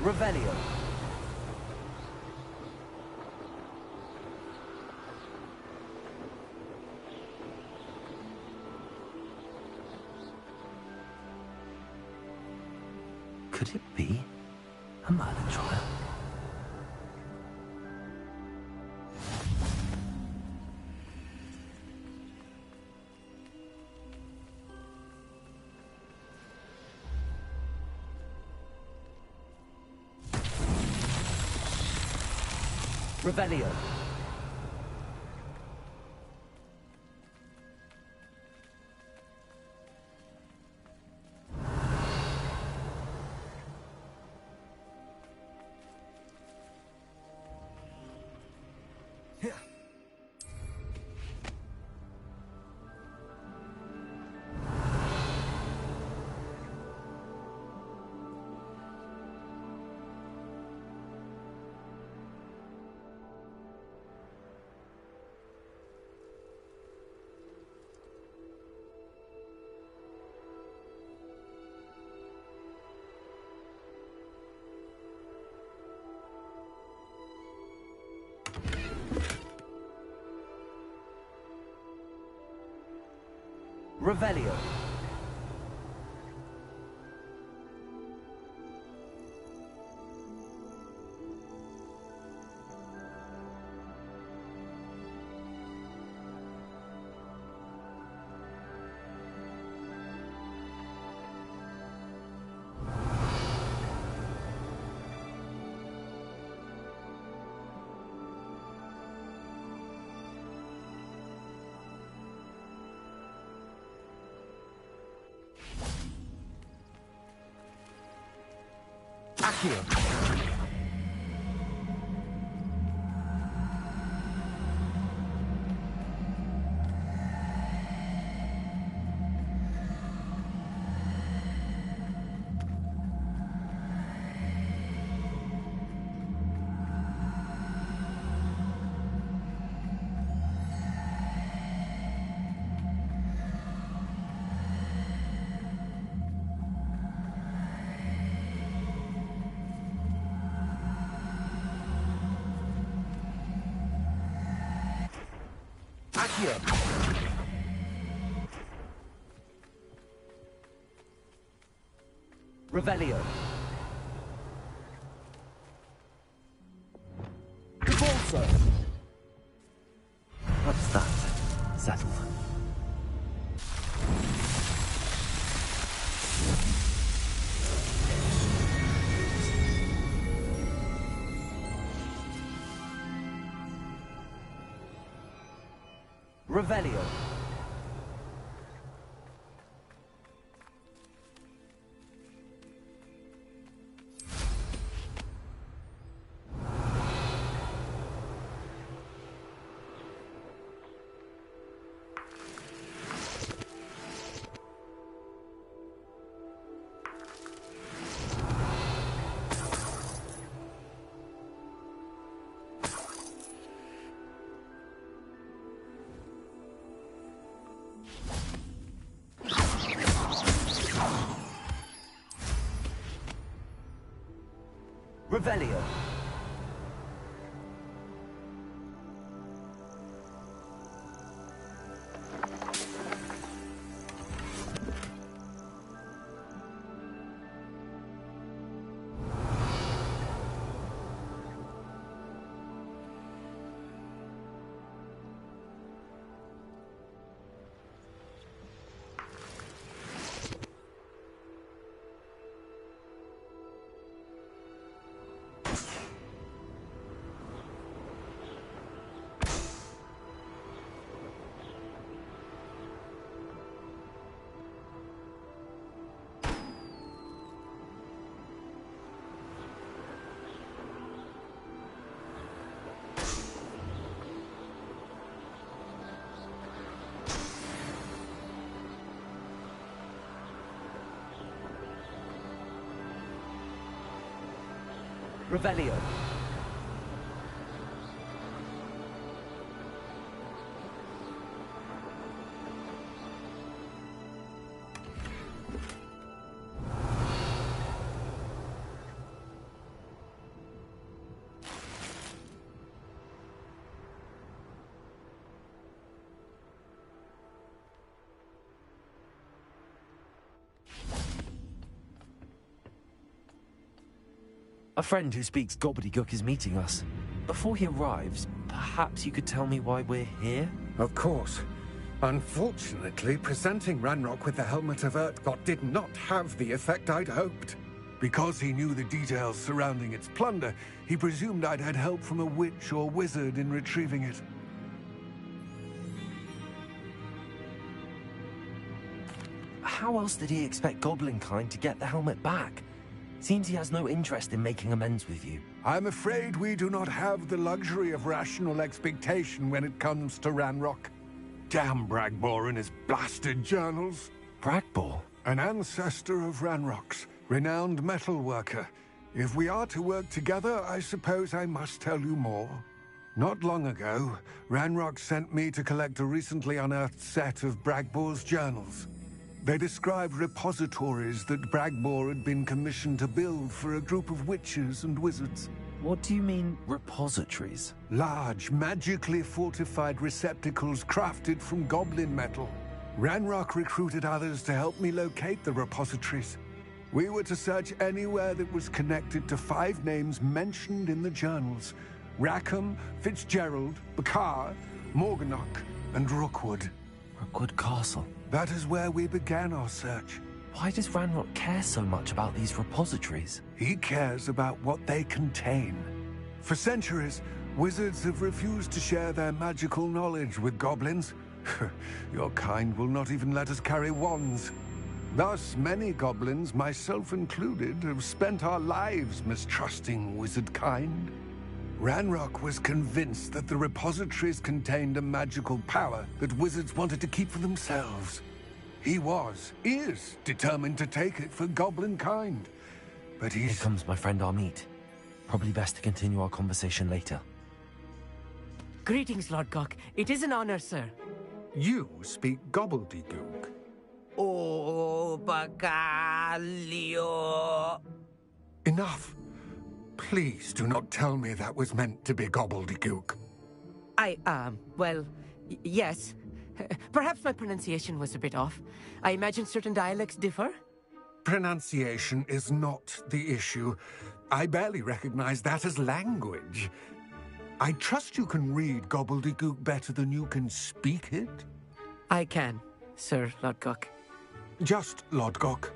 Revelio. Could it be a Merlin trial? Revelio. Revelio. Accio. Accio. Revelio. Convulso. What's that? Settled. Revelio. Revelio. Revelio. A friend who speaks gobbledygook is meeting us. Before he arrives, perhaps you could tell me why we're here? Of course. Unfortunately, presenting Ranrock with the Helmet of Urtkot did not have the effect I'd hoped. Because he knew the details surrounding its plunder, he presumed I'd had help from a witch or wizard in retrieving it. How else did he expect Goblinkind to get the helmet back? Seems he has no interest in making amends with you. I'm afraid we do not have the luxury of rational expectation when it comes to Ranrock. Damn Bragbor and his blasted journals. Bragbor? An ancestor of Ranrock's, renowned metal worker. If we are to work together, I suppose I must tell you more. Not long ago, Ranrock sent me to collect a recently unearthed set of Bragbor's journals. They described repositories that Bragbor had been commissioned to build for a group of witches and wizards. What do you mean, repositories? Large, magically fortified receptacles crafted from goblin metal. Ranrock recruited others to help me locate the repositories. We were to search anywhere that was connected to 5 names mentioned in the journals: Rackham, Fitzgerald, Bakar, Morganach, and Rookwood. Rookwood Castle. That is where we began our search. Why does Ranrock care so much about these repositories? He cares about what they contain. For centuries, wizards have refused to share their magical knowledge with goblins. Your kind will not even let us carry wands. Thus, many goblins, myself included, have spent our lives mistrusting wizard kind. Ranrock was convinced that the repositories contained a magical power that wizards wanted to keep for themselves. He is determined to take it for goblin kind. But Here comes my friend Amit. Probably best to continue our conversation later. Greetings, Lord Gok. It is an honor, sir. You speak gobbledygook. Oh, Bagalio. Enough. Please do not tell me that was meant to be gobbledygook. Well, yes. Perhaps my pronunciation was a bit off. I imagine certain dialects differ. Pronunciation is not the issue. I barely recognize that as language. I trust you can read gobbledygook better than you can speak it? I can, Sir Lord Gok. Just Lord Gok.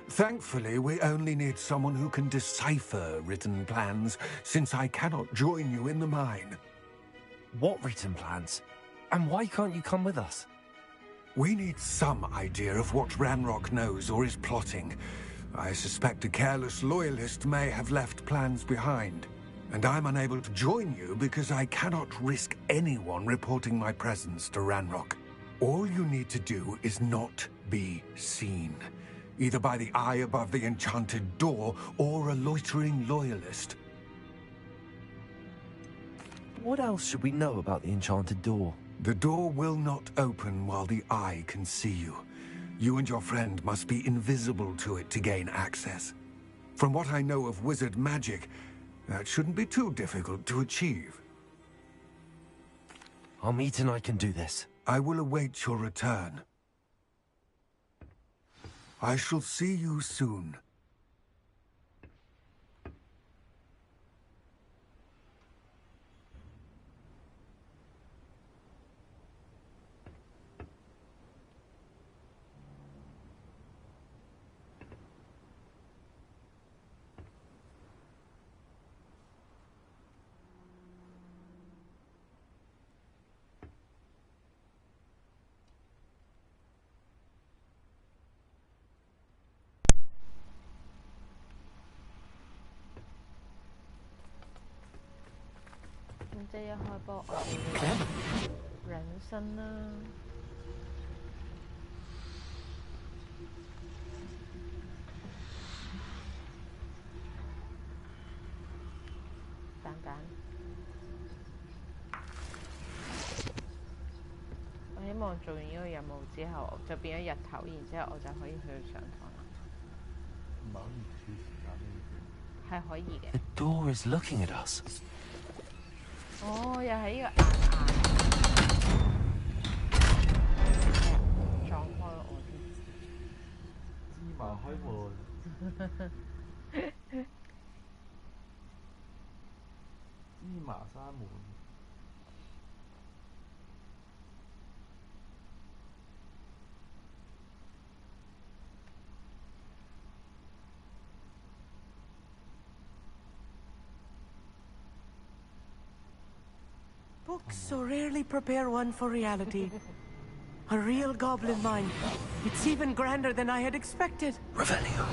Thankfully, we only need someone who can decipher written plans, since I cannot join you in the mine. What written plans? And why can't you come with us? We need some idea of what Ranrock knows or is plotting. I suspect a careless loyalist may have left plans behind. And I'm unable to join you because I cannot risk anyone reporting my presence to Ranrock. All you need to do is not be seen, either by the eye above the enchanted door or a loitering loyalist. What else should we know about the enchanted door? The door will not open while the eye can see you. You and your friend must be invisible to it to gain access. From what I know of wizard magic, that shouldn't be too difficult to achieve. Amit and I can do this. I will await your return. I shall see you soon.即係一開波我人生啦。等緊，我希望做完呢個任務之後，就變咗日頭，然之後我就可以去上堂啦。係可以嘅。The door is looking at us. 哦，又係呢個硬撞開我添。芝麻開門。似麻沙門。Books so rarely prepare one for reality. A real goblin mind. It's even grander than I had expected. Revelio.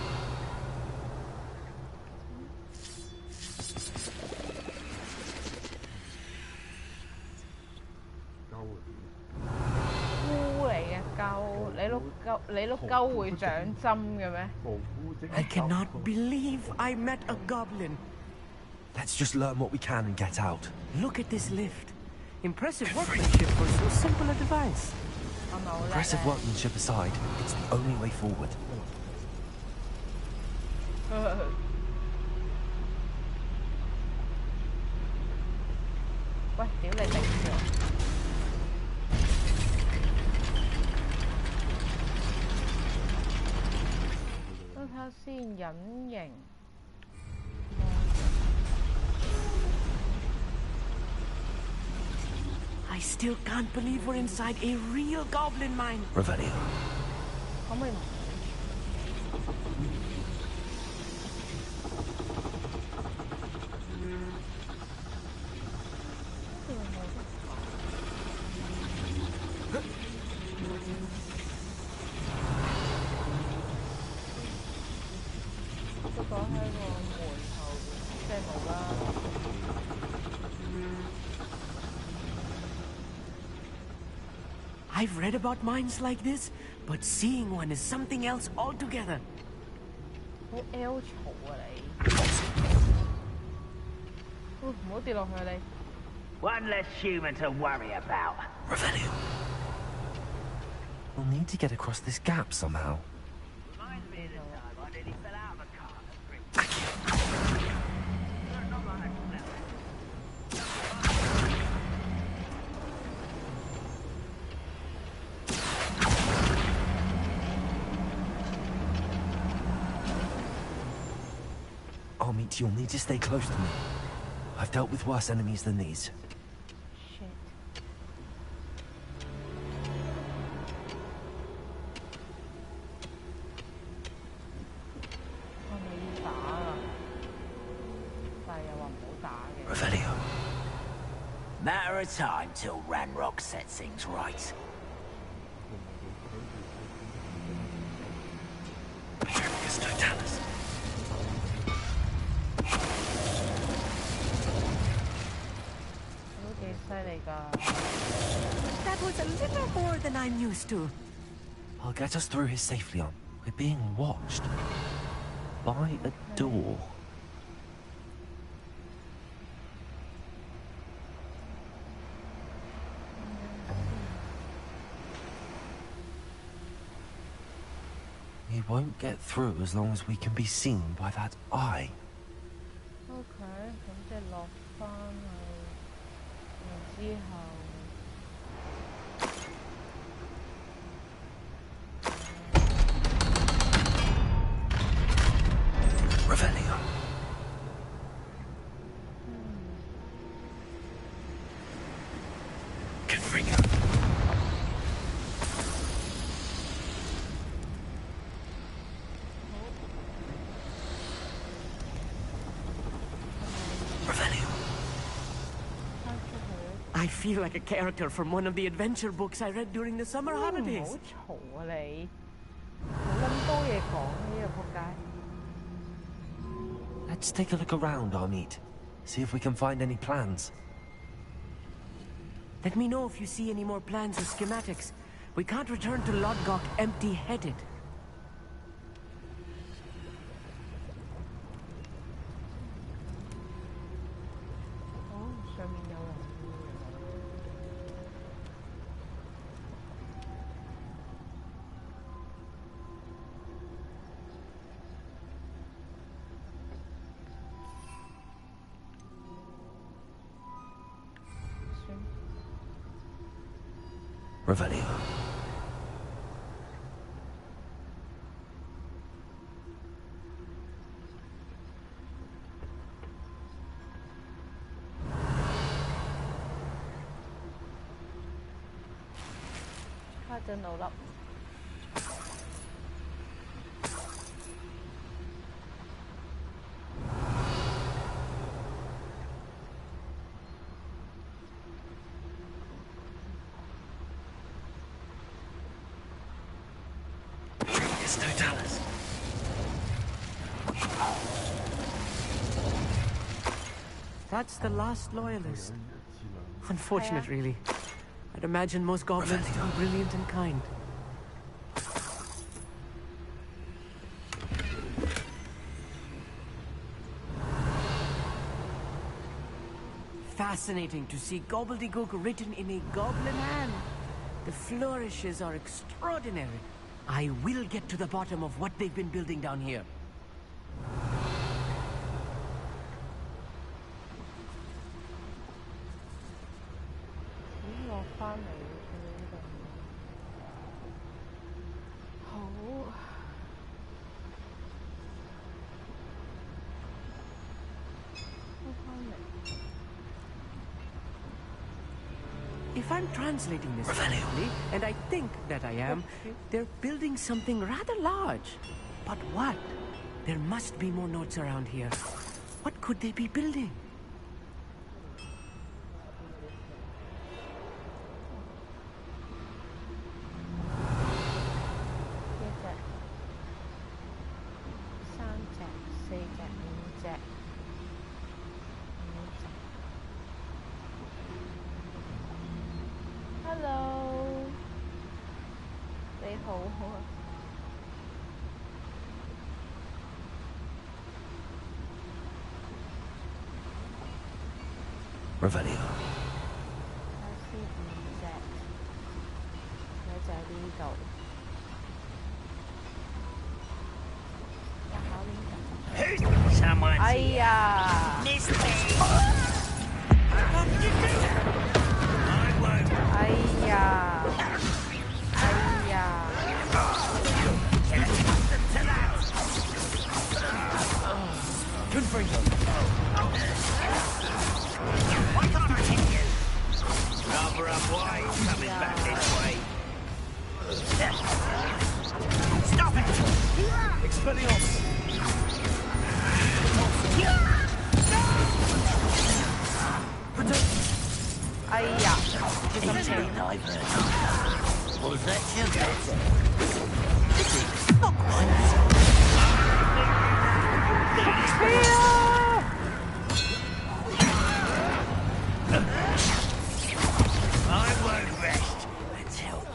I cannot believe I met a goblin. Let's just learn what we can and get out. Look at this lift. Impressive workmanship for so simple a device. Impressive workmanship aside, it's the only way forward. What? 屌你頂住！等睇下先，隱形。I still can't believe we're inside a real goblin mine. Revelio. 可唔可以？佢講喺個門後邊，即係冇啦。I've read about mines like this, but seeing one is something else altogether. 好 L 嘈啊你！唔好跌落去啊你！ One less human to worry about. Revelio. We'll need to get across this gap somehow. Reminds me of the time I nearly fell out of a car at Bristol. Not like Armit, you'll need to stay close to me. I've dealt with worse enemies than these. Shit. 我咪要打啊！但係又話唔好打嘅。 Revelio. Matter of time till Ranrock sets things right. Perius Totalis. That was a little more than I'm used to. I'll get us through here safely on. We're being watched. By a door. We won't get through as long as we can be seen by that eye. OK， 咁即係落翻去，然之後。 Revelio. Confringo. Revelio. I feel like a character from one of the adventure books I read during the summer holidays. 好嘈啊你！好撚多嘢講呢個仆街。 Let's take a look around, Armit. See if we can find any plans. Let me know if you see any more plans or schematics. We can't return to Lodgok empty-headed. Revelio. 真老笠。It's Totalis. That's the last loyalist. Unfortunate, really. I'd imagine most goblins are brilliant and kind. Fascinating to see gobbledygook written in a goblin hand. The flourishes are extraordinary. I will get to the bottom of what they've been building down here. 落翻嚟呢度。好。落翻嚟。 If I'm translating this correctly, and I think that I am, they're building something rather large. But what? There must be more notes around here. What could they be building? Hello， 你好啊。 Revelio. 睇先5隻，有隻喺呢度，一考呢度。 Someone 哎呀！ miss me. What did you do? I won't. 哎呀！哎呀！ Confringo. Why can't I hit you? Cover up wide, coming back this way. Stop it! Expelliarmus. 哎呀！ Easily diverted. Was that your best? Not quite. I won't rest. Let's help.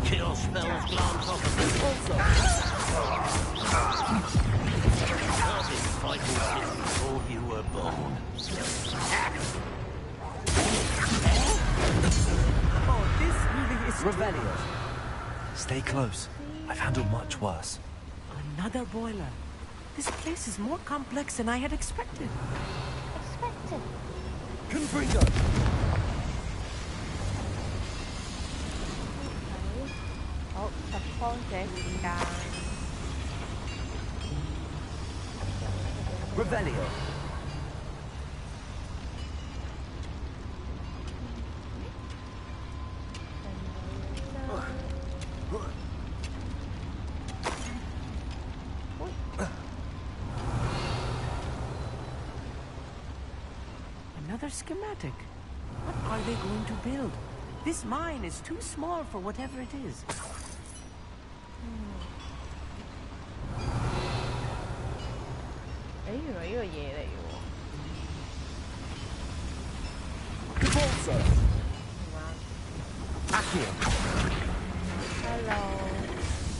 Kill spells glance off of the I've been fighting since before you were born. Oh, this really is Revelio. Stay close. I've handled much worse. another boiler. This place is more complex than I had expected. Confringo. Hảo, 十方者時間。 Revelio. Another schematic. What are they going to build? This mine is too small for whatever it is. 誒，原來呢個嘢嚟嘅喎。 Cavolso. 係嘛 Accio.？Hello，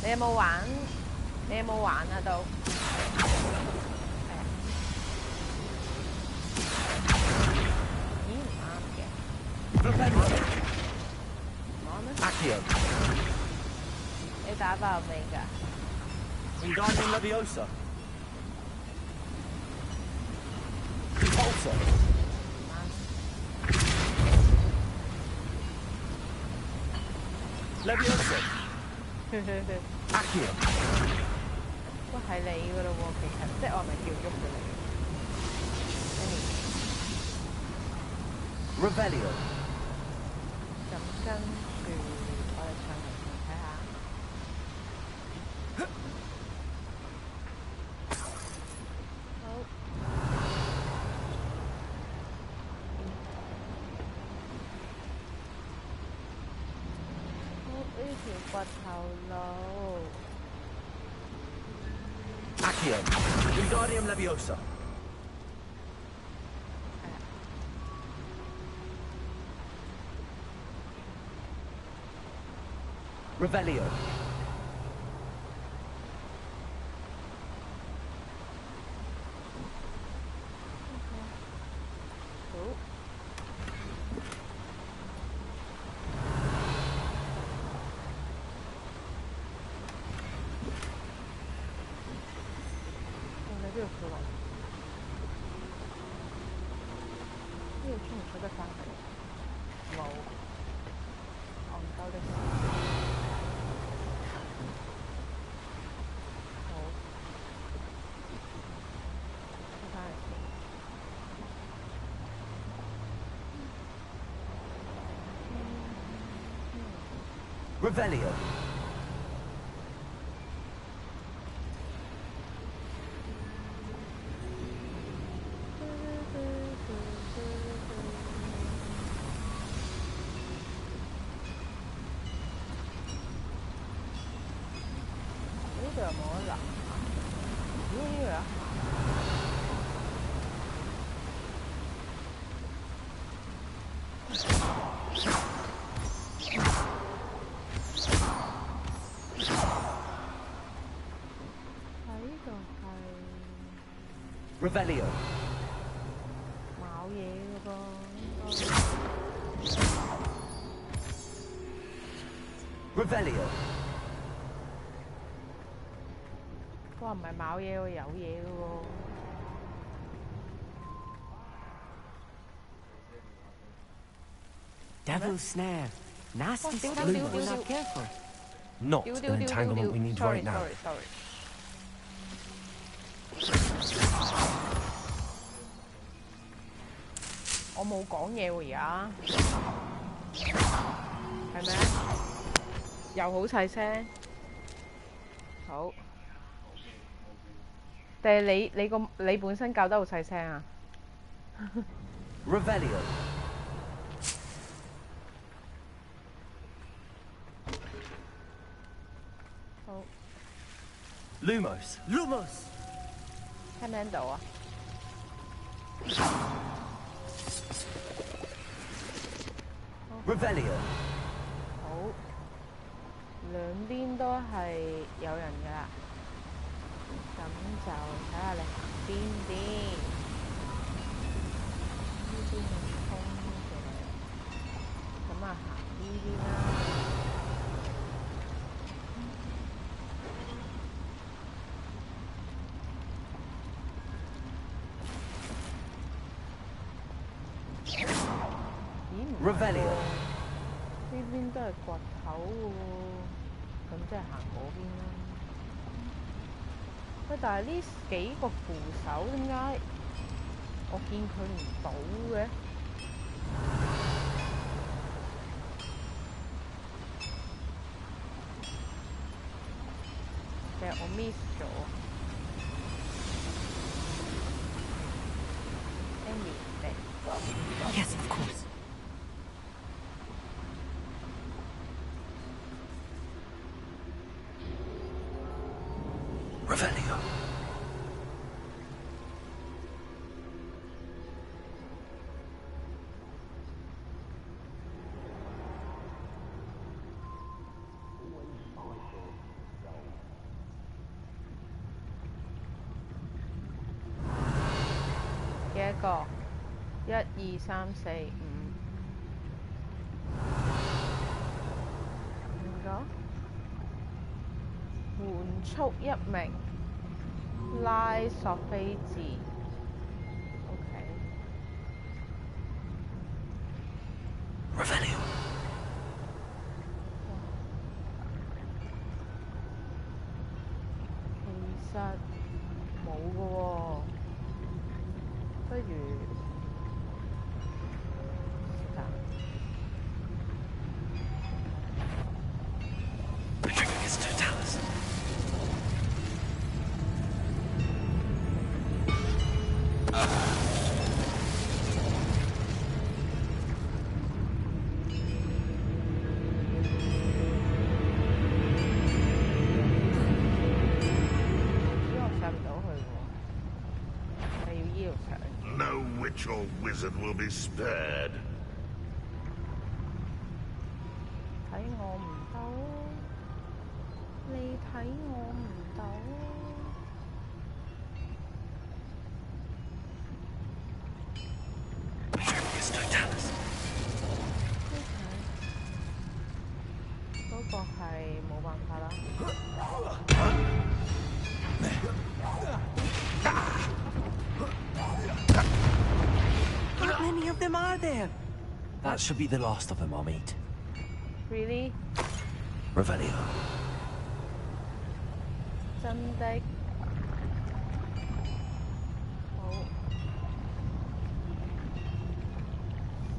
你有冇玩？你有冇玩啊？都咦唔啱嘅， Revelio. 唔啱咩？ Accio. 你打爆未㗎？ Wingardium Leviosa. Cavolso. 唔啱。 Leviosa. Accio. 喂，係你㗎咯喎，其實即係我係咪叫喐咗你 Revelio. 咁跟住我哋上嚟睇下。好。呢條掘頭路。Accio. Wingardium Leviosa. Revelio. 好。你邊度跳落？呢度出唔出得翻嚟？冇。戇鳩的。好。出翻嚟先。Revelio. Này giờ mỗi lần như vậy thấy rồi thầy Revelio. mạo vậy rồi Revelio. 哇唔係冇嘢喎，有嘢嘅喎。Devil's snare. Nasty stuff if we're not careful. Not an entanglement we need right now. Sorry. 我冇講嘢喎而家，係咪？又好細聲，好。定係你本身教得好細聲啊 Revelio. 好 Lumos. Lumos. 聽唔聽到啊？好 Revelio. 好，兩邊都係有人㗎啦，咁就睇下你行邊啲。呢邊係空嘅，咁啊行呢邊啦。Revelio. 呢邊都係掘頭嘅喎，咁即係行嗰邊啦。喂，但係呢幾個扶手點解我見佢唔到嘅？其實我 miss 咗。Anyway. Yes, of course. Revelio.幾多個？1、2、3、4、5。5個。緩速1名，拉索菲治。OK。Revelio. 其實冇嘅喎，不如是但。witch or wizard will be spared. 睇我唔到，你睇我唔到。嗰個係冇辦法啦。How many of them are there? That should be the last of them I'll meet. Really？ Revelio. 真的？好。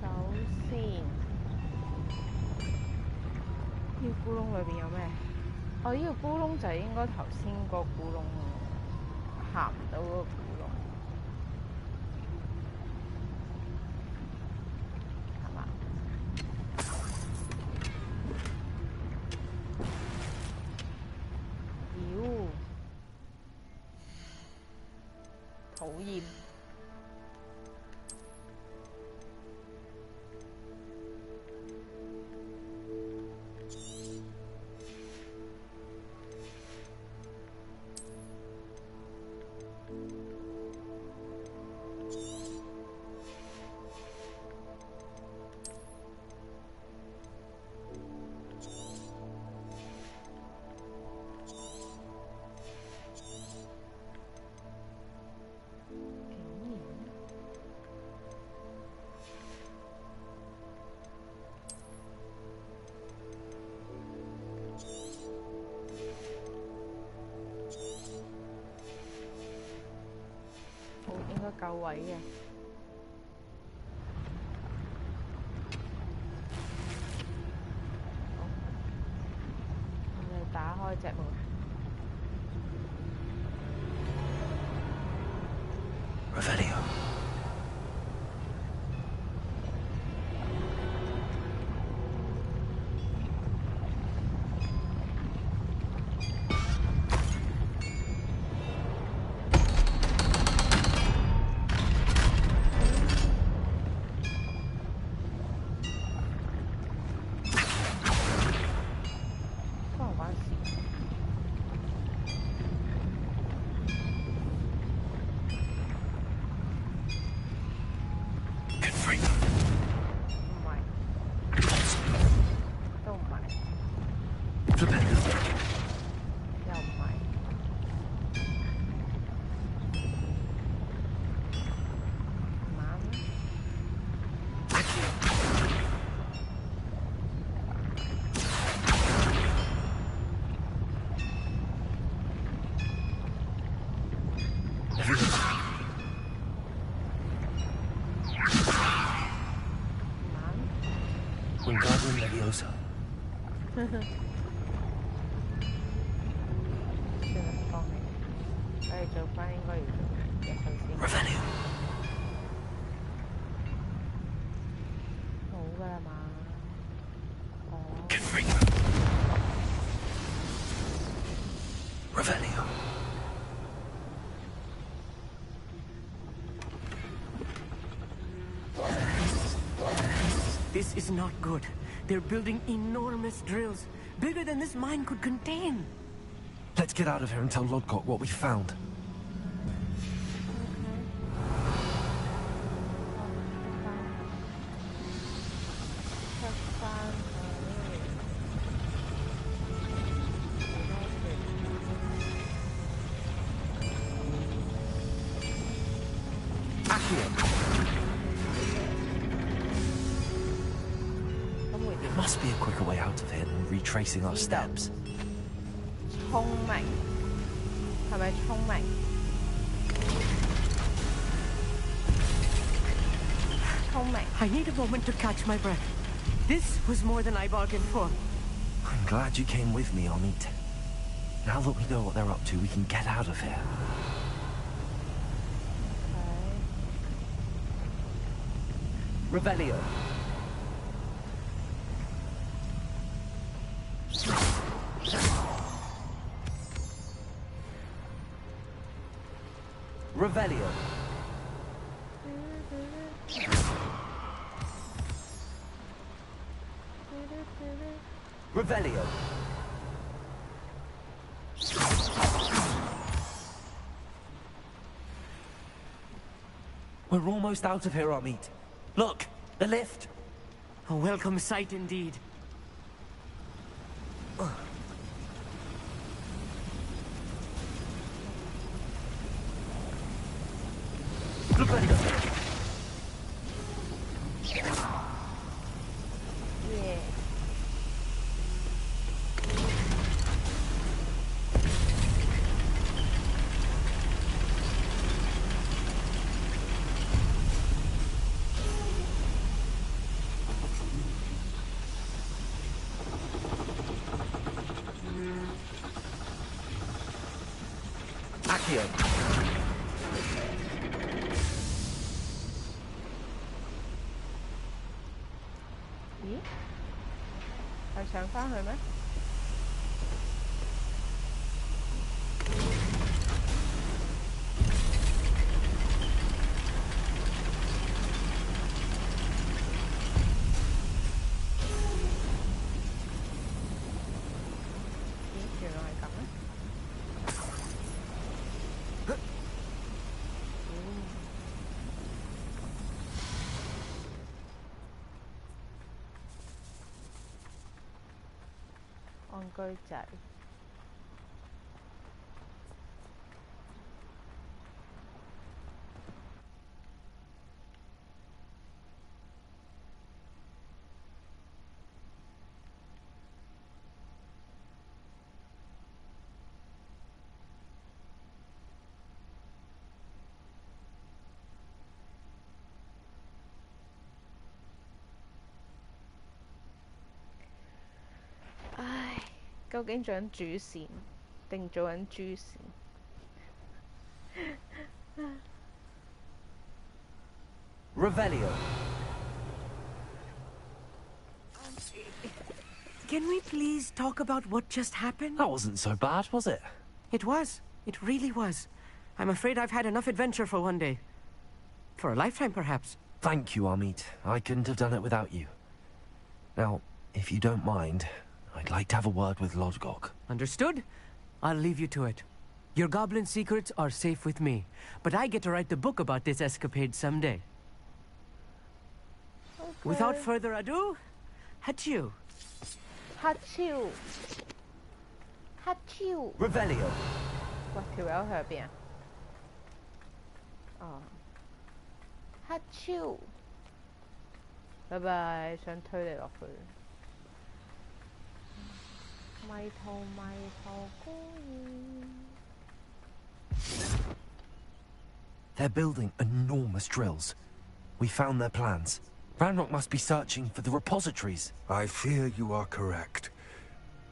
首先，呢個咕窿裏邊有咩？哦，呢個咕窿就係應該頭先個咕窿行唔到嗰個咕窿，係嘛？妖，討厭！應該夠位嘅。好，我哋打開隻門。Revelio. Wingardium Leviosa. 算啦，放棄。我哋做翻應該要做嘅嘢先。Revelio. 冇㗎啦嘛。哦。Revelio. This is not good. They're building enormous drills, bigger than this mine could contain. Let's get out of here and tell Lodgok what we found. There must be a quicker way out of here than retracing our steps. 聰明，係咪聰明？ I need a moment to catch my breath. This was more than I bargained for. I'm glad you came with me, Amit. Now that we know what they're up to, we can get out of here. Revelio. Revelio. Revelio. We're almost out of here, Amit. Look, the lift. A welcome sight indeed. Revelio. Yeah. Accio. 咦？係上翻去咩？咦？原來係咁咩？戇居仔。唉，究竟做緊主線定做緊豬線？ Revelio. Can we please talk about what just happened? That wasn't so bad, was it? It was. It really was. I'm afraid I've had enough adventure for one day. For a lifetime, perhaps. Thank you, Amit. I couldn't have done it without you. Now, if you don't mind, I'd like to have a word with Lodgok. Understood? I'll leave you to it. Your goblin secrets are safe with me, but I get to write the book about this escapade someday. Without further ado, adieu. 黑超，黑超。 Revelio. 喂，條友去咗邊啊？哦，黑超。拜拜，想推你落去。迷途孤燕。 They're building enormous drills. We found their plans. Ranrock must be searching for the repositories. I fear you are correct.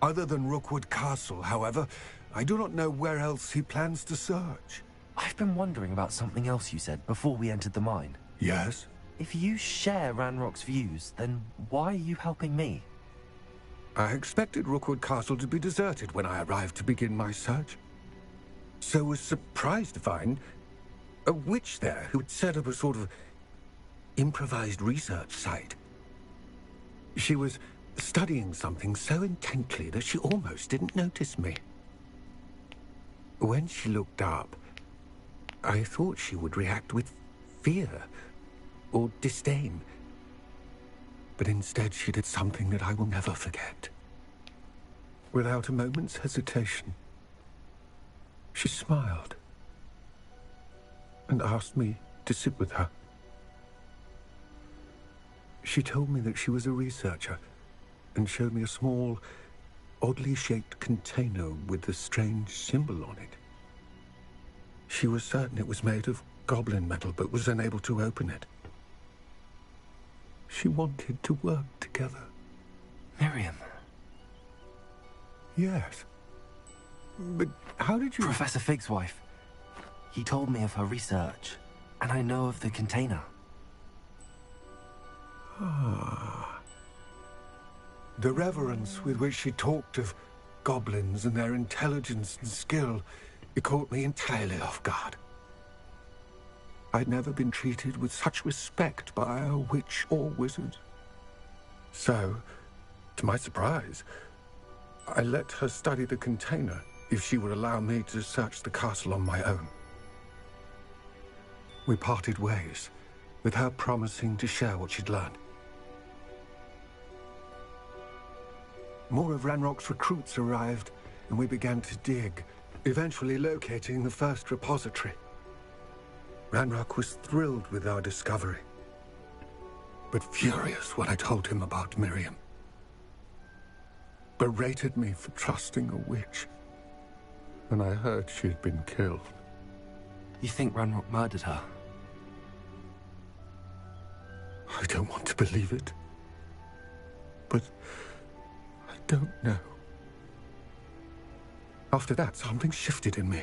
Other than Rookwood Castle, however, I do not know where else he plans to search. I've been wondering about something else you said before we entered the mine. Yes? If you share Ranrock's views, then why are you helping me? I expected Rookwood Castle to be deserted when I arrived to begin my search. So was surprised to find a witch there who had set up a sort of improvised research site. She was studying something so intently that she almost didn't notice me. When she looked up, I thought she would react with fear or disdain. But instead she did something that I will never forget. Without a moment's hesitation, she smiled and asked me to sit with her. She told me that she was a researcher and showed me a small, oddly shaped container with a strange symbol on it. She was certain it was made of goblin metal, but was unable to open it. She wanted to work together. Miriam. Yes. But how did you... Professor Fig's wife. He told me of her research, and I know of the container. Ah. The reverence with which she talked of goblins and their intelligence and skill, it caught me entirely off guard. I'd never been treated with such respect by a witch or wizard. So, to my surprise, I let her study the container if she would allow me to search the castle on my own. We parted ways, with her promising to share what she'd learned. More of Ranrock's recruits arrived, and we began to dig, eventually locating the first repository. Ranrock was thrilled with our discovery, but furious when I told him about Miriam. Berated me for trusting a witch when I heard she'd been killed. You think Ranrock murdered her? I don't want to believe it, but I don't know. After that, something shifted in me.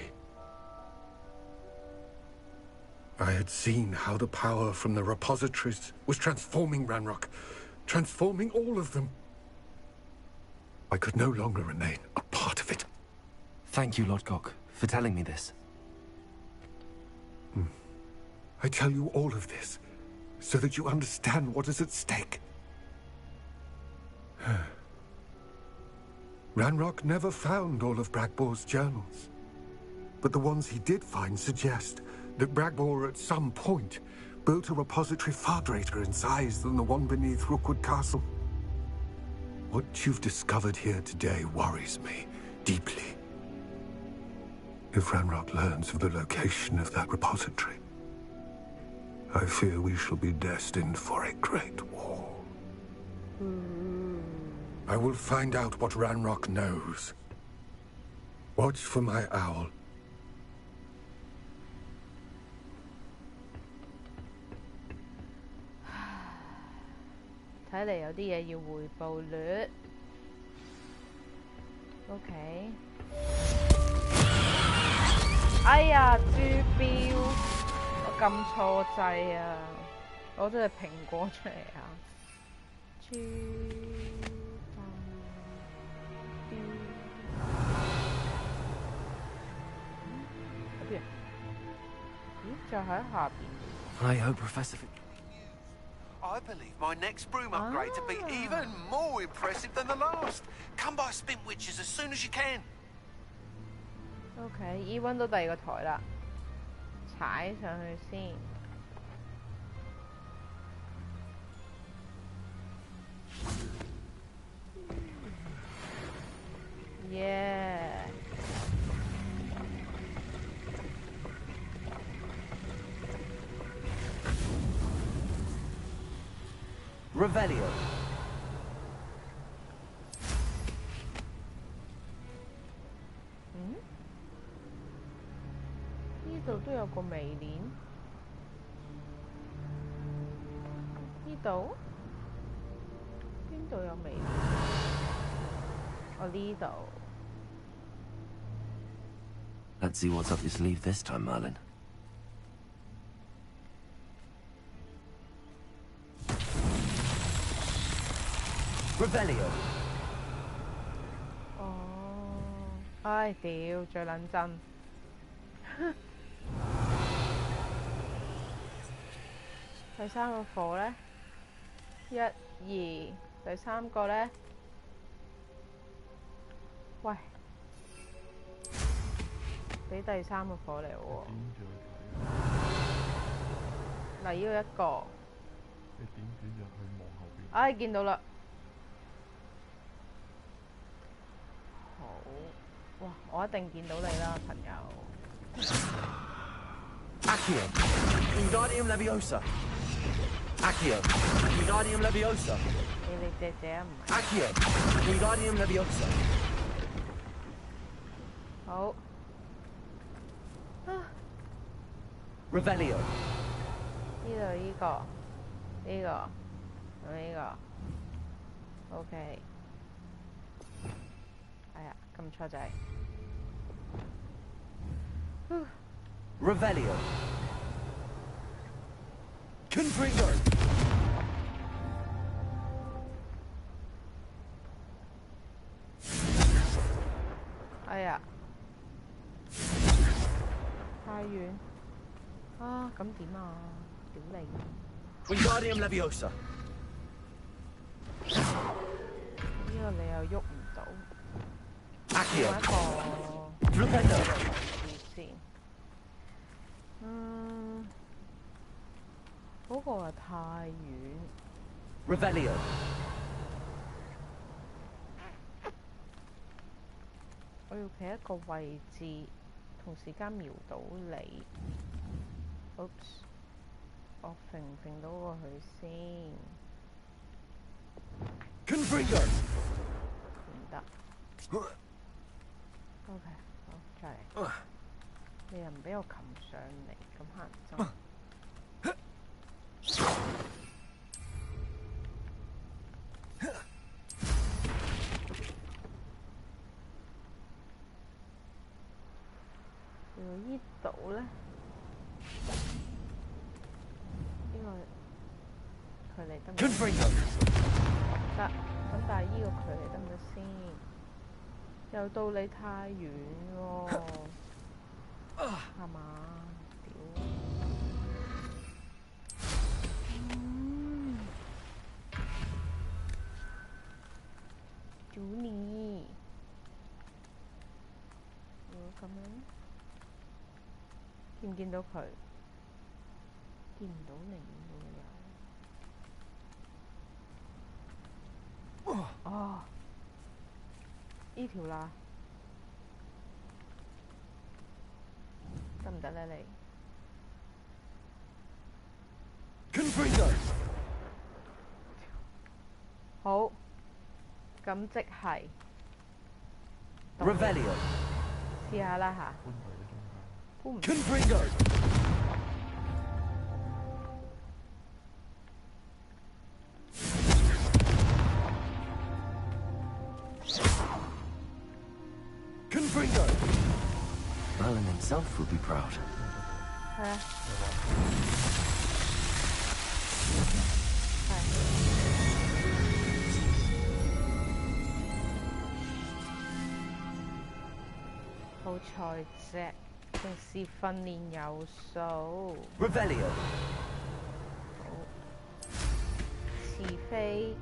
I had seen how the power from the repositories was transforming Ranrock, transforming all of them. I could no longer remain a part of it. Thank you, Lord Gok, for telling me this. I tell you all of this so that you understand what is at stake. Ranrock never found all of Bragbor's journals, but the ones he did find suggest that Bragbor at some point built a repository far greater in size than the one beneath Rookwood Castle. What you've discovered here today worries me deeply. If Ranrock learns of the location of that repository, I fear we shall be destined for a great war. I will find out what Ranrock knows. Watch for my owl.睇嚟有啲嘢要匯報略。OK。哎呀，豬標，我撳錯掣啊！攞咗隻蘋果出嚟啊！豬標，咦？就喺下邊。I hope Professor... I believe my next broom upgrade to be even more impressive than the last. Come by Spin Witches as soon as you can. OK， 依揾到第二個台啦，踩上去先。耶！ Revelio. 呢度都有個眉鏈，呢度邊度有眉鏈？哦，呢度。Let's see what's up your sleeve this time, Merlin. Revelio. 哦，唉屌，最撚真。第三個課呢？一、二，第三個呢？喂，俾第三個課嚟喎。嗱，呢個一個。你點入去望後邊？唉，見到啦。好，哇！我一定見到你啦，朋友。Accio. Wingardium Leviosa. Accio. Wingardium Leviosa. 你姐姐啊，唔係。Accio. Wingardium Leviosa. 好。Revelio. 呢度呢個，呢個，同呢個。OK。哎呀，撳錯掣。Revelio. Confringo. 哎呀，太遠啊！咁點啊？屌你！ Wingardium Leviosa. 呢個你又喐唔到。用 Accio. 一個 Flipendo. 先。嗰個啊太遠。 Revelio. 我要企一個位置，同時間瞄到你。Oops， 我揈唔揈到過去先？ Confringo. 唔得。OK， 好，再嚟。你又唔俾我擒上嚟，咁乞人憎。如果依度咧，呢個距離得唔得？ Confringo. 得，咁但係依個距離得唔得先？又到你太遠喎，係嘛？屌！屌你！如果咁樣，見唔見到佢？見唔到你喎又。哦，依條啦，得唔得咧你？ Confringo. 好，咁即係 Revelio. 試下啦吓。搬唔 Confringo. Confringo. Merlin himself will be proud. 係啊，係。好彩啫，平時訓練有數。 Revelio. 好，是非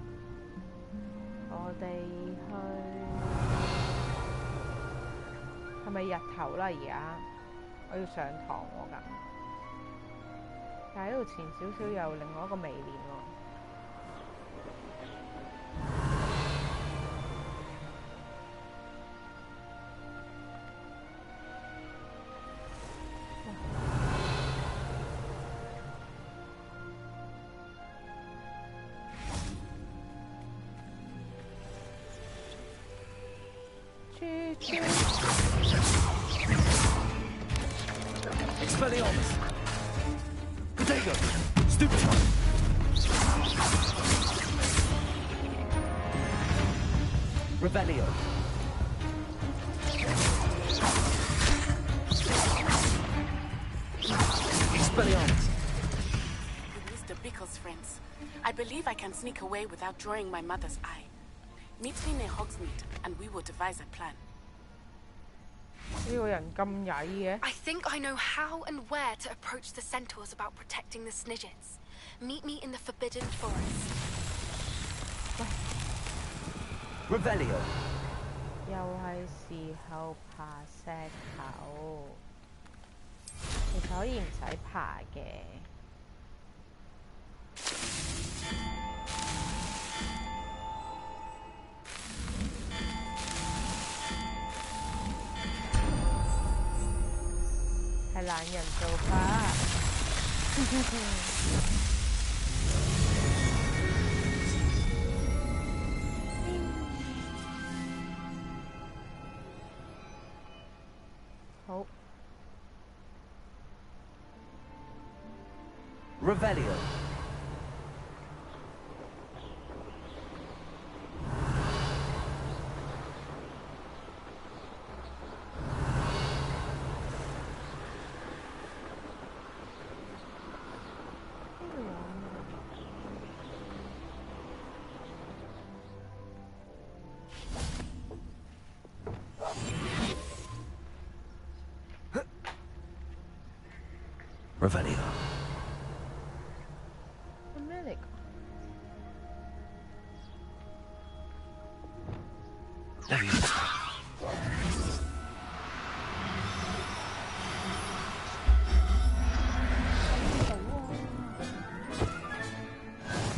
我哋去係咪日頭啦？而家我要上堂喎咁，但係呢度前少少有另外一個微練喎。Expelliarmus. Potato. Stupid one. Revelio. Expelliarmus. Mr. Bickle's friends. I believe I can sneak away without drawing my mother's eye. Meet me near Hogsmeade, and we will devise a plan. 呢個人咁曳嘅。 I think I know how and where to approach the centaurs about protecting the Snidgets. Meet me in the Forbidden Forest. Revelio. 又係時候爬石頭，其實可以唔使爬嘅。係懶人做法。好。Revelio. Revelio. 嚟㗎？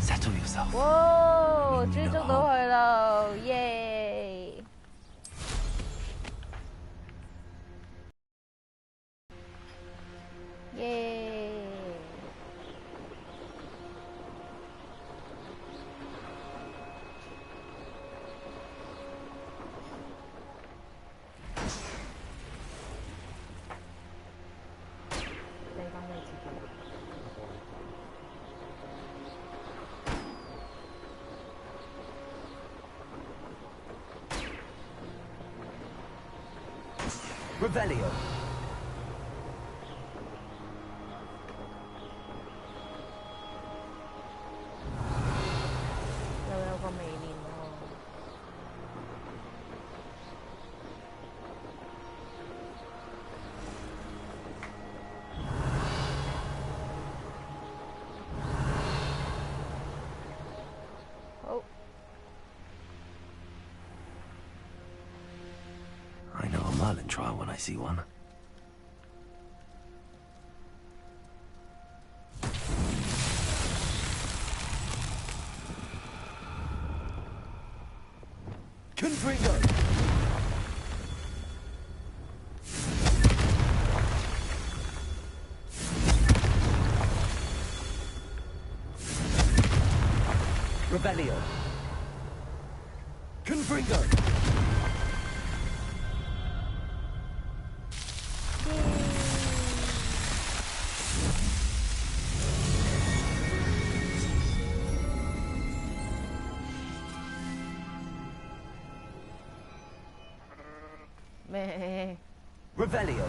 Settle yourself. 哇！終於捉到佢啦，耶！耶！ Revelio. 又有個微練喎。好。 I know a Merlin trial when I see one. Confringo. Revelio. Confringo. Meh. Revelio.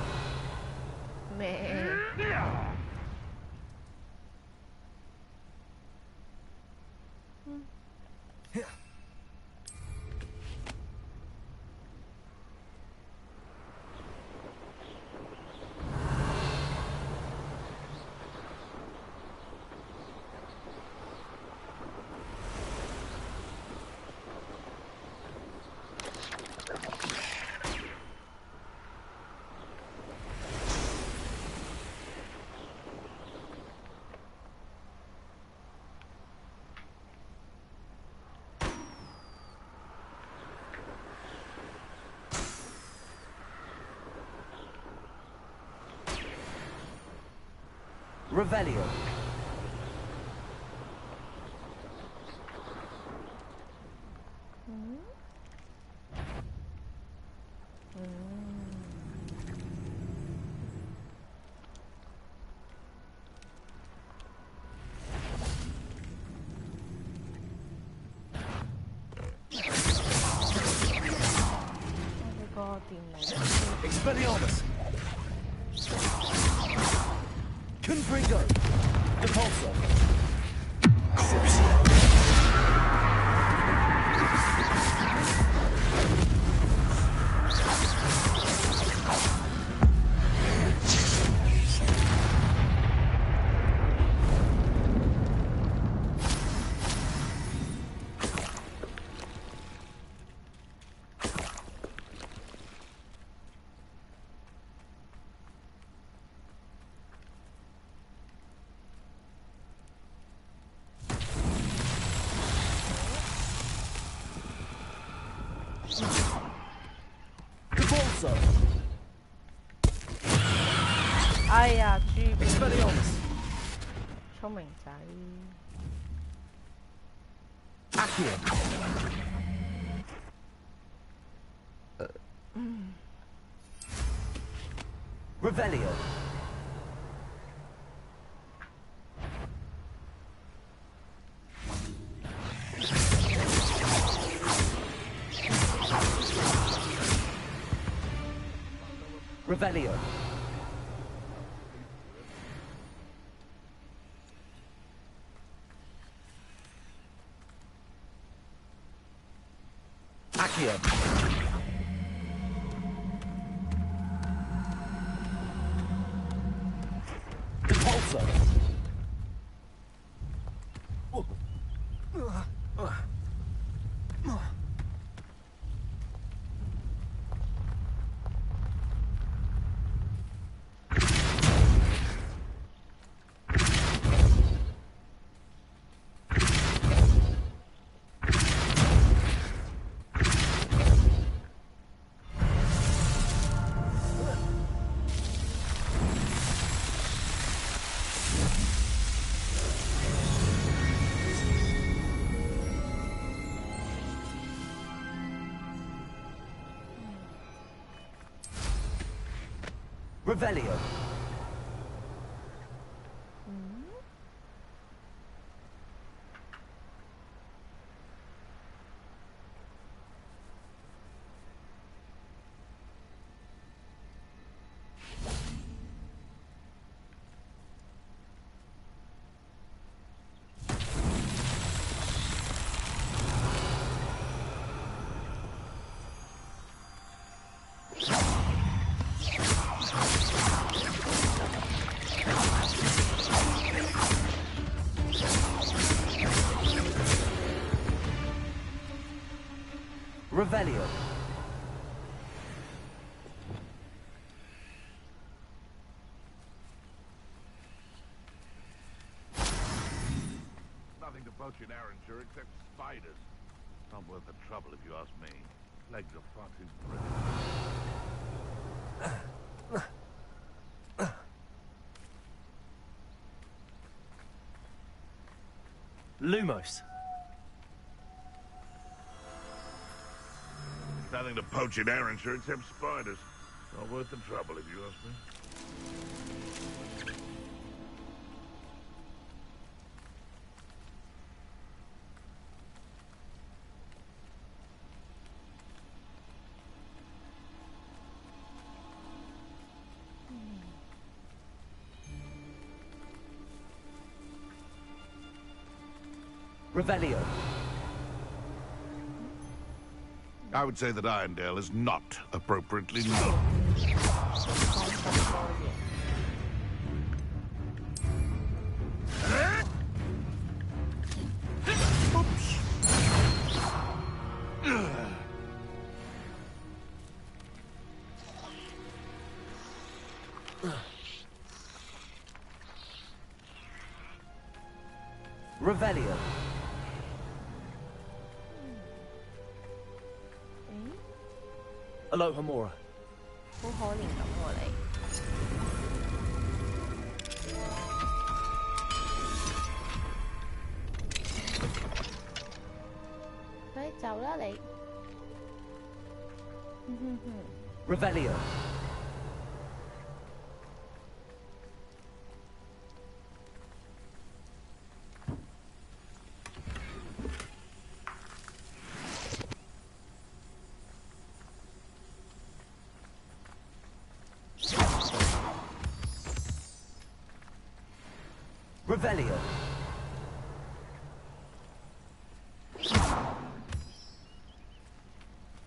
Meh. Revelio. Expelliarmus. Confringo. Depulso. Depulso. 哎呀，豬 Expelliarmus. 聰明仔。 Accio. Revelio. Revelio. Accio. Depulso. Revelio. Revelio. Nothing to poach in Arranger except spiders. Not worth the trouble if you ask me. Legs are far too brittle. Lumos. Nothing to poach in Arranger except spiders. Not worth the trouble if you ask me. Revelio. I would say that Irondale is not appropriately known. Revelio. Alohomora. 好可憐咁喎你。快走啦你！Revelio. Revelio.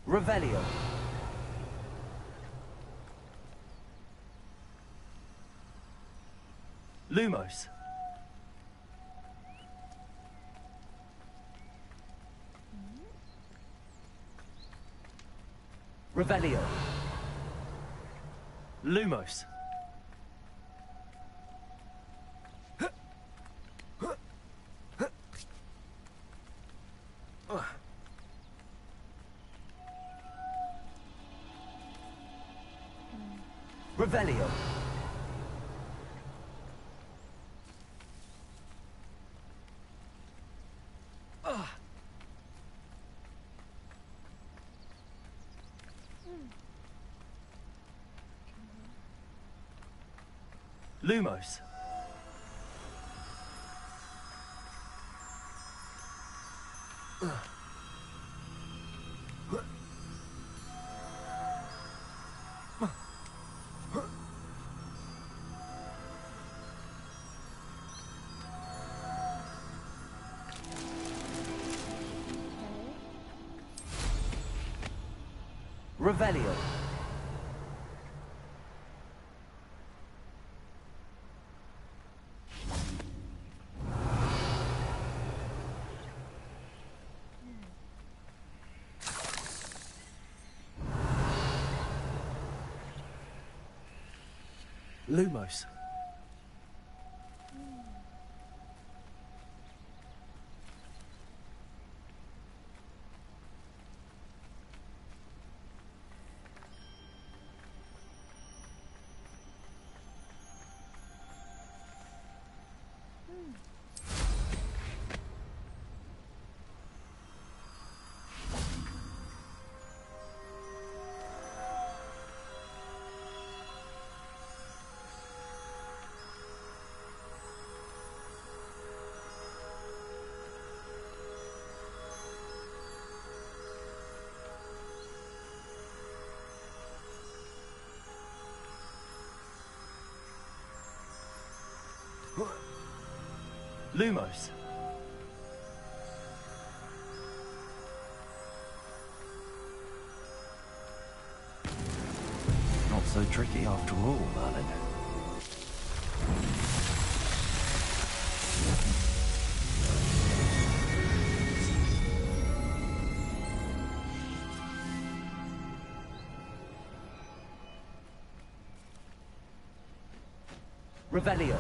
Revelio. Lumos. Revelio. Lumos. Revelio. Lumos. Revelio. Lumos. Lumos. Not so tricky after all, Merlin. Revelio.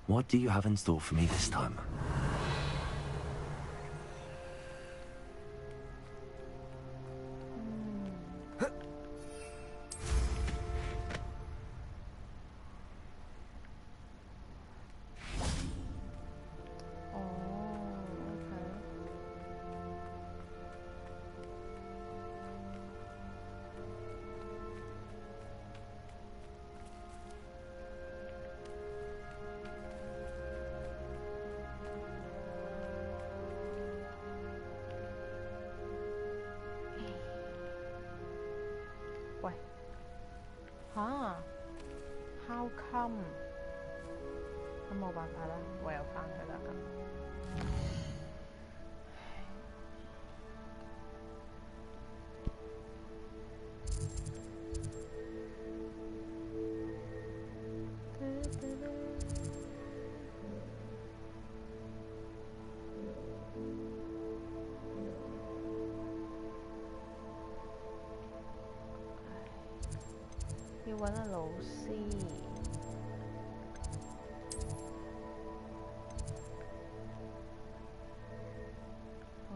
What do you have in store for me this time? How come? 咁冇辦法啦，唯有翻去啦咁。要揾下老師。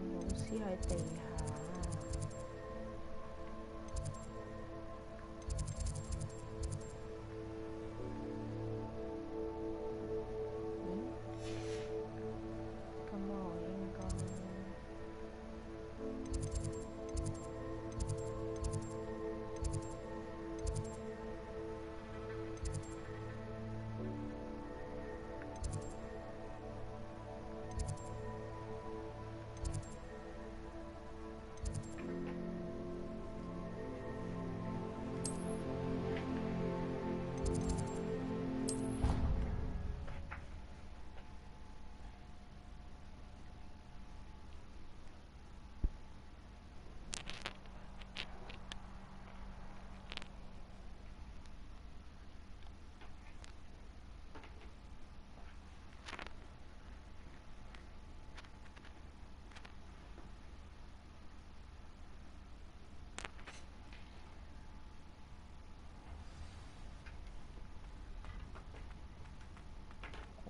老師喺地下。咁我應該。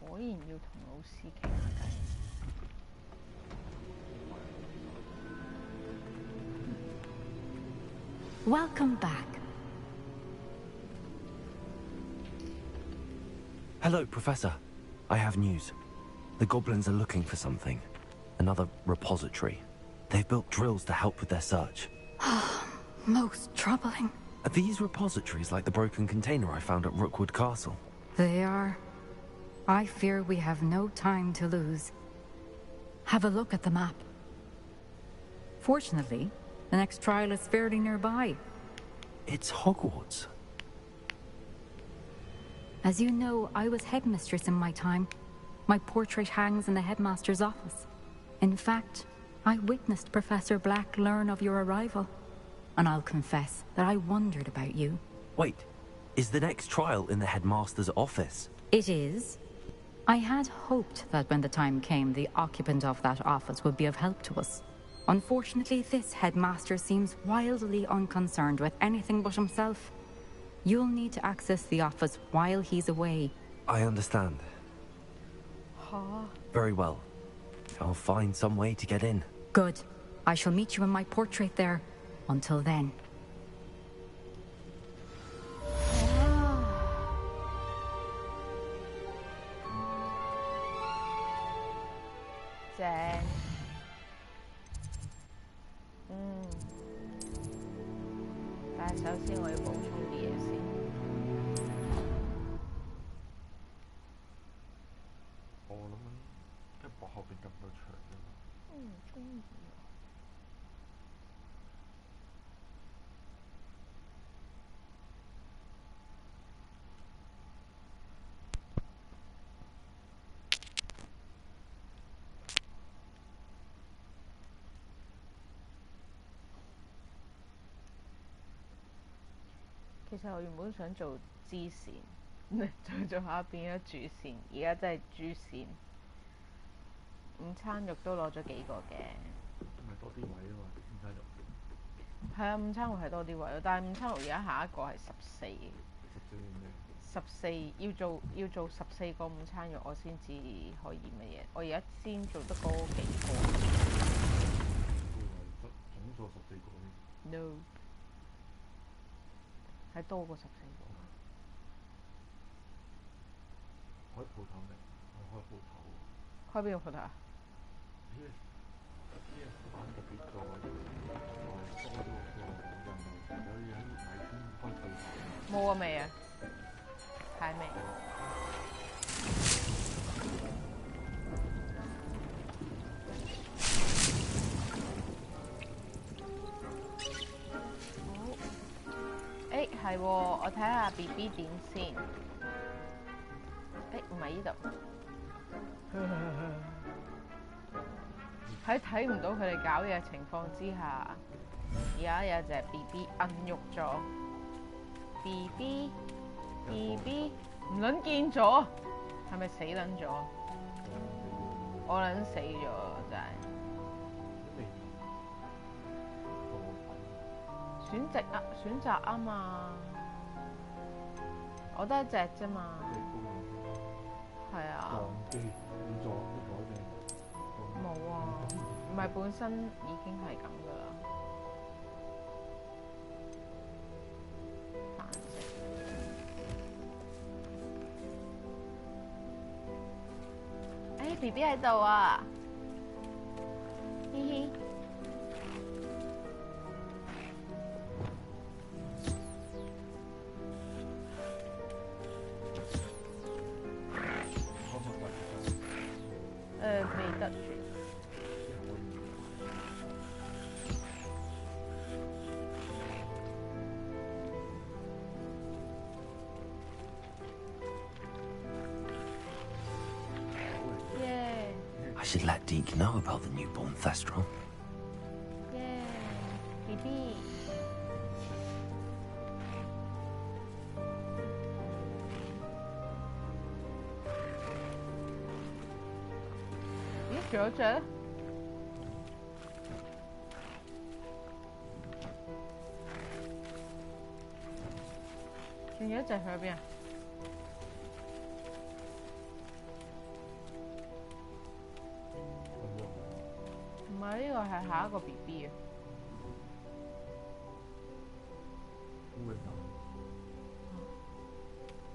果然要同老師傾下偈。Welcome back. Hello, Professor. I have news. The goblins are looking for something. Another repository. They've built drills to help with their search. Most troubling. Are these repositories like the broken container I found at Rookwood Castle? They are. I fear we have no time to lose. Have a look at the map. Fortunately, the next trial is fairly nearby. It's Hogwarts. As you know, I was headmistress in my time. My portrait hangs in the headmaster's office. In fact, I witnessed Professor Black learn of your arrival, and I'll confess that I wondered about you. Wait, is the next trial in the headmaster's office? It is. I had hoped that when the time came, the occupant of that office would be of help to us. Unfortunately, this headmaster seems wildly unconcerned with anything but himself. You'll need to access the office while he's away. I understand. Huh? Very well. I'll find some way to get in. Good. I shall meet you in my portrait there. Until then. Dang. Ừ. 但係首先我要補充啲嘢先。我諗一幕後邊咁多場啫嘛。我唔中意啊。其實我原本想做支線，做下變咗主線，而家真係豬線。午餐肉都攞咗幾個嘅。咪多啲位啊嘛，午餐肉。係啊，午餐肉係多啲位咯，但係午餐肉而家下一個係14。14要做14個午餐肉，我先至可以乜嘢？我而家先做得嗰幾個。總數14個。No。係多過14個。開鋪頭未？我開鋪頭。開邊個鋪頭啊？版特別多咗個網站度，有嘢喺米村開鋪頭。冇啊未啊？太未。係喎，我睇下 BB 點先。唔係呢度。喺睇唔到佢哋搞嘢嘅情況之下，而家有隻 BB 摁喐咗。BB 唔撚見咗，係咪死撚咗？我撚死咗真係。選擇啊嘛，我得一隻啫嘛。係啊。冇啊，唔係本身已經係咁噶啦。繁殖。BB 喺度啊！嘻嘻。未得住。I should let Deke know about the newborn Thestral. Yeah, BB.咦，仲有隻？仲有一隻去咗邊啊？唔係，呢個係下一個 BB 啊。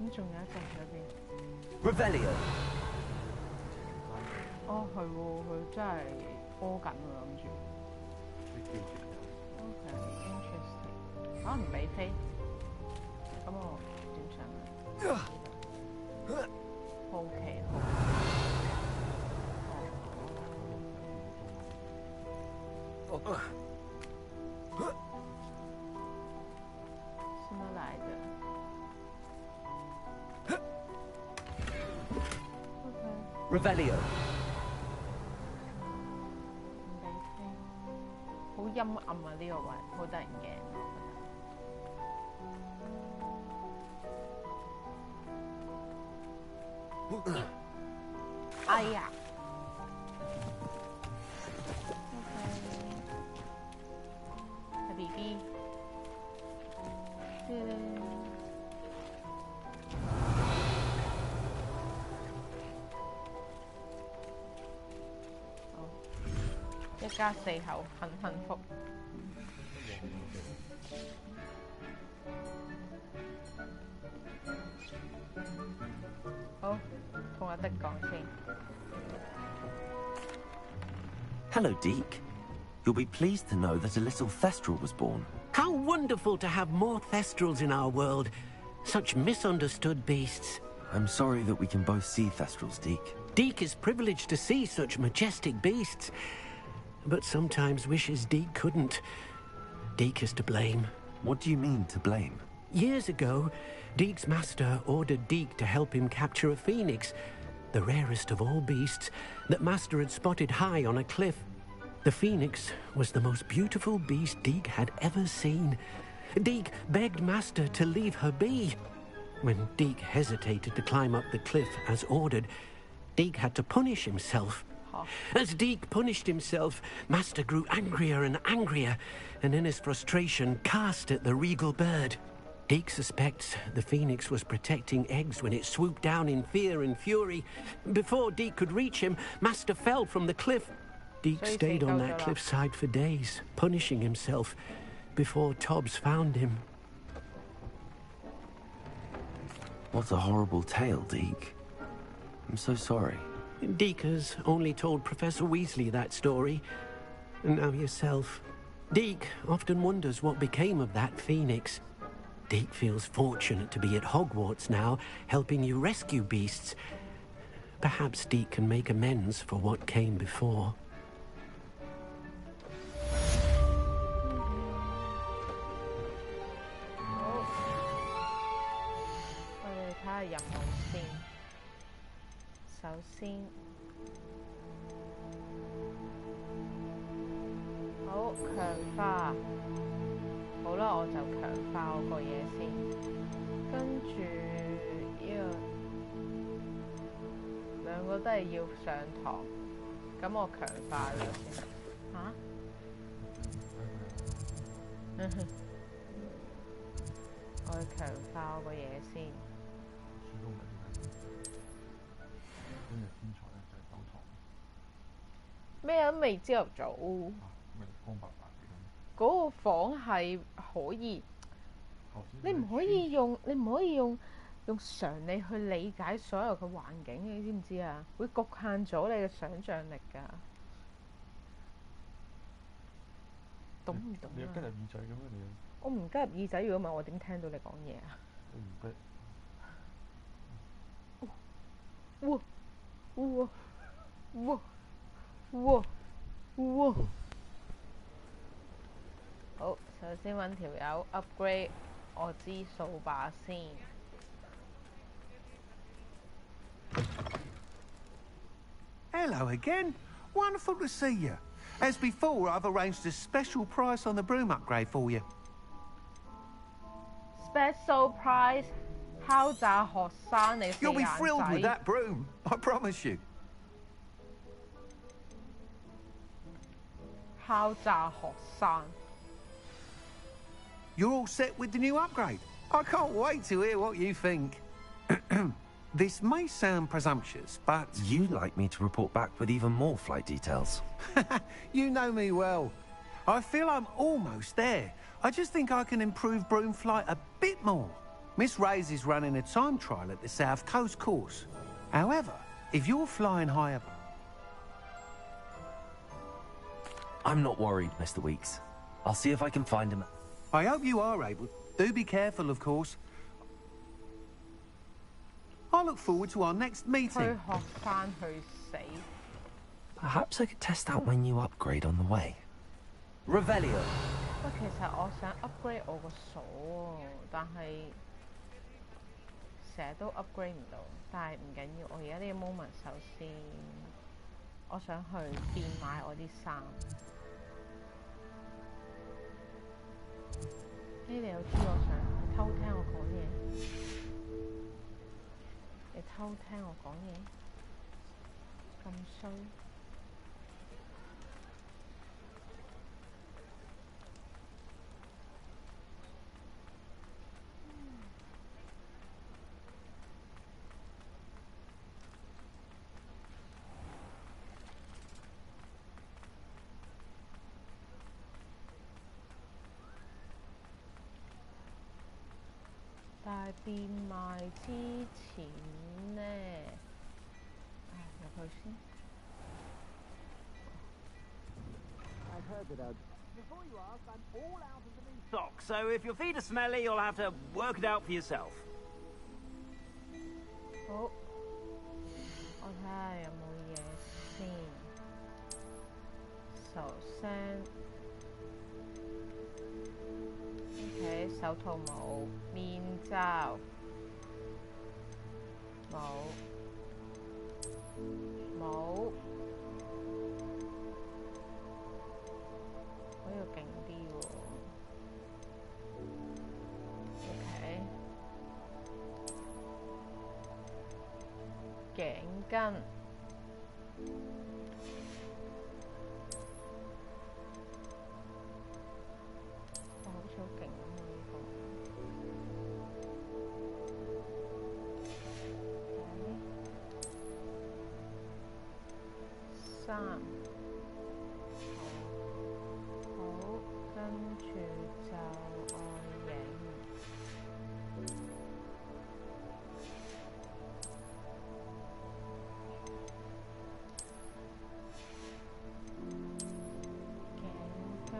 咁仲有一隻去咗邊 ？Revelio。哦，係喎，佢真係屙緊啊，諗住。OK，interesting。唔俾飛，咁我點上啊？好奇好。什麼來的 ？Revelio。唔俾飛。暗啊呢個位，好得人驚我覺得。哎呀！係 BB。一家四口很幸福。好，同阿迪講先。Hello, Deke. You'll be pleased to know that a little Thestral was born. How wonderful to have more Thestrals in our world. Such misunderstood beasts. I'm sorry that we can both see Thestrals, Deke. Deke is privileged to see such majestic beasts, but sometimes wishes Deke couldn't. Deke is to blame. What do you mean, to blame? Years ago, Deke's master ordered Deke to help him capture a phoenix, the rarest of all beasts, that master had spotted high on a cliff. The phoenix was the most beautiful beast Deke had ever seen. Deke begged master to leave her be. When Deke hesitated to climb up the cliff as ordered, Deke had to punish himself. As Deke punished himself, master grew angrier and angrier, and in his frustration cast at the regal bird. Deke suspects the phoenix was protecting eggs when it swooped down in fear and fury. Before Deke could reach him, master fell from the cliff. Deke stayed on that cliffside for days, punishing himself, before Tobbs found him. What a horrible tale, Deke. I'm so sorry. Deke has only told Professor Weasley that story, and now yourself. Deke often wonders what became of that phoenix. Deke feels fortunate to be at Hogwarts now, helping you rescue beasts. Perhaps Deke can make amends for what came before.任務先，首先，好強化，好啦，我就強化我個嘢先，跟住兩個都係要上堂，咁我強化咗先。我強化我個嘢先。咩都未朝頭早，嗰個房係可以，你唔可以用常理去理解所有嘅環境，你知唔知啊？會局限咗你嘅想像力㗎。懂唔懂啊？你要吉入耳仔嘅咩？你我唔吉入耳仔，如果唔係我點聽到你講嘢啊？你唔吉。哇哇哇哇哇！好，首先揾條友 upgrade 我支掃把先。Hello again. Wonderful to see you. As before, I've arranged a special price on the broom upgrade for you. Special price? 敲詐學生你四眼仔 You'll be thrilled with that broom, I promise you. 敲詐學生 You're all set with the new upgrade. I can't wait to hear what you think. This may sound presumptuous, but... You'd like me to report back with even more flight details. You know me well. I feel I'm almost there. I just think I can improve broom flight a bit more. Miss Ray's is running a time trial at the South Coast course. However, if you're flying higher... I'm not worried, Mr. Weeks. I'll see if I can find him. I hope you are able. Do be careful, of course. I look forward to our next meeting. Perhaps I could test out my new upgrade on the way. Revelio. 喂，其實我想 upgrade 我個鎖喎，但係成日都 upgrade 唔到。但係唔緊要，我而家呢個 moment 首先，我想去變買我啲衫。你又知我想你偷聽我講嘢，你偷聽我講嘢，咁衰。大變賣之前呢，入去先。I've heard that Before you ask, I'm all out of the new stock, so if your feet are smelly, you'll have to work it out for yourself. 好，我睇下有冇嘢先。首先，OK， 手套冇，面罩冇，冇。我要勁啲喎。OK， 頸巾。哇，好似好勁咁喎呢個。衫。跟住就外影，頸巾，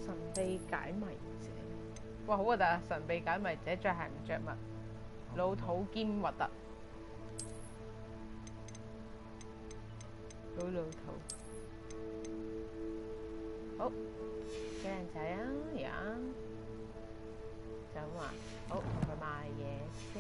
神秘解謎者，哇，好核突啊！神秘解謎者着鞋唔着襪，老土兼核突，好老土。好，幾靚仔啊！而家就咁話，好同佢賣嘢先。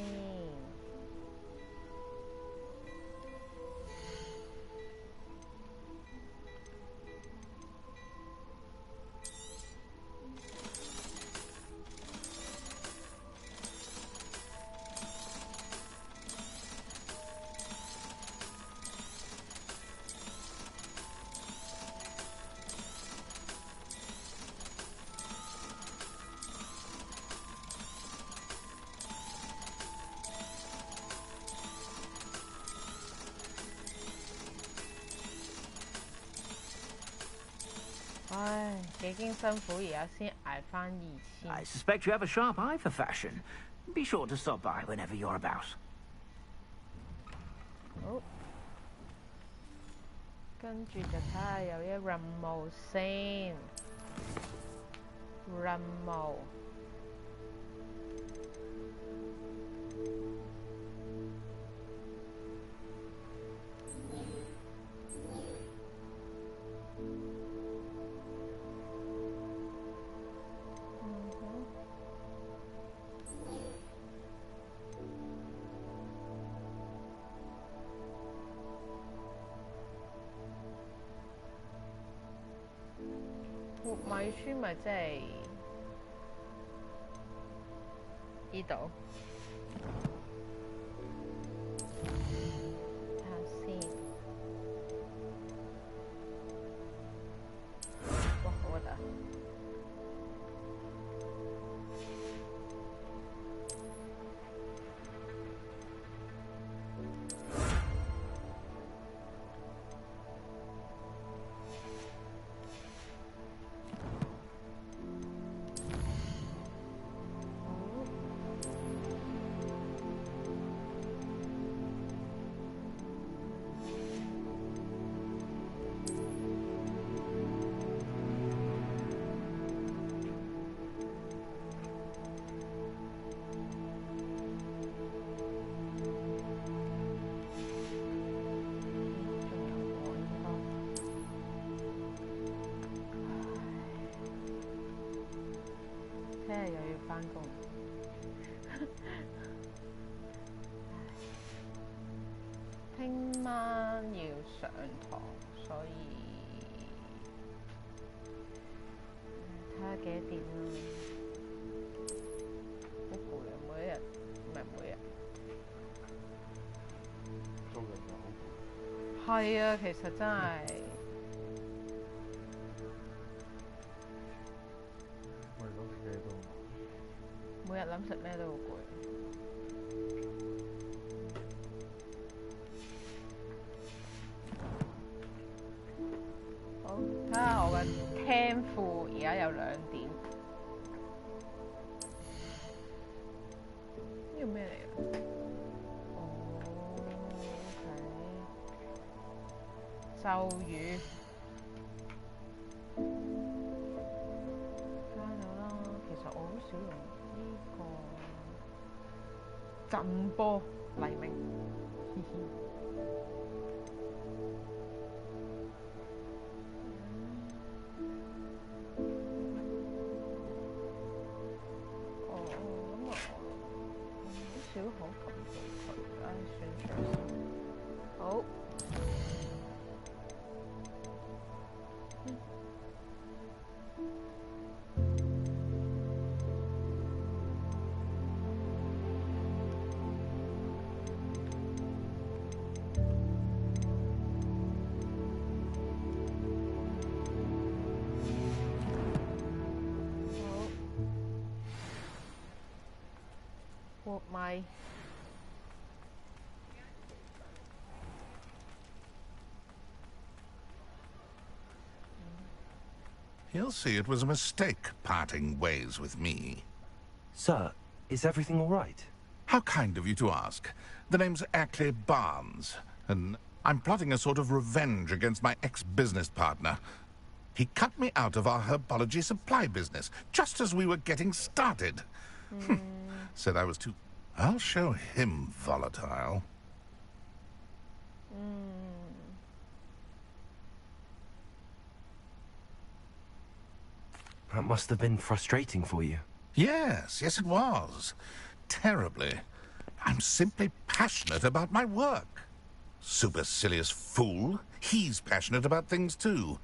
唉，幾經辛苦而家先捱返2000。I suspect you have a sharp eye for fashion. Be sure to stop by whenever you're about. 好，跟住就睇下有一任務先。任務。活米村咪即係呢度，睇下先。哇，好核突！上堂，所以睇下幾多點啦。好攰啊！每一日唔係每日。做人就好攰。係啊，其實真係。每日諗食咩都好攰。好，睇下我嘅天賦而家有2點。呢個咩嚟㗎？哦，OK。咒語。加咗啦，其實我好少用呢個震波黎明，嘻嘻。好少可撳到佢，唉，算咗先。好。活米。He'll see it was a mistake parting ways with me. Sir, is everything all right? How kind of you to ask. The name's Ackley Barnes, and I'm plotting a sort of revenge against my ex-business partner. He cut me out of our herbology supply business, just as we were getting started. Said I was too... I'll show him volatile. That must have been frustrating for you. Yes, it was. Terribly. I'm simply passionate about my work. Supercilious fool. He's passionate about things too,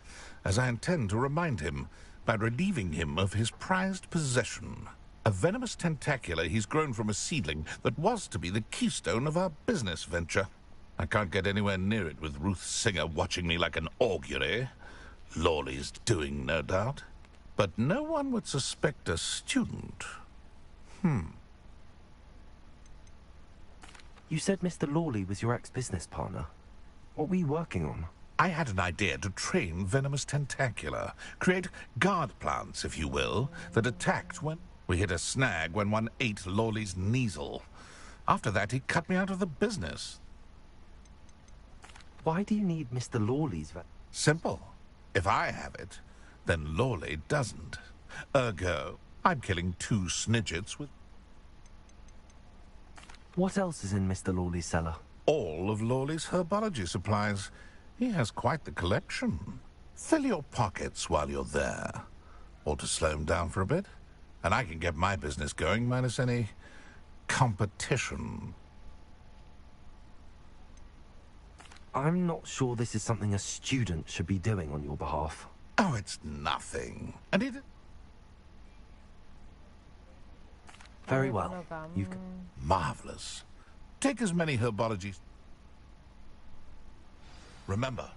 as I intend to remind him by relieving him of his prized possession. A venomous tentacula he's grown from a seedling that was to be the keystone of our business venture. I can't get anywhere near it with Ruth Singer watching me like an augury. Lawley's doing, no doubt. But no one would suspect a student. You said Mr. Lawley was your ex-business partner. What were you working on? I had an idea to train venomous tentacula. Create guard plants, if you will, that attacked when... We hit a snag when one ate Lawley's Kneasel. After that, he cut me out of the business. Why do you need Mr. Lawley's... Simple. If I have it, then Lawley doesn't. Ergo, I'm killing 2 snidgets with... What else is in Mr. Lawley's cellar? All of Lawley's herbology supplies. He has quite the collection. Fill your pockets while you're there. Or to slow him down for a bit. And I can get my business going minus any competition. I'm not sure this is something a student should be doing on your behalf. Oh, it's nothing. And it... Very well. You've... Marvelous. Take as many herbologies... Remember,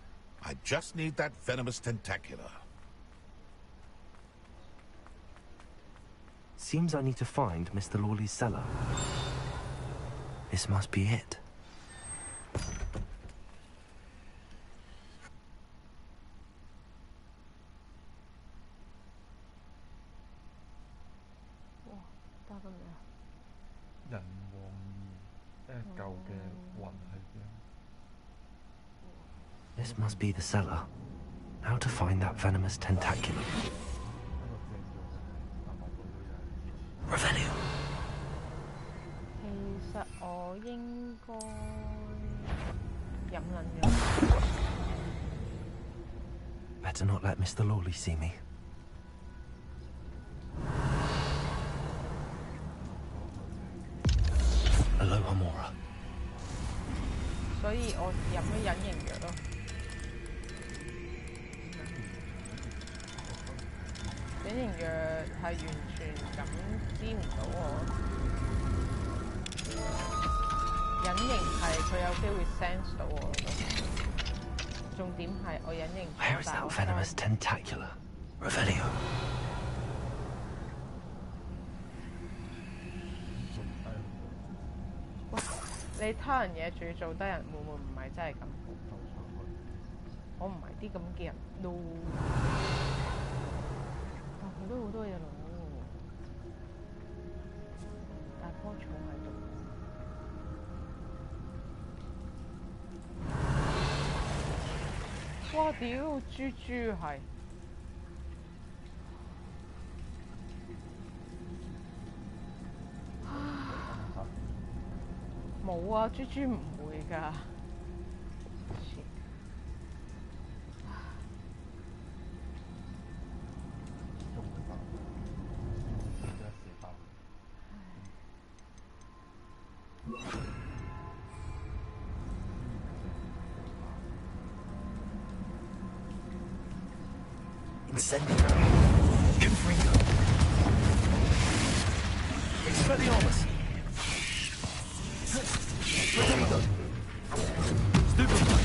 I just need that venomous tentacula. Seems I need to find Mr. Lawley's cellar. This must be it. This must be the cellar. How to find that venomous tentacula? Revelio. 其實我應該飲撚咗。 Better not let Mr. Lawley see me. Aloha Mora. 所以我飲咗隱形藥咯。型藥係完全感知唔到我。隱形係佢有機會 sense 到我咯。重點係我隱形。Where is that venomous tentacula? Revelio. 你偷人嘢仲要做得人，會唔會唔係真係咁好？我唔係啲咁嘅人咯。但好多嘢攞，大棵草喺度。哇！屌，豬係。冇啊，豬唔會㗎。Incendio. Confringo. Expelliarmus. Rodrigo. Stupefy.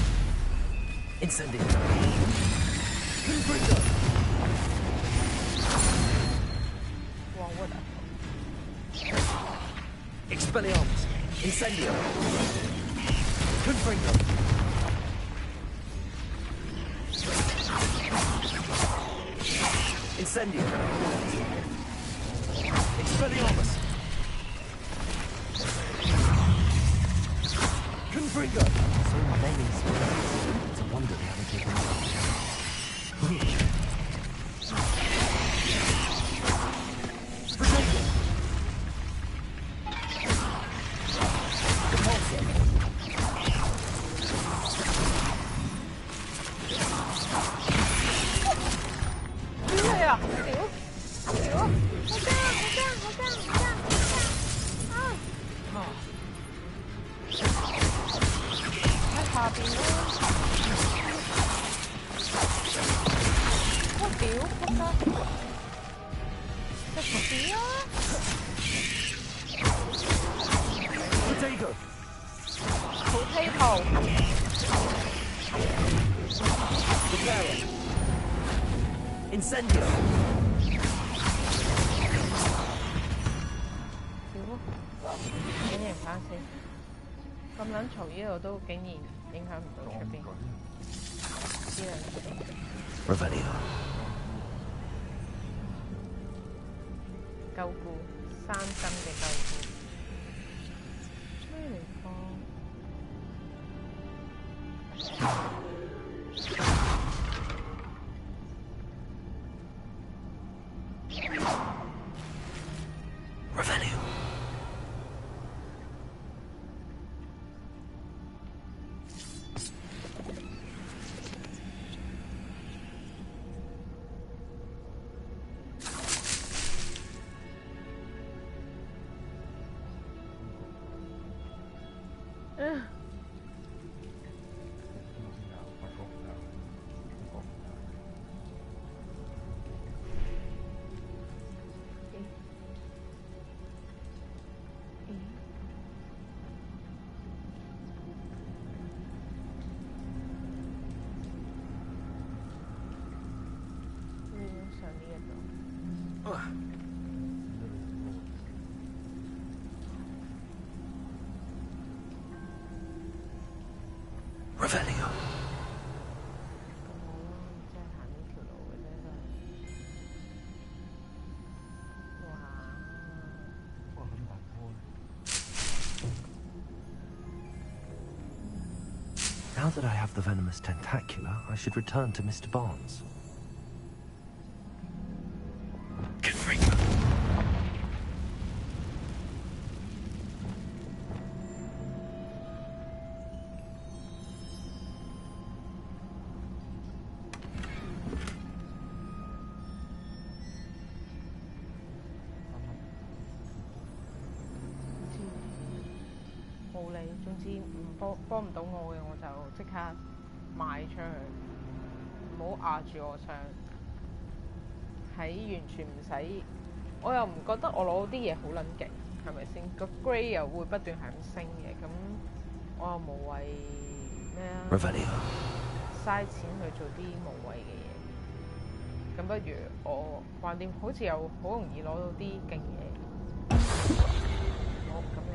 Incendio. Confringo. Expelliarmus. Incendio. Confringo. Incendio. Expelliarmus. Confringo. So many spells. It's a wonder they haven't taken us. Protego. Repulsor. Incendio. 竟然反死，咁撚嘈呢度都竟然影響唔到出邊。Revelio. 救護3針嘅救護，咩嚟講？Revelio. Revelio. 即係行呢條路嘅啫，哇！ Now that I have the venomous tentacula, I should return to Mr. Barnes. Confringo.冇理，總之幫唔到我嘅，我就即刻賣出去，唔好壓住我上。喺完全唔使，我又唔覺得我攞啲嘢好撚勁，係咪先？個 grade 又會不斷係咁升嘅，咁我又無謂咩啊？嘥錢去做啲無謂嘅嘢，咁不如我橫掂好似又好容易攞到啲勁嘢。好，咁你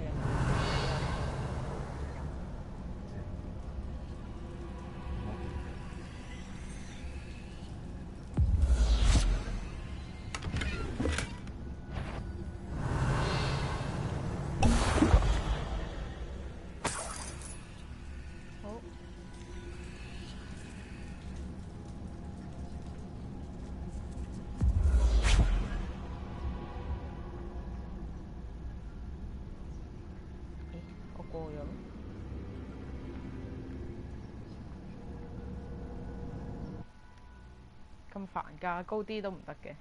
咁煩㗎，高啲都唔得嘅。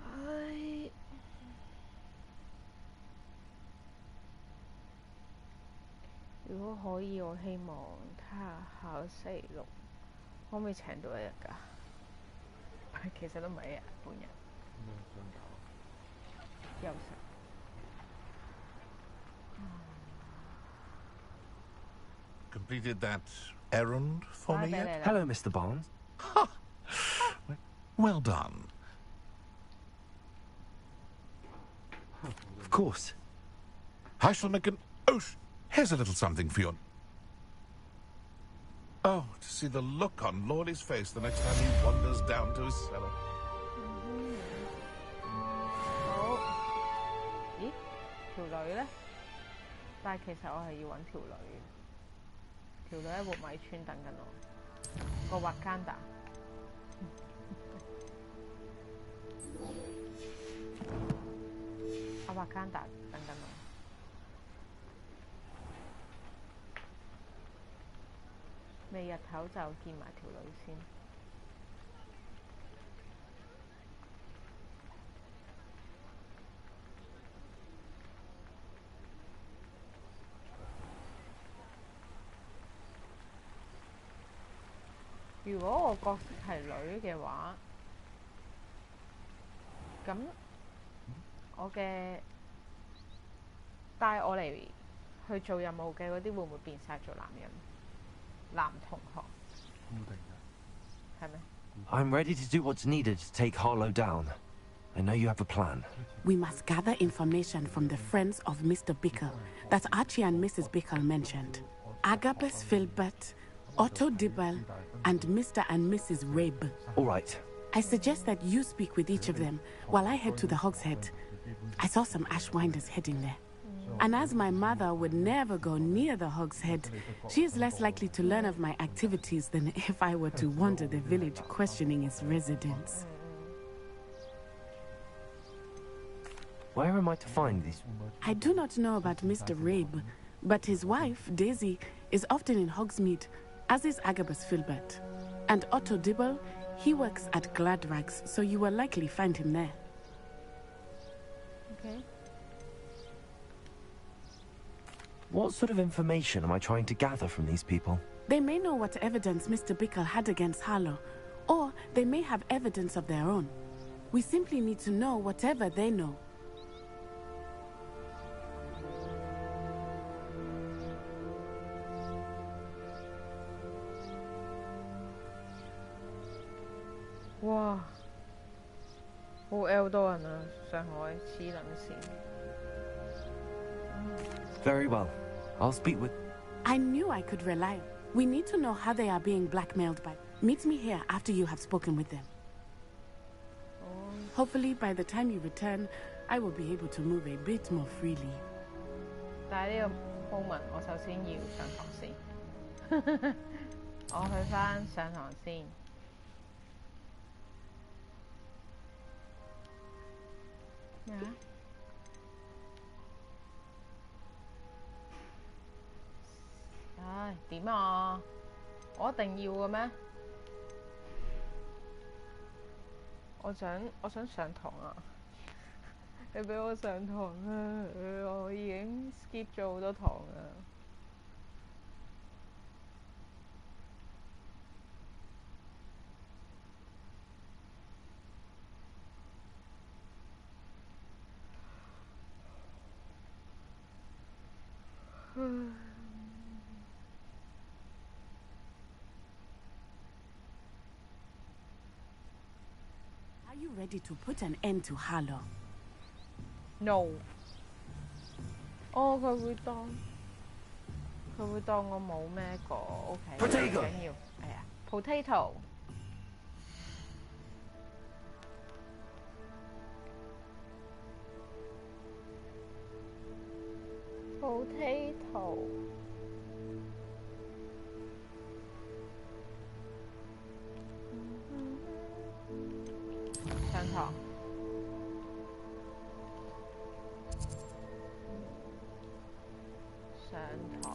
唉，如果可以，我希望睇下下個星期六可唔可以請到一日㗎？其實都唔係一日，半日。休息。Completed that errand for me yet? Hello, Mr. Barnes. Well done. Of course. I shall make an oath. Here's a little something for you. Oh, to see the look on Lordy's face the next time he wanders down to his cellar. 好。咦？條女呢？但係其實我係要揾條女嘅。條女喺活米村等緊我。個滑間達。阿滑間達等緊我。未日頭就見埋條女先。如果我角色係女嘅話，咁我嘅帶我嚟去做任務嘅嗰啲會唔會變晒做男人？男同學。係咩？ I'm ready to do what's needed to take Harlow down. I know you have a plan. We must gather information from the friends of Mr. Bickle that Archie and Mrs. Bickle mentioned. Agabus Filbert, Otto Dibble, and Mr. and Mrs. Rabe. All right. I suggest that you speak with each of them while I head to the Hogshead. I saw some Ashwinders heading there. And as my mother would never go near the Hogshead, she is less likely to learn of my activities than if I were to wander the village questioning its residents. Where am I to find these? I do not know about Mr. Rabe, but his wife, Daisy, is often in Hogsmeade, as is Agabus Filbert. And Otto Dibble, he works at Gladrags, so you will likely find him there. Okay. What sort of information am I trying to gather from these people? They may know what evidence Mr. Bickle had against Harlow, or they may have evidence of their own. We simply need to know whatever they know. Wow. 好 L 多人啊，上海黐撚線。Very well. I'll speak with... I knew I could rely. We need to know how they are being blackmailed by. Meet me here after you have spoken with them. Hopefully, by the time you return, I will be able to move a bit more freely. 但係呢個 moment， 我首先要上堂先。我去返上堂先。咩啊？唉，點啊？我一定要嘅咩？我想上堂啊！你俾我上堂啊！我已經 skip 咗好多堂啊！Are you ready to put an end to Harlow? No。哦，佢會當我冇咩個 ，OK。唔緊要。係啊 ，potato。potato。上堂。上堂啊！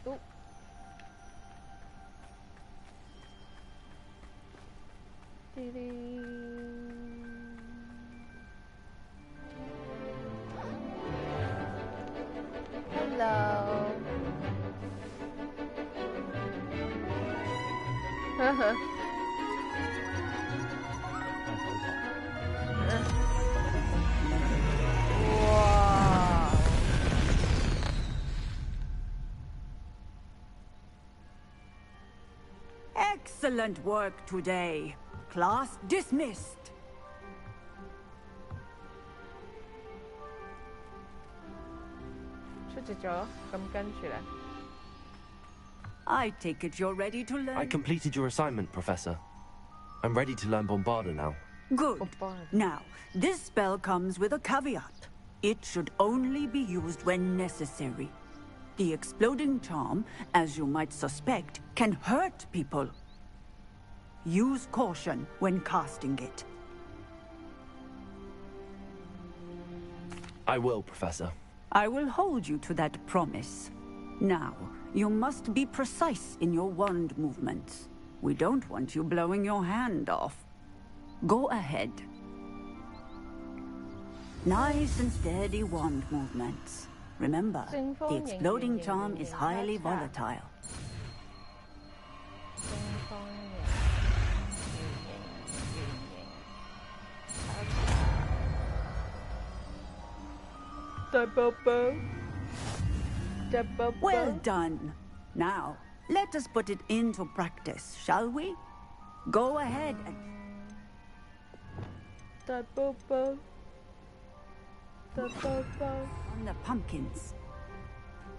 都 Hello。呵呵。哇！ Excellent work today. Class dismissed. 出席咗，咁跟住咧 I take it you're ready to learn. I completed your assignment, Professor. I'm ready to learn Bombarda now. Good. Now, this spell comes with a caveat. It should only be used when necessary. The exploding charm, as you might suspect, can hurt people. Use caution when casting it. I will, Professor. I will hold you to that promise. Now, you must be precise in your wand movements. We don't want you blowing your hand off. Go ahead. Nice and steady wand movements. Remember, the exploding charm is highly volatile. Well done. Now, let us put it into practice, shall we? Go ahead and... On the pumpkins.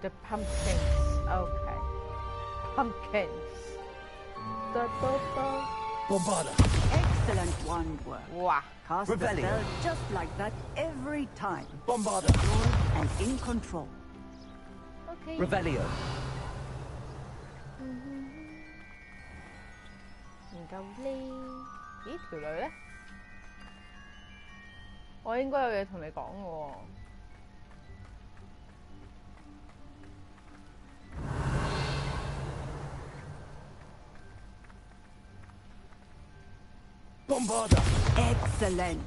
The pumpkins. Okay. Pumpkins. Bombarda. Excellent wand work. Wow. Cast the spell just like that every time. Bombarda. Good and in control. Okay. Revelio. 唔夠呢？咦，條女咧？我應該有嘢同你講嘅喎。Bombarda. Excellent.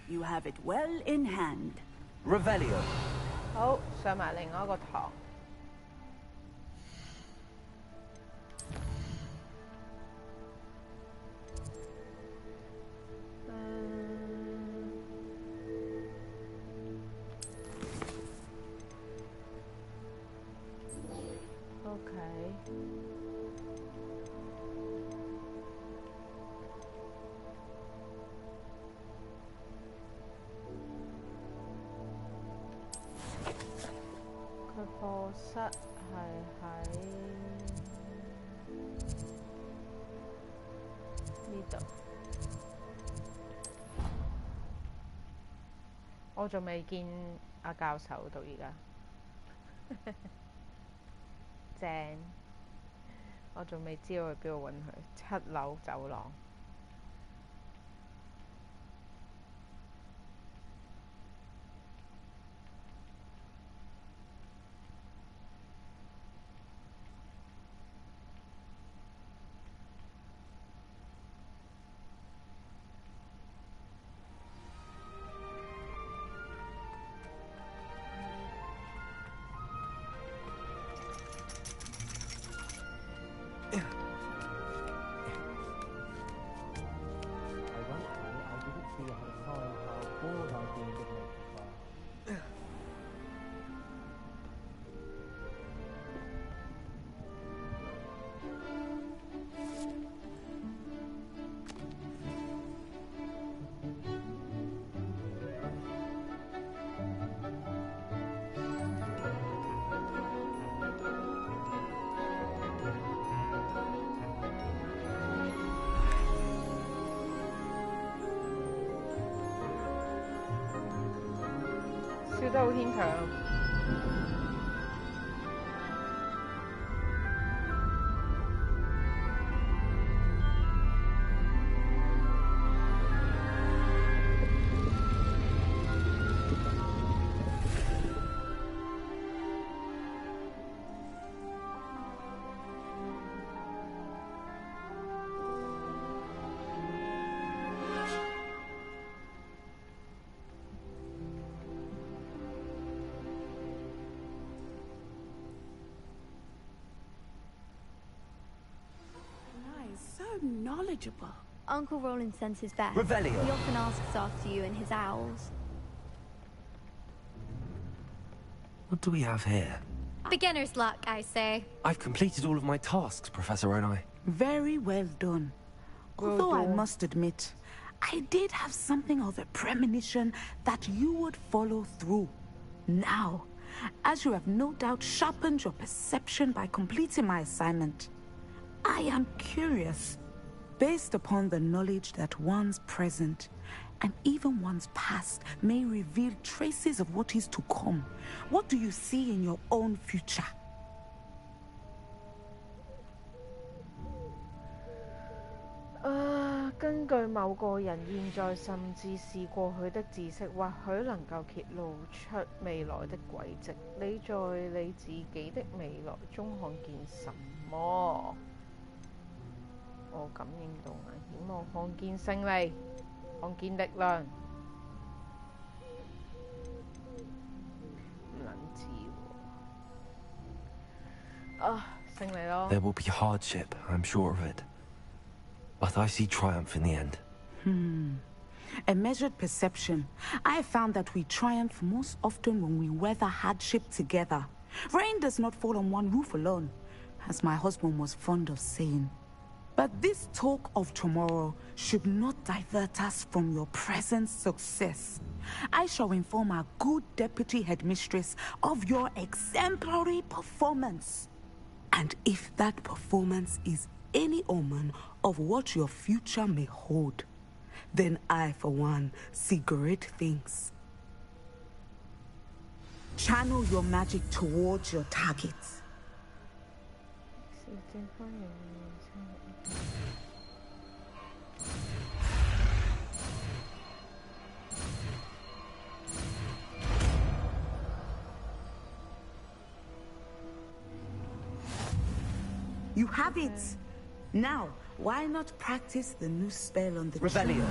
You have it well in hand. Revelio. 好，上埋另外一個堂。OK。得係喺呢度。我仲未見阿教授到而家，正。我仲未知道去邊度揾佢。7樓走廊。笑得好牽強。Knowledgeable. Uncle Roland sends his best. Revelio. He often asks after you and his owls. What do we have here? Beginner's luck, I say. I've completed all of my tasks, Professor Onai. Very well done. Although I must admit, I did have something of a premonition that you would follow through. Now, as you have no doubt sharpened your perception by completing my assignment, I am curious. Based upon the knowledge that one's present and even one's past may reveal traces of what is to come, what do you see in your own future? Uh, 根據某個人現在甚至是過去的知識，或許能夠揭露出未來的軌跡。你在你自己的未來中看見什麼？我感應到危險，我看見勝利，看見力量。唔能知喎。啊，勝利咯。There will be hardship, I'm sure of it. But I see triumph in the end. A measured perception. I have found that we triumph most often when we weather hardship together. Rain does not fall on one roof alone, as my husband was fond of saying. But this talk of tomorrow should not divert us from your present success. I shall inform our good deputy headmistress of your exemplary performance. And if that performance is any omen of what your future may hold, then I, for one, see great things. Channel your magic towards your targets. You have it! Now, why not practice the new spell on the Revelio.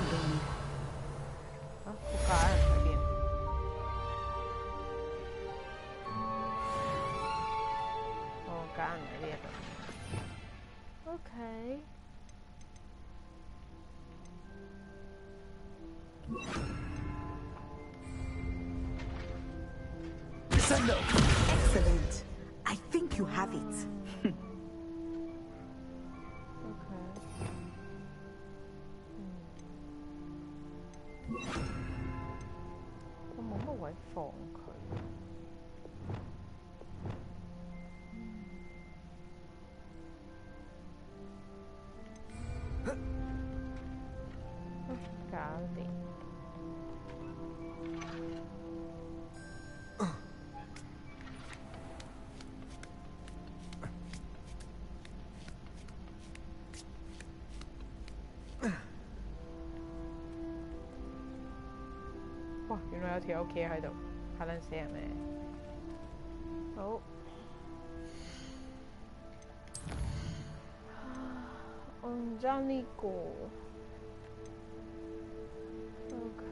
Okay. Excellent. I think you have it. 搞掂。哇！原來有條友企喺度，嚇撚死人咩？好。我唔爭呢個。OK。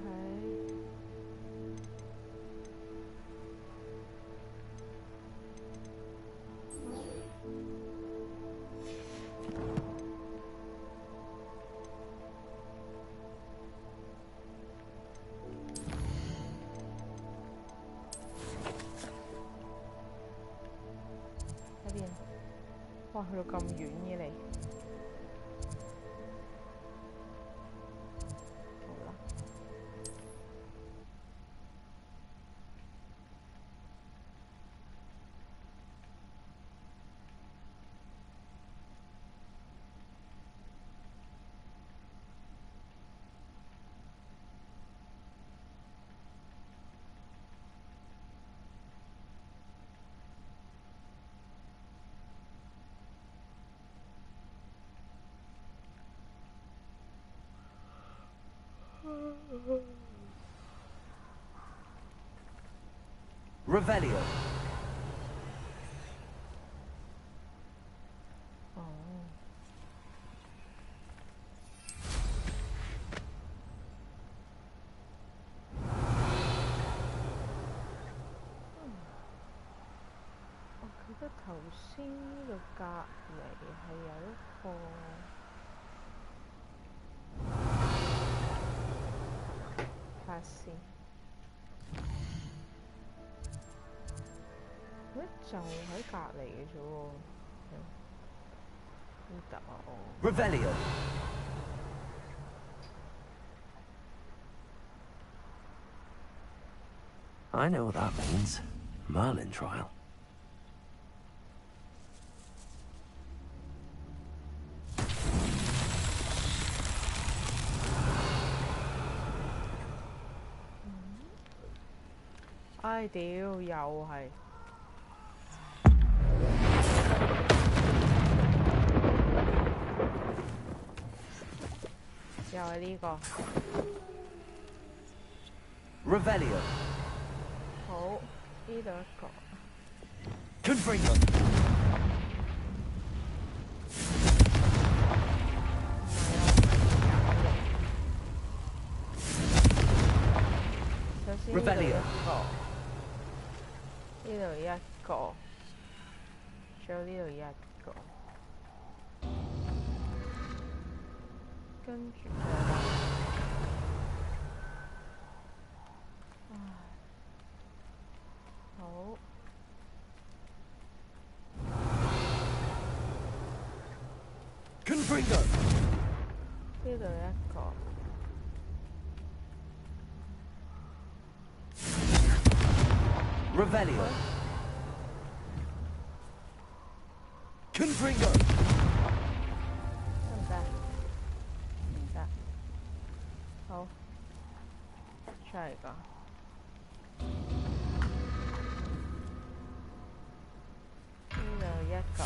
喺邊？哇！去到咁遠嘅你。Revelio. 哦。我記得頭先呢度隔離係有一個。發線，就喺隔離嘅啫喎。呢度。Revelio. I know what that means. Merlin trial.唉屌，又係。又係呢個。Revelio. 好，呢度一個。Confringo. Revelio. 呢度一個，仲有呢度一個，跟住好，Confringo. 呢度一個。Revelio. Confringo. 得唔得？唔得。好，出嚟個。呢度一個。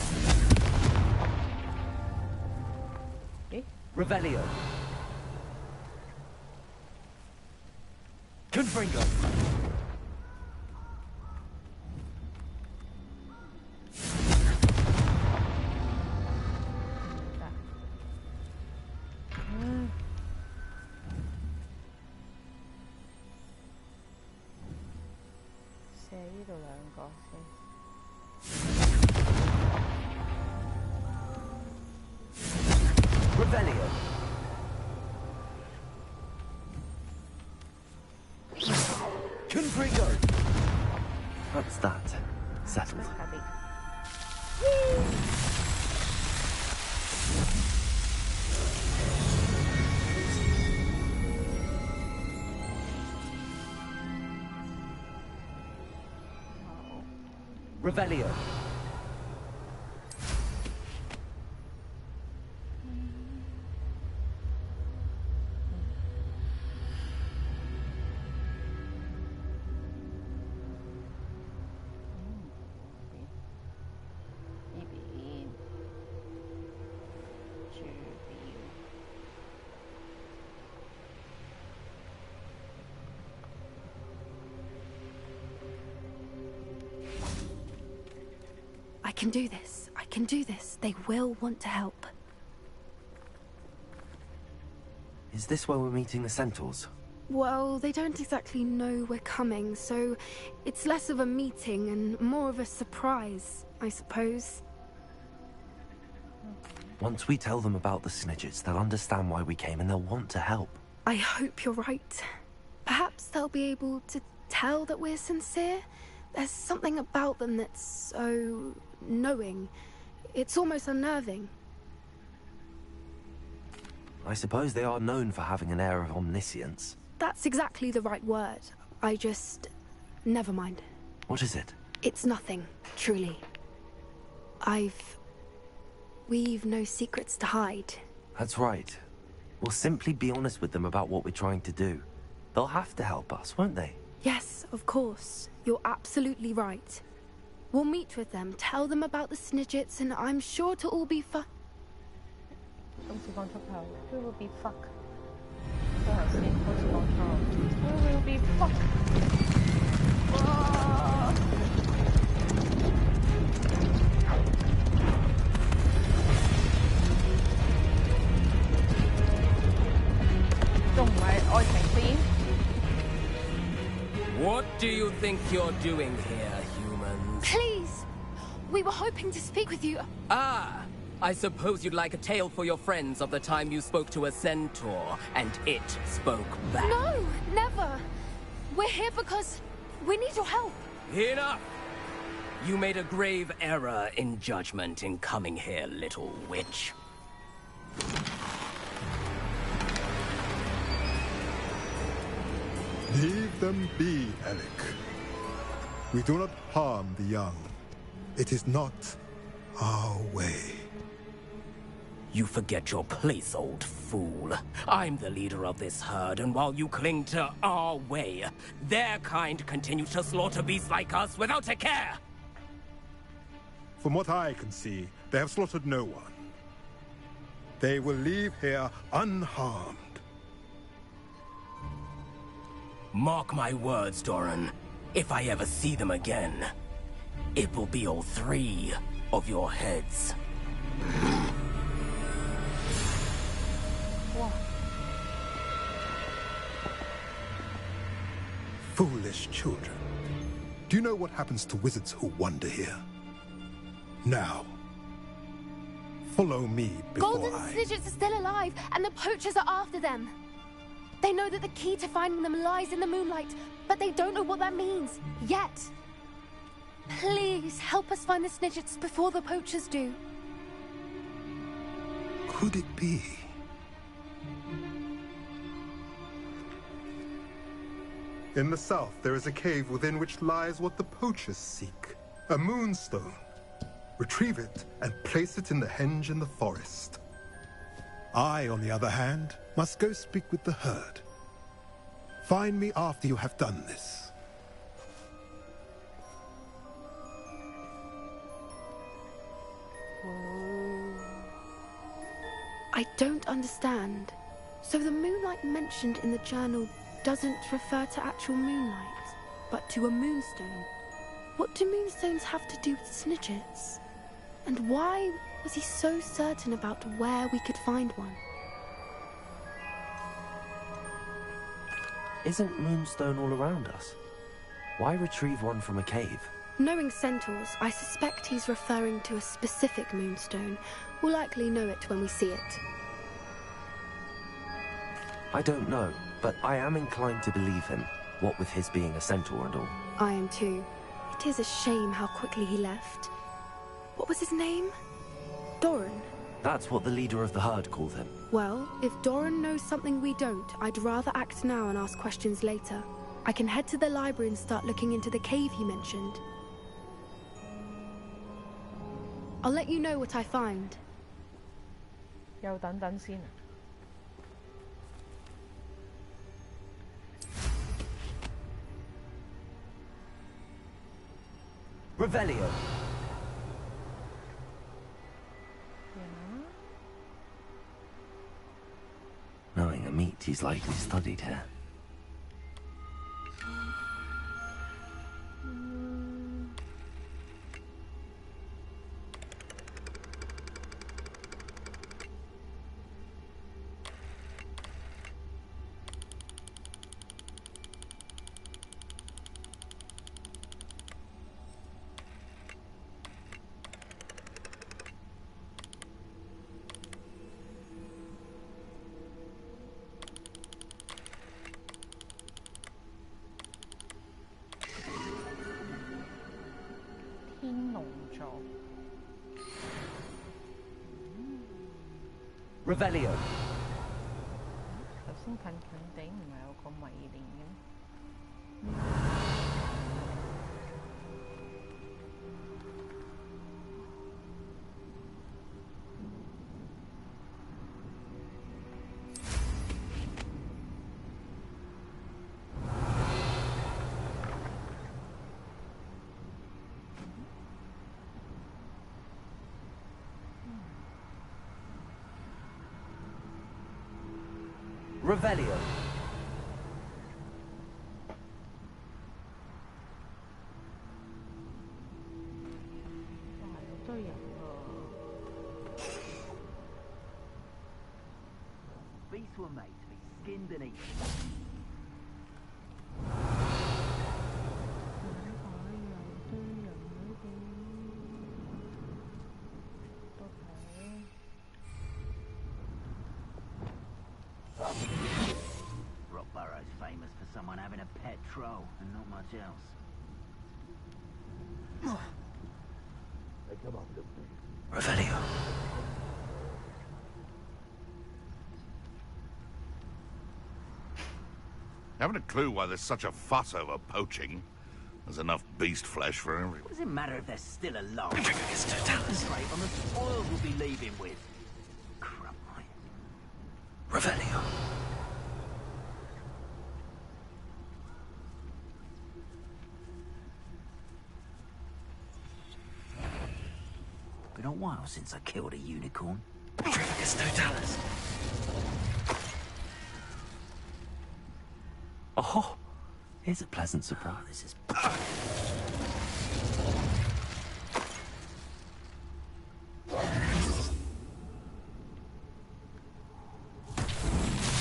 咦 Revelio. Confringo. Revelio. Confringo. That's that. Settled. Revelio. can do this. I can do this. They will want to help. Is this where we're meeting the centaurs? Well, they don't exactly know we're coming, so it's less of a meeting and more of a surprise, I suppose. Once we tell them about the Snidgets, they'll understand why we came and they'll want to help. I hope you're right. Perhaps they'll be able to tell that we're sincere. There's something about them that's so knowing. It's almost unnerving. I suppose they are known for having an air of omniscience. That's exactly the right word. I just... never mind. What is it? It's nothing, truly. We've no secrets to hide. That's right. We'll simply be honest with them about what we're trying to do. They'll have to help us, won't they? Yes, of course. You're absolutely right. We'll meet with them, tell them about the Snidgets, and I'm sure it'll all be fun. 今次講出口 ，We will be fuck。都頭先好似講錯 ，We will be fuck。哇！仲唔係愛情片？ What do you think you're doing here, humans? Please! We were hoping to speak with you. Ah! I suppose you'd like a tale for your friends of the time you spoke to a centaur, and it spoke back. No, never. We're here because we need your help. Enough! You made a grave error in judgment in coming here, little witch. Leave them be, Alec. We do not harm the young. It is not our way. You forget your place, old fool. I'm the leader of this herd, and while you cling to our way, their kind continues to slaughter beasts like us without a care! From what I can see, they have slaughtered no one. They will leave here unharmed. Mark my words, Doran. If I ever see them again, it will be all 3 of your heads. Foolish children. Do you know what happens to wizards who wander here? Now, follow me before Golden Snidgets are still alive, and the poachers are after them. They know that the key to finding them lies in the moonlight, but they don't know what that means, yet. Please, help us find the Snidgets before the poachers do. Could it be? In the south, there is a cave within which lies what the poachers seek. A moonstone. Retrieve it and place it in the henge in the forest. I, on the other hand, must go speak with the herd. Find me after you have done this. I don't understand. So the moonlight mentioned in the journal doesn't refer to actual moonlight, but to a moonstone. What do moonstones have to do with Snidgets? And why was he so certain about where we could find one? Isn't Moonstone all around us? Why retrieve one from a cave? Knowing centaurs, I suspect he's referring to a specific moonstone. We'll likely know it when we see it. I don't know, but I am inclined to believe him, what with his being a centaur and all. I am too. It is a shame how quickly he left. What was his name? Doran. That's what the leader of the herd called him. Well, if Doran knows something we don't, I'd rather act now and ask questions later. I can head to the library and start looking into the cave he mentioned. I'll let you know what I find. 又等等先。Revelio. Knowing a meat, he's likely studied here. 做。Revelio. 頭先近地唔係有個迷連嘅咩？Revelio. 哇，有堆人喎。Beasts were made to be skinned and eaten. Rockborough's famous for someone having a pet troll and not much else. They come after me. Revelio. Haven't a clue why there's such a fuss over poaching. There's enough beast flesh for everyone. What does it matter if they're still alive? Concentrate on the spoils we'll be leaving with. Crap, mate. Revelio. Been a while since I killed a unicorn. Petrificus totalis. Oh, here's a pleasant surprise. This is...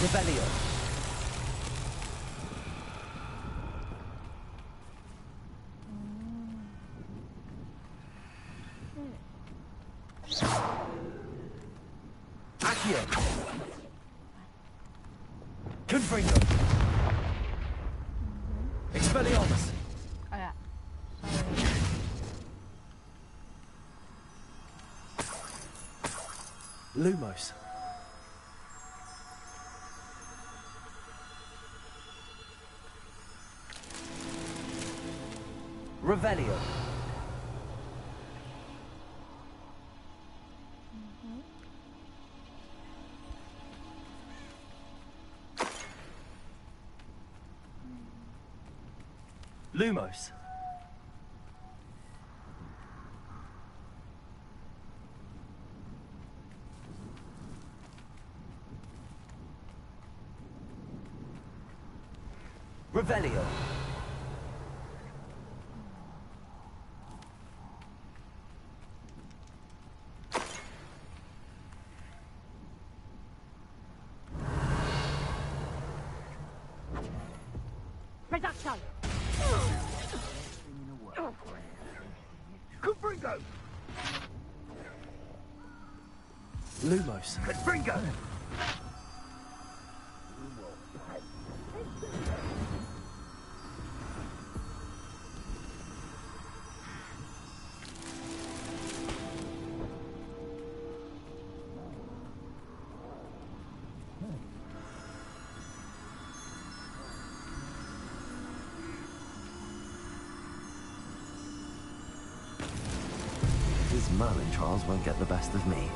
Revelio. Accio. Confringo. Expelliarmus. 哎呀 Lumos. Revelio. Lumos. Revelio. Reducto. Confringo. Lumos. Confringo. These Merlin trials won't get the best of me.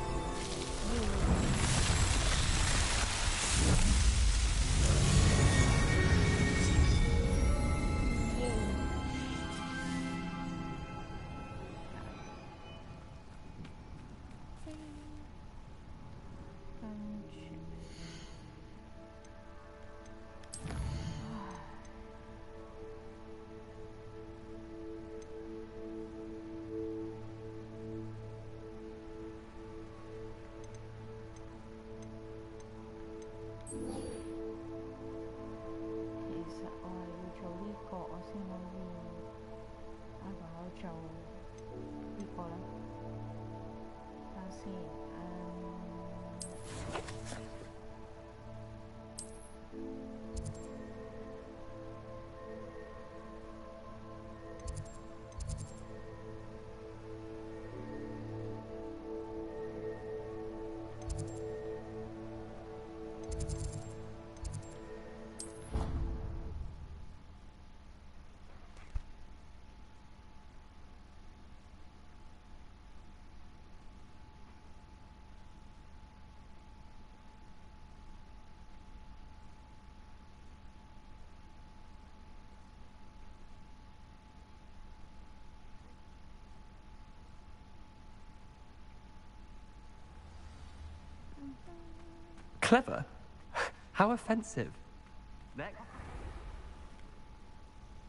Clever? How offensive. Next.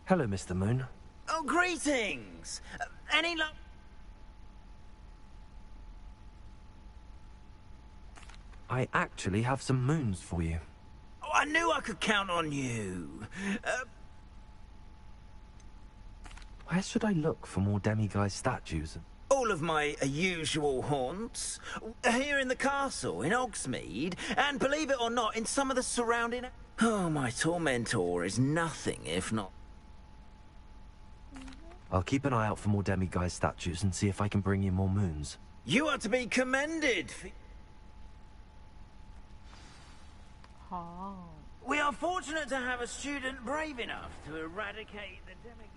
Hello, Mr. Moon. Oh, greetings! Any luck? I actually have some moons for you. Oh, I knew I could count on you. Where should I look for more demiguise statues? All of my usual haunts. Here in the castle, in Hogsmeade, and believe it or not, in some of the surrounding... Oh, my tormentor is nothing if not... I'll keep an eye out for more demiguise statues and see if I can bring you more moons. You are to be commended. Oh. We are fortunate to have a student brave enough to eradicate the demiguise.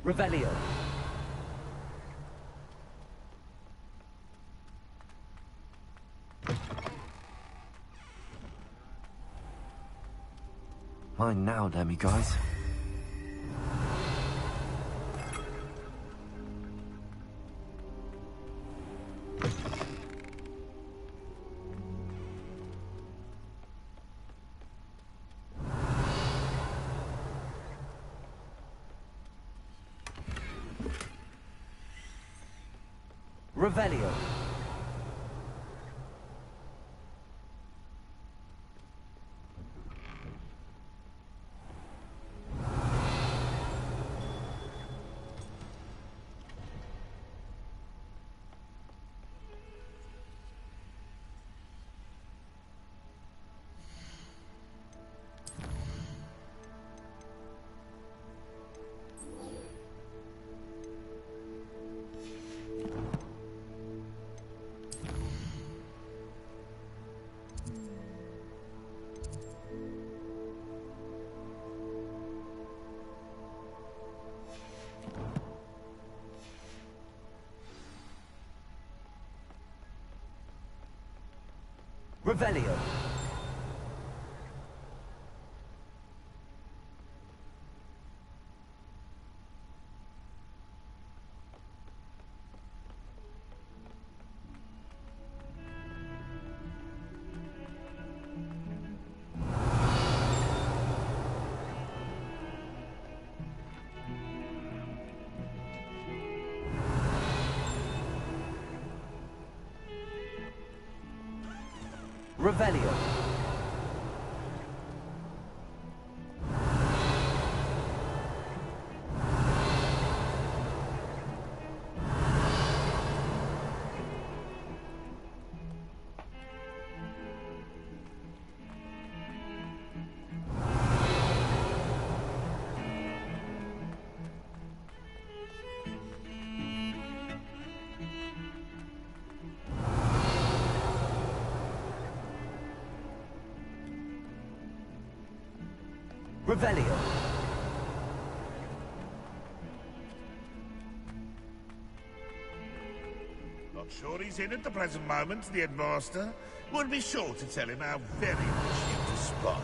Revelio. Mine now, demiguise. Revelio. Revelio. Revelio. Revelio. Not sure he's in at the present moment, the headmaster. Would be sure to tell him how very much you to spot.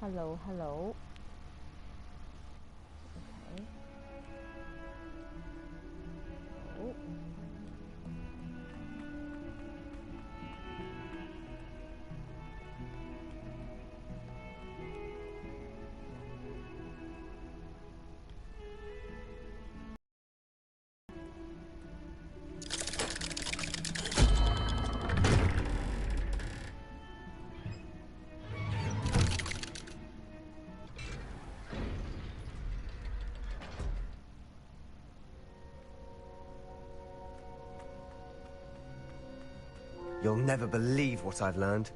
Hello. Hello. Okay. Oh. You'll never believe what I've learned.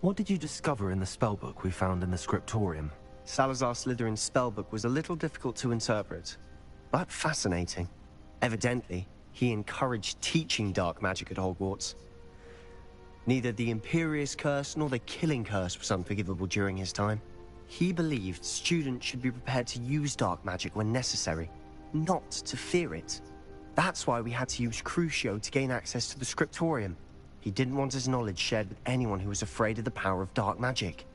What did you discover in the spellbook we found in the scriptorium? Salazar Slytherin's spellbook was a little difficult to interpret, but fascinating. Evidently, he encouraged teaching dark magic at Hogwarts. Neither the Imperious Curse nor the Killing Curse was unforgivable during his time. He believed students should be prepared to use dark magic when necessary, not to fear it. That's why we had to use Crucio to gain access to the scriptorium. He didn't want his knowledge shared with anyone who was afraid of the power of dark magic.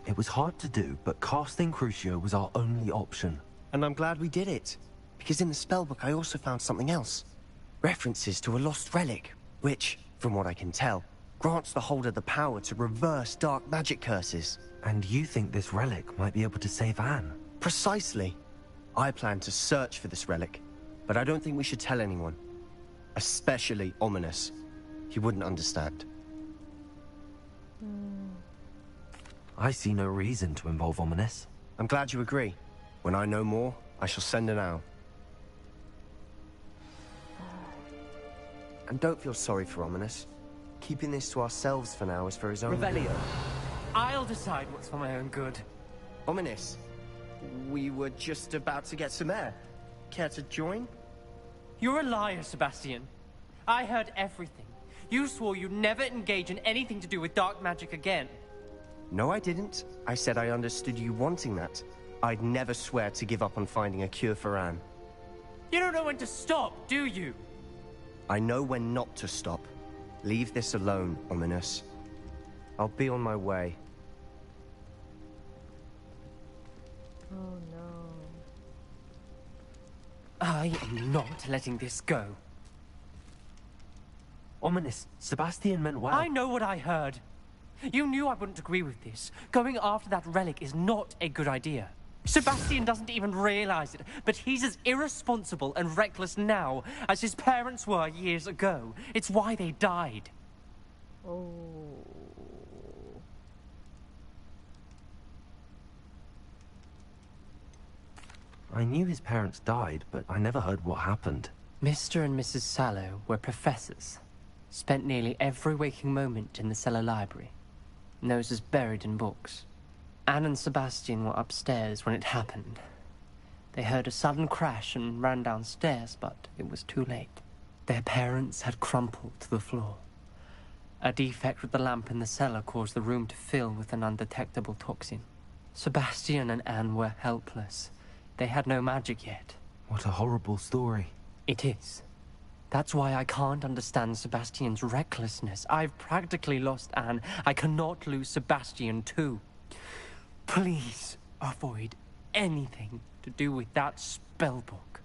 It was hard to do, but casting Crucio was our only option. And I'm glad we did it, because in the spellbook I also found something else. References to a lost relic, which, from what I can tell, grants the holder the power to reverse dark magic curses. And you think this relic might be able to save Anne? Precisely. I plan to search for this relic, but I don't think we should tell anyone. Especially Ominous. He wouldn't understand. I see no reason to involve Ominous. I'm glad you agree. When I know more, I shall send an owl. And don't feel sorry for Ominous. Keeping this to ourselves for now is for his own... Revelio. I'll decide what's for my own good. Ominous, we were just about to get some air. Care to join? You're a liar, Sebastian. I heard everything. You swore you'd never engage in anything to do with dark magic again. No, I didn't. I said I understood you wanting that. I'd never swear to give up on finding a cure for Anne. You don't know when to stop, do you? I know when not to stop. Leave this alone, Ominous. I'll be on my way. Oh no. I am not letting this go. Ominous, Sebastian meant well. I know what I heard. You knew I wouldn't agree with this. Going after that relic is not a good idea. Sebastian doesn't even realize it, but he's as irresponsible and reckless now as his parents were years ago. It's why they died. Oh. I knew his parents died, but I never heard what happened. Mr. and Mrs. Sallow were professors. Spent nearly every waking moment in the cellar library. Noses buried in books. Anne and Sebastian were upstairs when it happened. They heard a sudden crash and ran downstairs, but it was too late. Their parents had crumpled to the floor. A defect with the lamp in the cellar caused the room to fill with an undetectable toxin. Sebastian and Anne were helpless. They had no magic yet. What a horrible story. It is. That's why I can't understand Sebastian's recklessness. I've practically lost Anne. I cannot lose Sebastian too. Please avoid anything to do with that spellbook.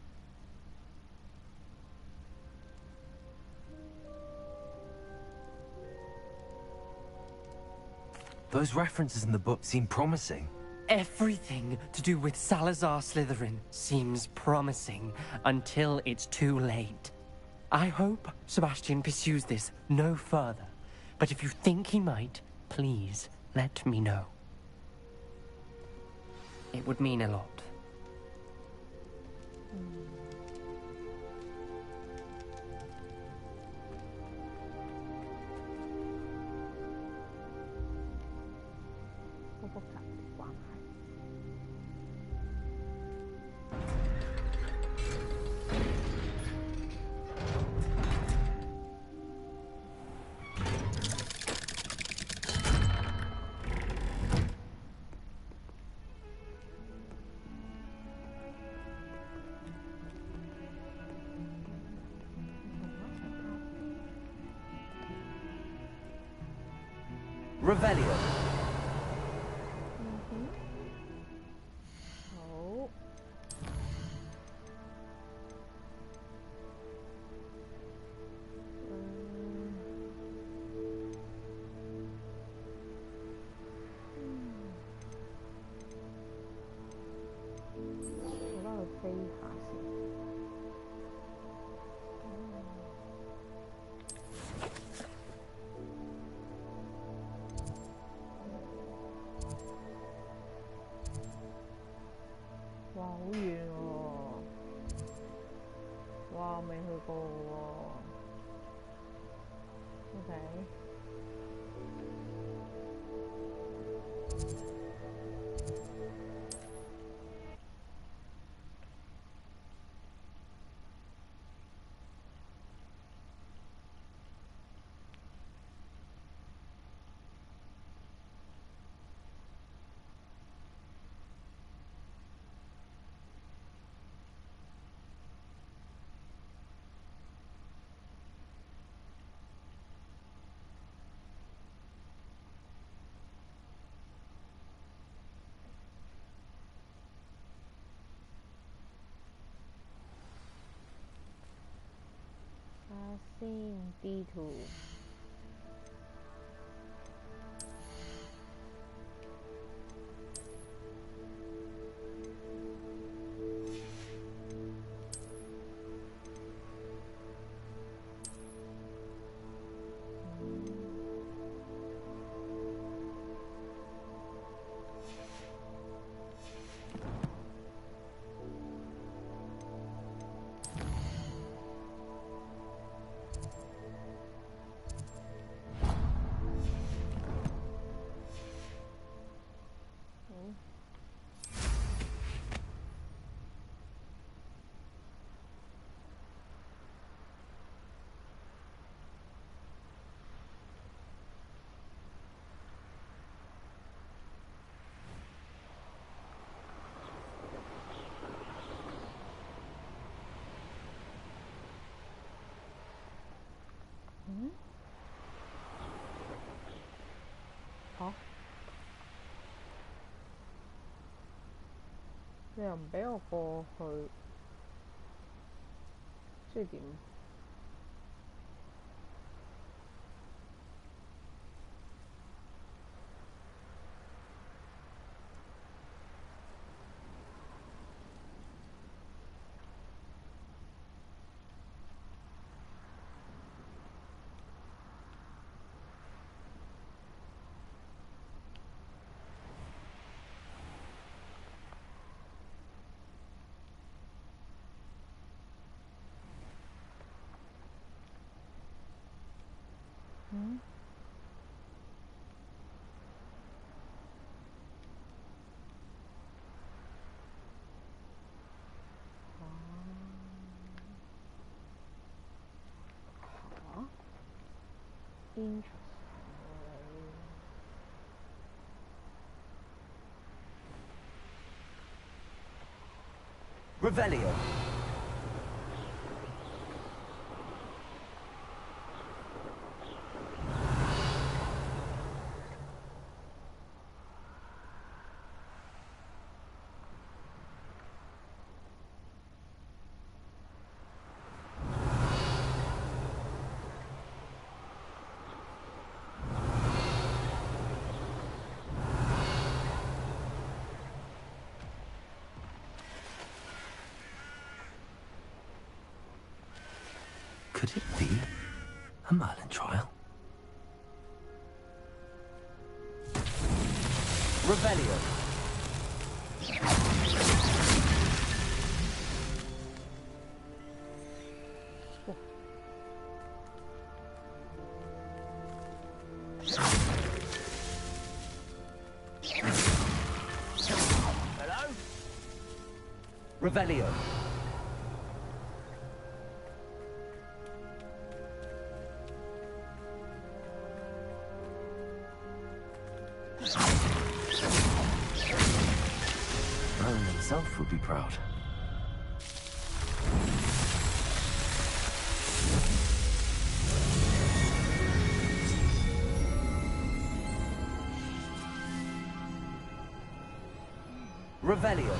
Those references in the book seem promising. Everything to do with Salazar Slytherin seems promising until it's too late. I hope Sebastian pursues this no further, but if you think he might, please let me know. It would mean a lot. Revelio. 好。我幫佢飛下先。哇，好遠喎！哇，未去過喎。OK。先 D2。嚇！你又唔俾我過去，即係點？Interesting. Revelio. Could it be a Merlin trial? Revelio. Hello? Revelio. Merlin himself would be proud. Revelio.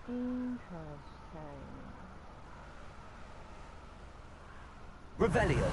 Interesting. Revelio.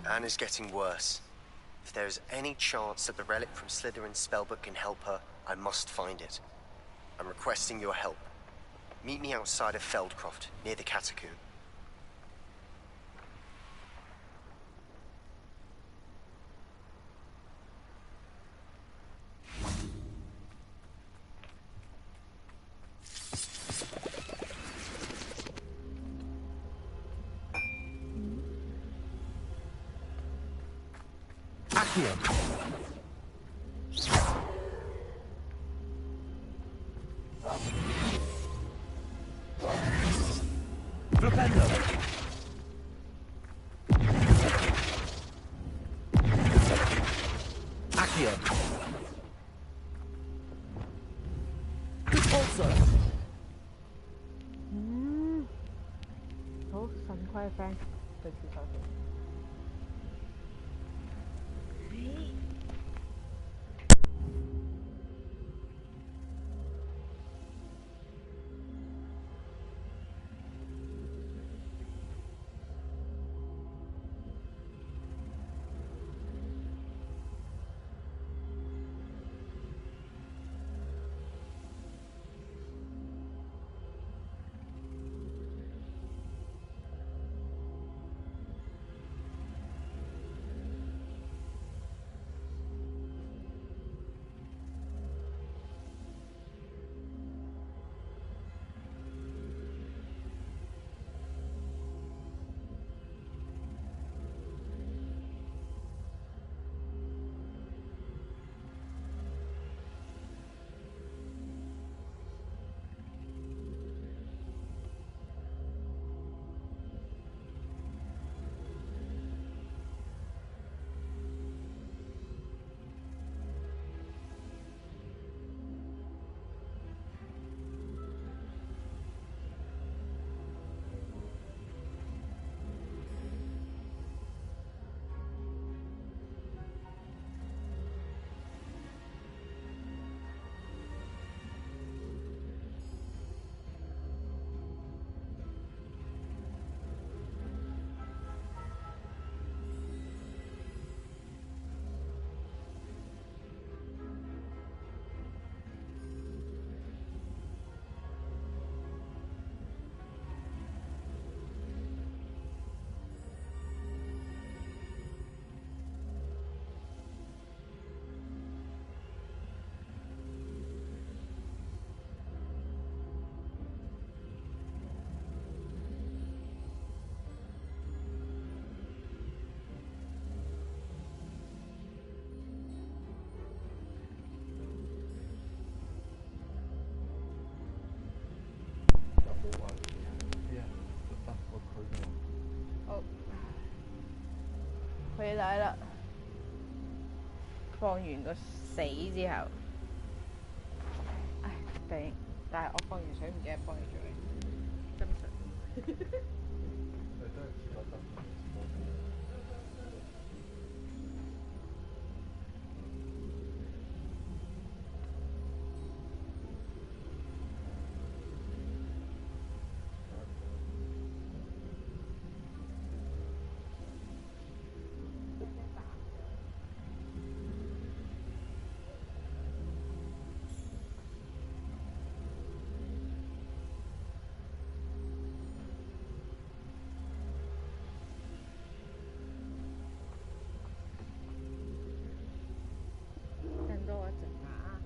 Anne is getting worse. If there is any chance that the relic from Slytherin's spellbook can help her, I must find it. I'm requesting your help. Meet me outside of Feldcroft, near the Catacomb. Flipendo. Accio. Also. 好，神規 friend 對廁所先。放完個死之後，唉頂！但係我放完水唔記得幫你做你斟水。多一陣啊！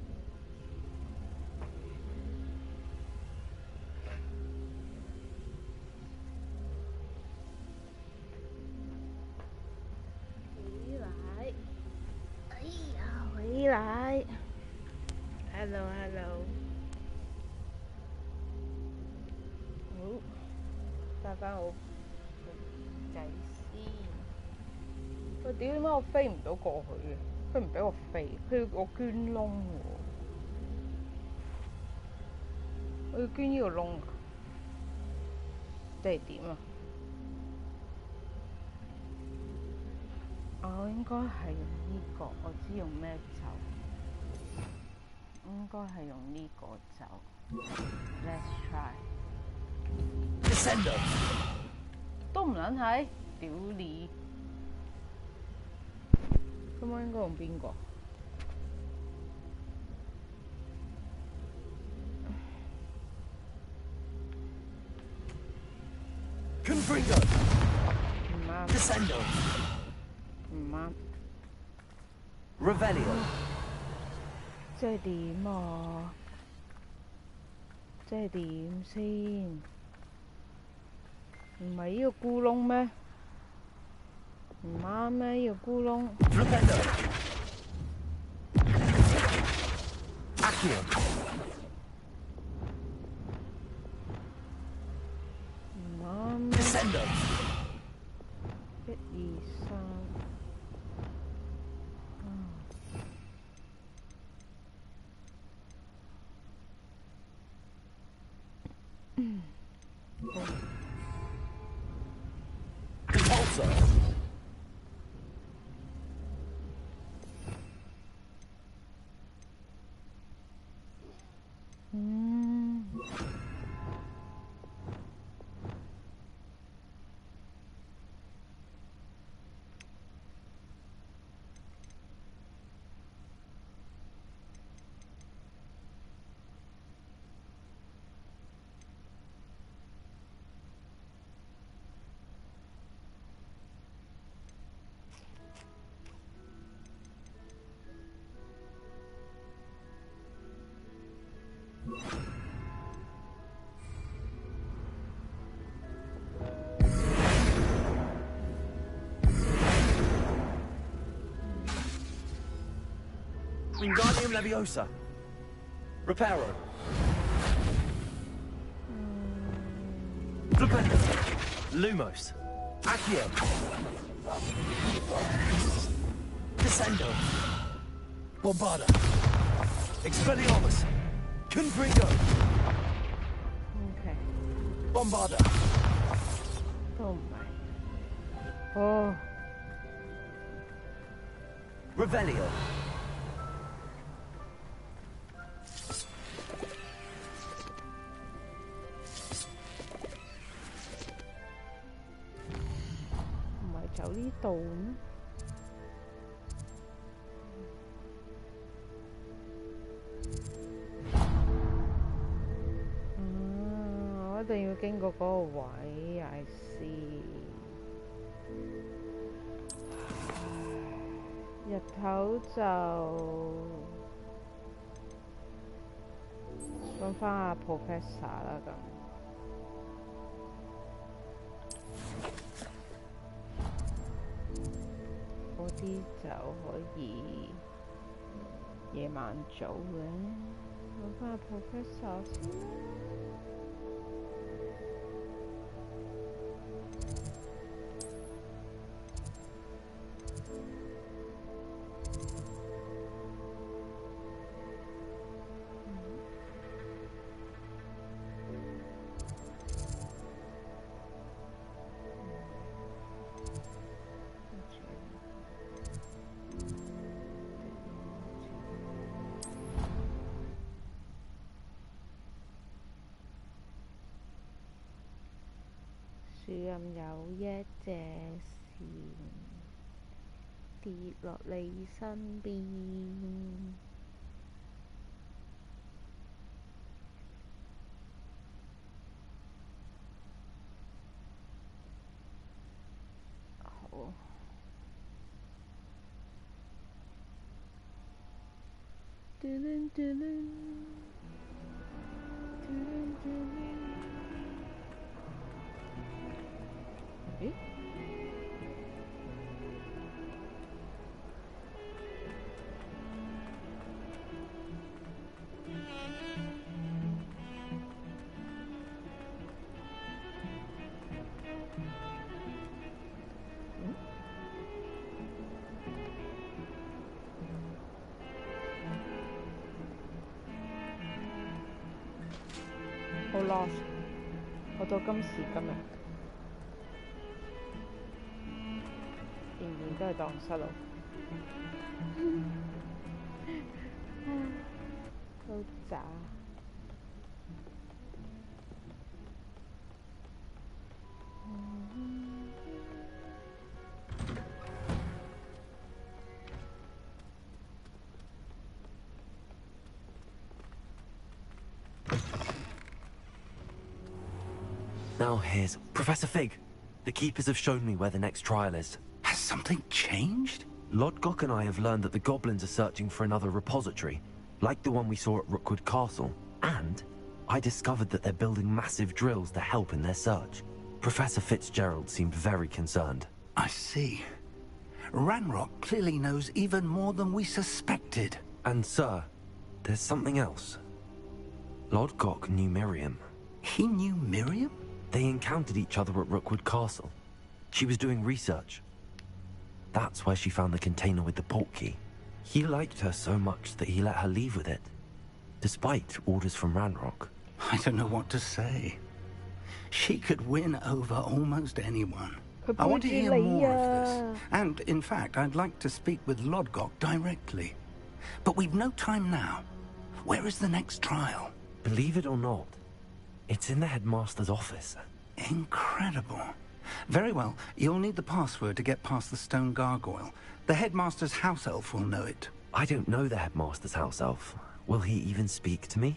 回來，哎呀，回來 ，hello hello， 好，戴翻好仔先。喂，屌點解我飛唔到過去嘅？佢唔俾我飛，佢要我捐窿喎。我要捐呢個窿啊？即係點啊？我應該係用呢個，我知用咩走。應該係用呢個走。Let's try。Descendo。都唔撚睇，屌你！咁我應該用邊個？Confringo。唔啱。Descendo。唔啱。Revelio。即係點啊？即係點先？唔係呢個咕窿咩？唔啱咩？呢個咕窿。Accio。唔啱咩？Descendo。1、2、3。Compulsor。Wingardium Leviosa. Reparo. Flipendo. Lumos. Accio. Descendo. Bombarda. Expelliarmus. Confringo. Okay. Bombarda. Oh my. Oh. Revelio.唔係走呢度咩？我一定要經過嗰個位 ，I see。日頭就揾翻阿 Professor 啦咁。嗰啲就可以夜晚做嘅，揾翻阿 Professor 先啦。樹蔭有一隻蟬跌落你身邊。好。嘟嚕嘟嚕嘟嚕嘟嚕。咦？好 lost， 我到今時今日仍然都係蕩失路。好渣。Now here's Professor Fig. The keepers have shown me where the next trial is. Has something changed? Lodgok and I have learned that the goblins are searching for another repository, like the one we saw at Rookwood Castle. And I discovered that they're building massive drills to help in their search. Professor Fitzgerald seemed very concerned. I see. Ranrock clearly knows even more than we suspected. And sir, there's something else. Lodgok knew Miriam. He knew Miriam? They encountered each other at Rookwood Castle. She was doing research. That's where she found the container with the port key. He liked her so much that he let her leave with it, despite orders from Ranrock. I don't know what to say. She could win over almost anyone. I want to hear more of this. And, in fact, I'd like to speak with Lodgok directly. But we've no time now. Where is the next trial? Believe it or not, it's in the headmaster's office. Incredible. Very well. You'll need the password to get past the stone gargoyle. The headmaster's house elf will know it. I don't know the headmaster's house elf. Will he even speak to me?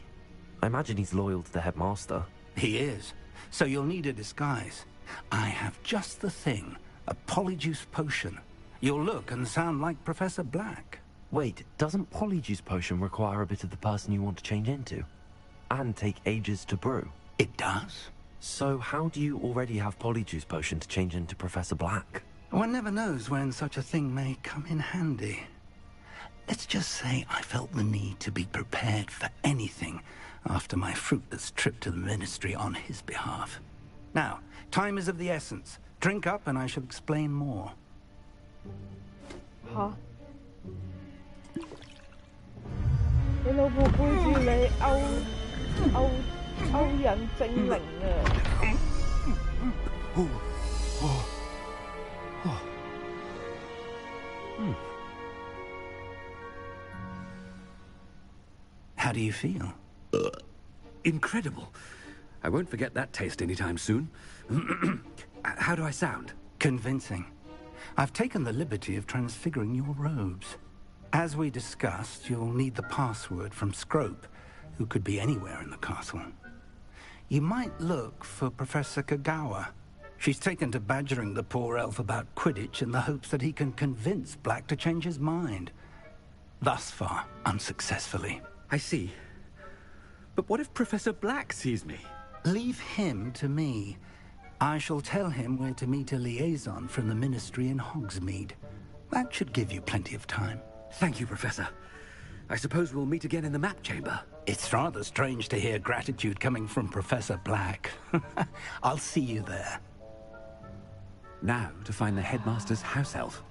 I imagine he's loyal to the headmaster. He is. So you'll need a disguise. I have just the thing. A polyjuice potion. You'll look and sound like Professor Black. Wait, doesn't polyjuice potion require a bit of the person you want to change into? And take ages to brew? It does. So how do you already have polyjuice potion to change into Professor Black? One never knows when such a thing may come in handy. Let's just say I felt the need to be prepared for anything after my fruitless trip to the Ministry on his behalf. Now, time is of the essence. Drink up and I shall explain more. Huh? 你老婆背住你勾引精靈啊！ How do you feel? Incredible. I won't forget that taste anytime soon. How do I sound? Convincing. I've taken the liberty of transfiguring your robes. As we discussed, you'll need the password from Scrope, who could be anywhere in the castle. You might look for Professor Kagawa. She's taken to badgering the poor elf about Quidditch in the hopes that he can convince Black to change his mind. Thus far, unsuccessfully. I see. But what if Professor Black sees me? Leave him to me. I shall tell him where to meet a liaison from the Ministry in Hogsmeade. That should give you plenty of time. Thank you, Professor. I suppose we'll meet again in the map chamber. It's rather strange to hear gratitude coming from Professor Black. I'll see you there. Now to find the headmaster's house elf.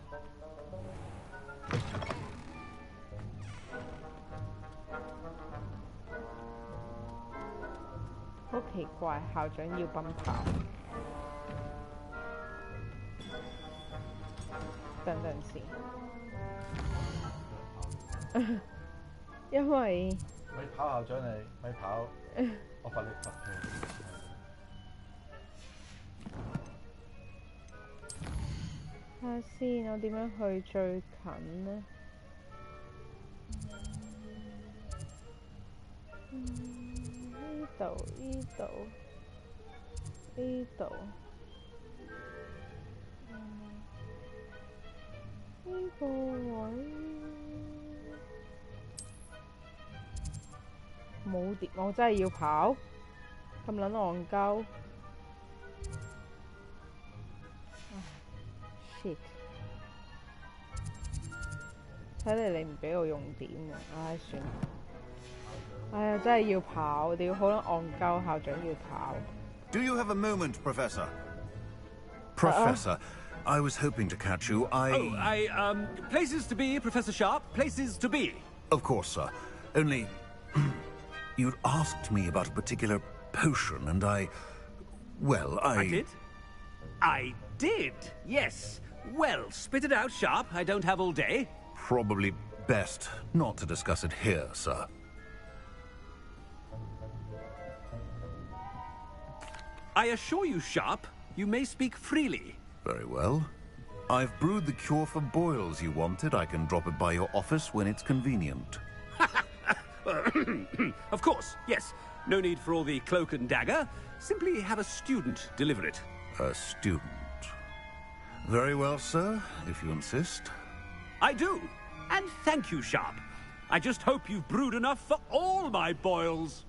好奇怪，校長要奔跑。等陣先，因為咪跑校長你，咪跑，我罰你罰佢。睇下先，我點樣去最近呢？呢度呢度呢度呢個位冇電，我真係要跑，咁撚戇鳩。shit！ 睇嚟你唔俾我用點喎，唉算啦。哎呀，真係要跑，屌好撚戇鳩，校長要跑。Do you have a moment, Professor? Professor, I was hoping to catch you. Places to be, Professor Sharp. Places to be. Of course, sir. Only, you'd asked me about a particular potion, and well, I did? I did, yes. Well, spit it out, Sharp. I don't have all day. Probably best not to discuss it here, sir. I assure you, Sharp, you may speak freely. Very well. I've brewed the cure for boils you wanted. I can drop it by your office when it's convenient. Of course, yes. No need for all the cloak and dagger. Simply have a student deliver it. A student. Very well, sir, if you insist. I do. And thank you, Sharp. I just hope you've brewed enough for all my boils.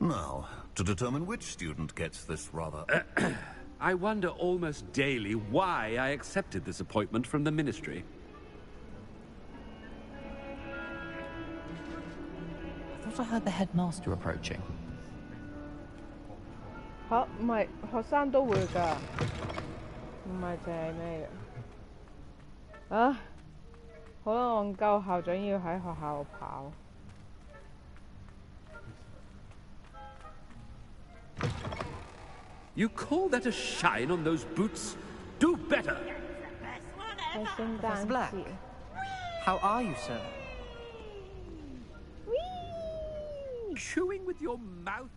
Now, to determine which student gets this rather... I wonder almost daily why I accepted this appointment from the Ministry. I thought I heard the headmaster approaching. 嚇，唔係學生都會㗎，唔係淨係咩嘅。啊，好啦，戇鳩，校長要喺學校度跑。You call that a shine on those boots? Do better! Professor Black, how are you, sir? Chewing with your mouth?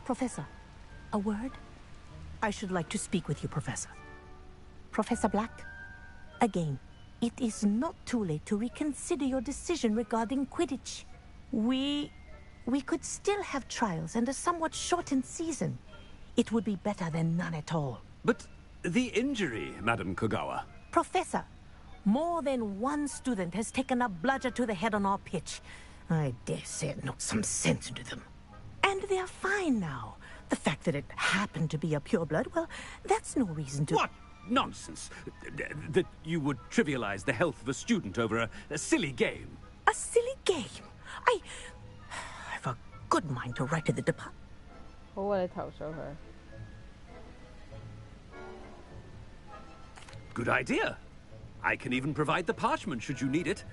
Professor, a word? I should like to speak with you, Professor. Professor Black, again, it is not too late to reconsider your decision regarding Quidditch. We could still have trials and a somewhat shortened season. It would be better than none at all. But the injury, Madam Kogawa. Professor, more than one student has taken a bludger to the head on our pitch. I dare say it knocked some sense into them. And they're fine now. The fact that it happened to be a pureblood, well, that's no reason to... What nonsense! That you would trivialize the health of a student over a silly game. A silly game? I've a good mind to write to the department. 好啊，你投訴佢。Good idea. I can even provide the parchment should you need it.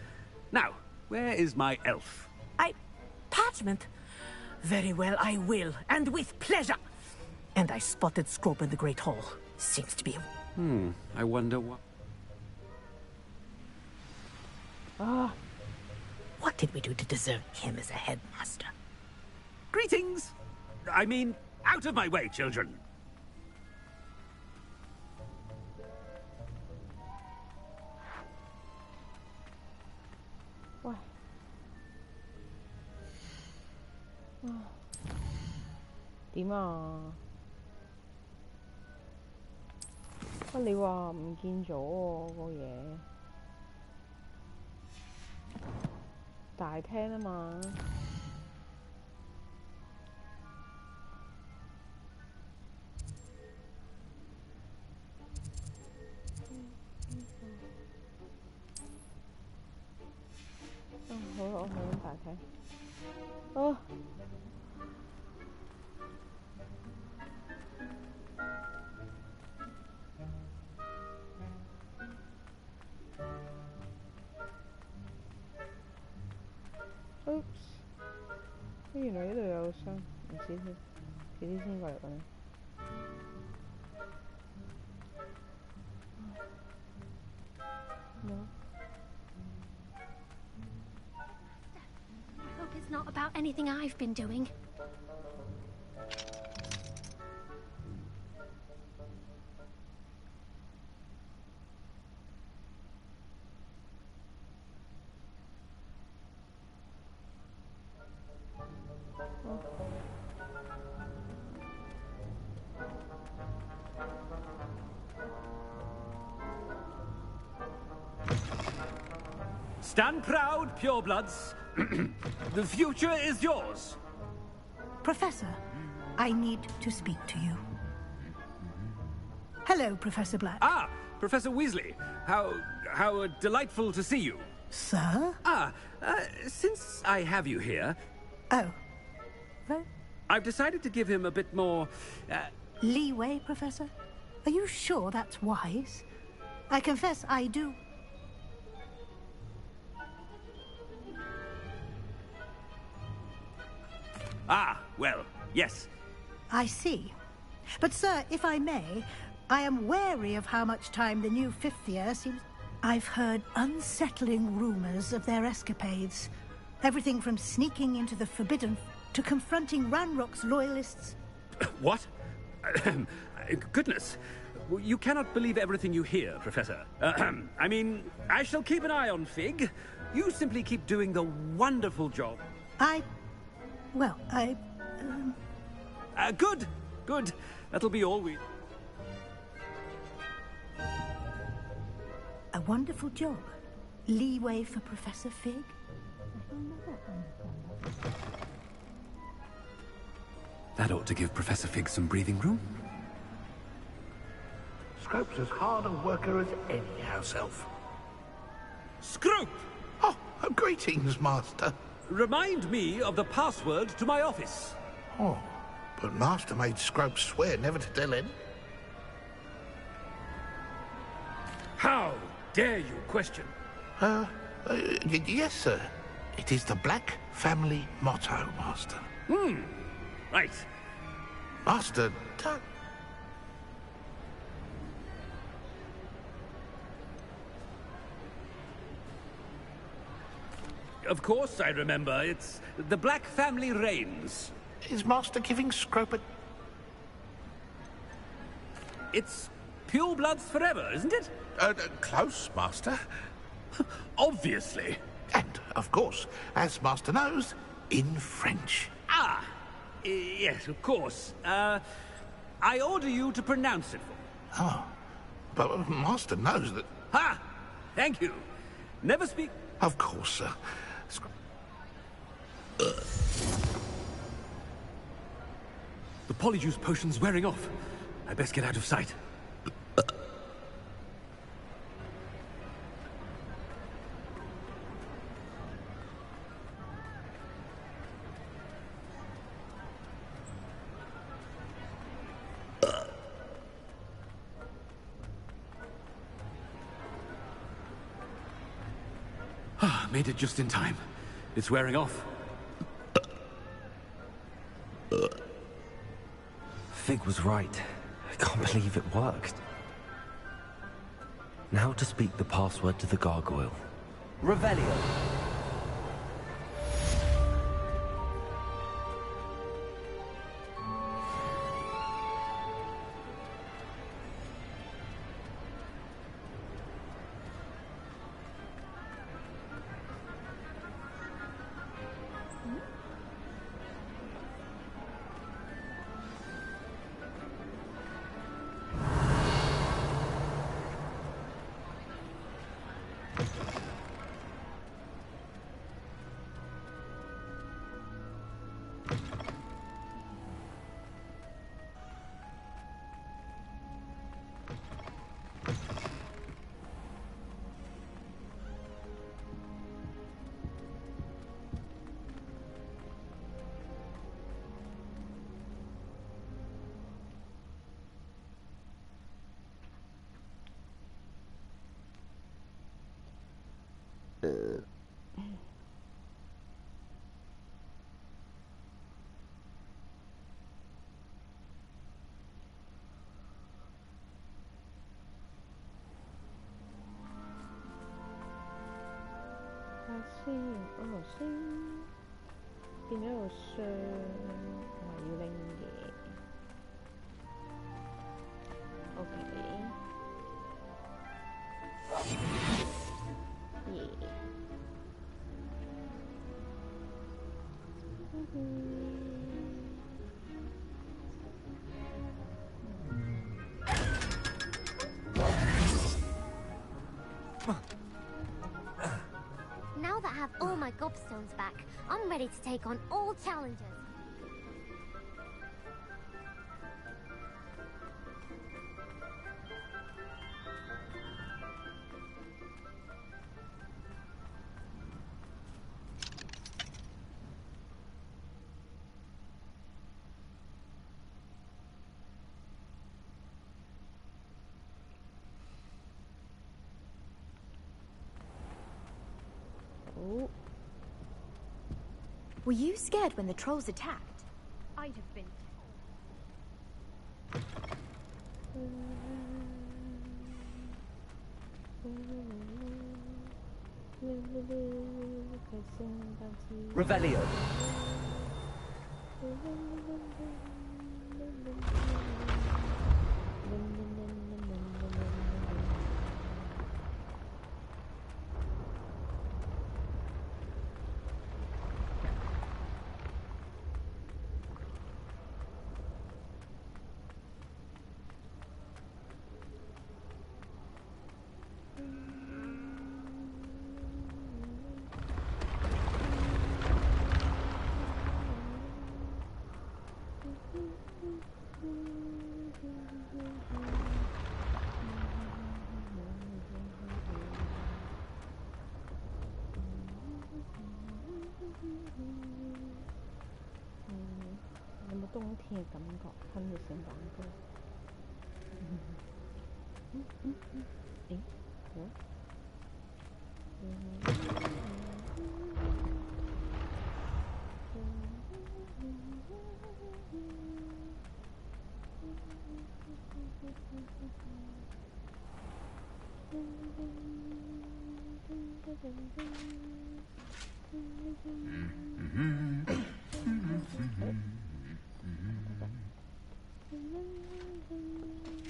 Now, where is my elf? Parchment? Very well, I will, and with pleasure. And I spotted Scrope in the Great Hall. Seems to be a... I wonder what... What did we do to deserve him as a headmaster? Greetings! I mean, out of my way, children! What? 點啊？乜你話唔見咗喎個嘢？大廳啊嘛。好啦，我去緊大廳。箱，唔知佢幾啲先過嚟揾。No. I hope it's not about anything I've been doing. Stand proud, purebloods. The future is yours. Professor, I need to speak to you. Hello, Professor Black. Ah, Professor Weasley. How delightful to see you. Sir? Since I have you here... Oh. I've decided to give him a bit more... leeway, Professor? Are you sure that's wise? I confess I do... Ah, well, yes. I see. But, sir, if I may, I am wary of how much time the new fifth year seems... I've heard unsettling rumors of their escapades. Everything from sneaking into the Forbidden to confronting Ranrock's loyalists. What? Goodness. You cannot believe everything you hear, Professor. I mean, I shall keep an eye on Fig. You simply keep doing the wonderful job. Good. Good. That'll be all we... A wonderful job. Leeway for Professor Fig? That ought to give Professor Fig some breathing room. Scrope's as hard a worker as any house elf. Scrope! Oh, greetings, Master. Remind me of the password to my office. Oh, but Master made Scrope swear never to tell him. How dare you question? Yes, sir. It is the Black family motto, Master. Right. Master, don't... Of course I remember. It's the Black family reigns. Is Master giving Scrope a... It's pure bloods forever, isn't it? Close, Master. Obviously. And, of course, as Master knows, in French. Ah, yes, of course. I order you to pronounce it for me. Oh, but Master knows that... Ha! Thank you. Never speak... Of course, sir. The polyjuice potion's wearing off. I best get out of sight. Made it just in time. It's wearing off. Fig was right. I can't believe it worked. Now to speak the password to the gargoyle. Revelio. 先，變咗個箱，我係要拎嘢。OK。耶。Now that I have all my gobstones back, I'm ready to take on all challenges. Were you scared when the trolls attacked? I'd have been. Revelio.有冇冬天嘅感覺？噴住聖誕歌。誒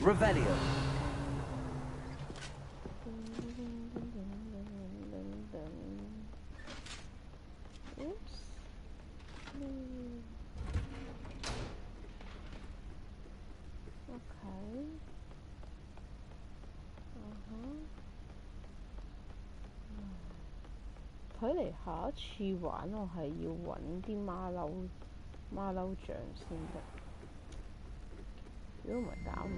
，Revelio. Oops. Okay. 睇嚟下一次玩我係要揾啲馬騮像先得，如果唔係搞唔掂。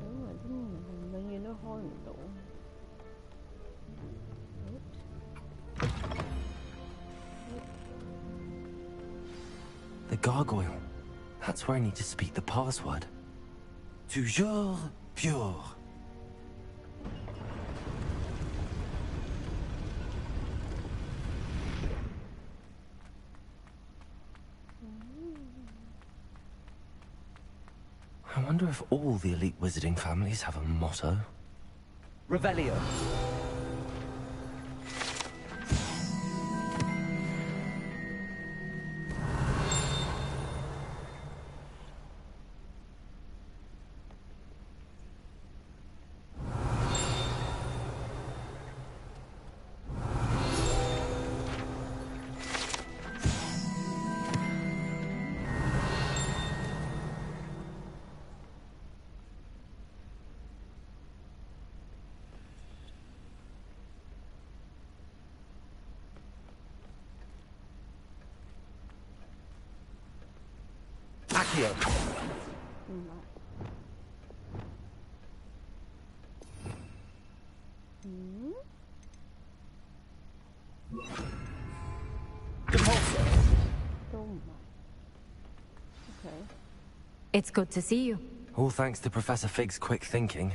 因為啲門永遠都開唔到。The gargoyle. That's where I need to speak the password. Toujours pure. I wonder if all the elite wizarding families have a motto. Revelio. Accio. Okay. It's good to see you. All thanks to Professor Fig's quick thinking.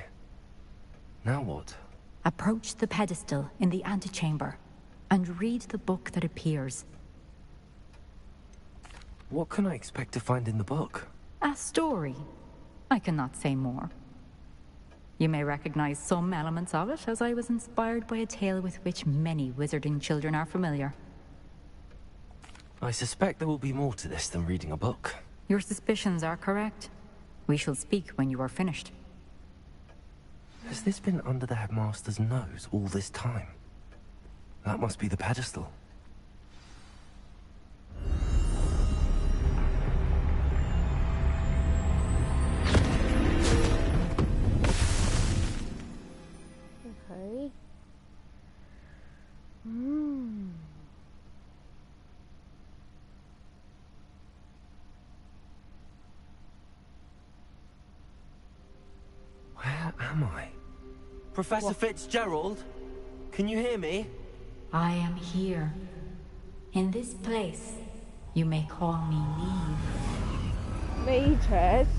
Now what? Approach the pedestal in the antechamber and read the book that appears. What can I expect to find in the book? A story. I cannot say more. You may recognize some elements of it, as I was inspired by a tale with which many wizarding children are familiar. I suspect there will be more to this than reading a book. Your suspicions are correct. We shall speak when you are finished. Has this been under the headmaster's nose all this time? That must be the pedestal. Okay. Where am I? Professor Fitzgerald? Can you hear me? I am here. In this place, you may call me Neve. Matrix.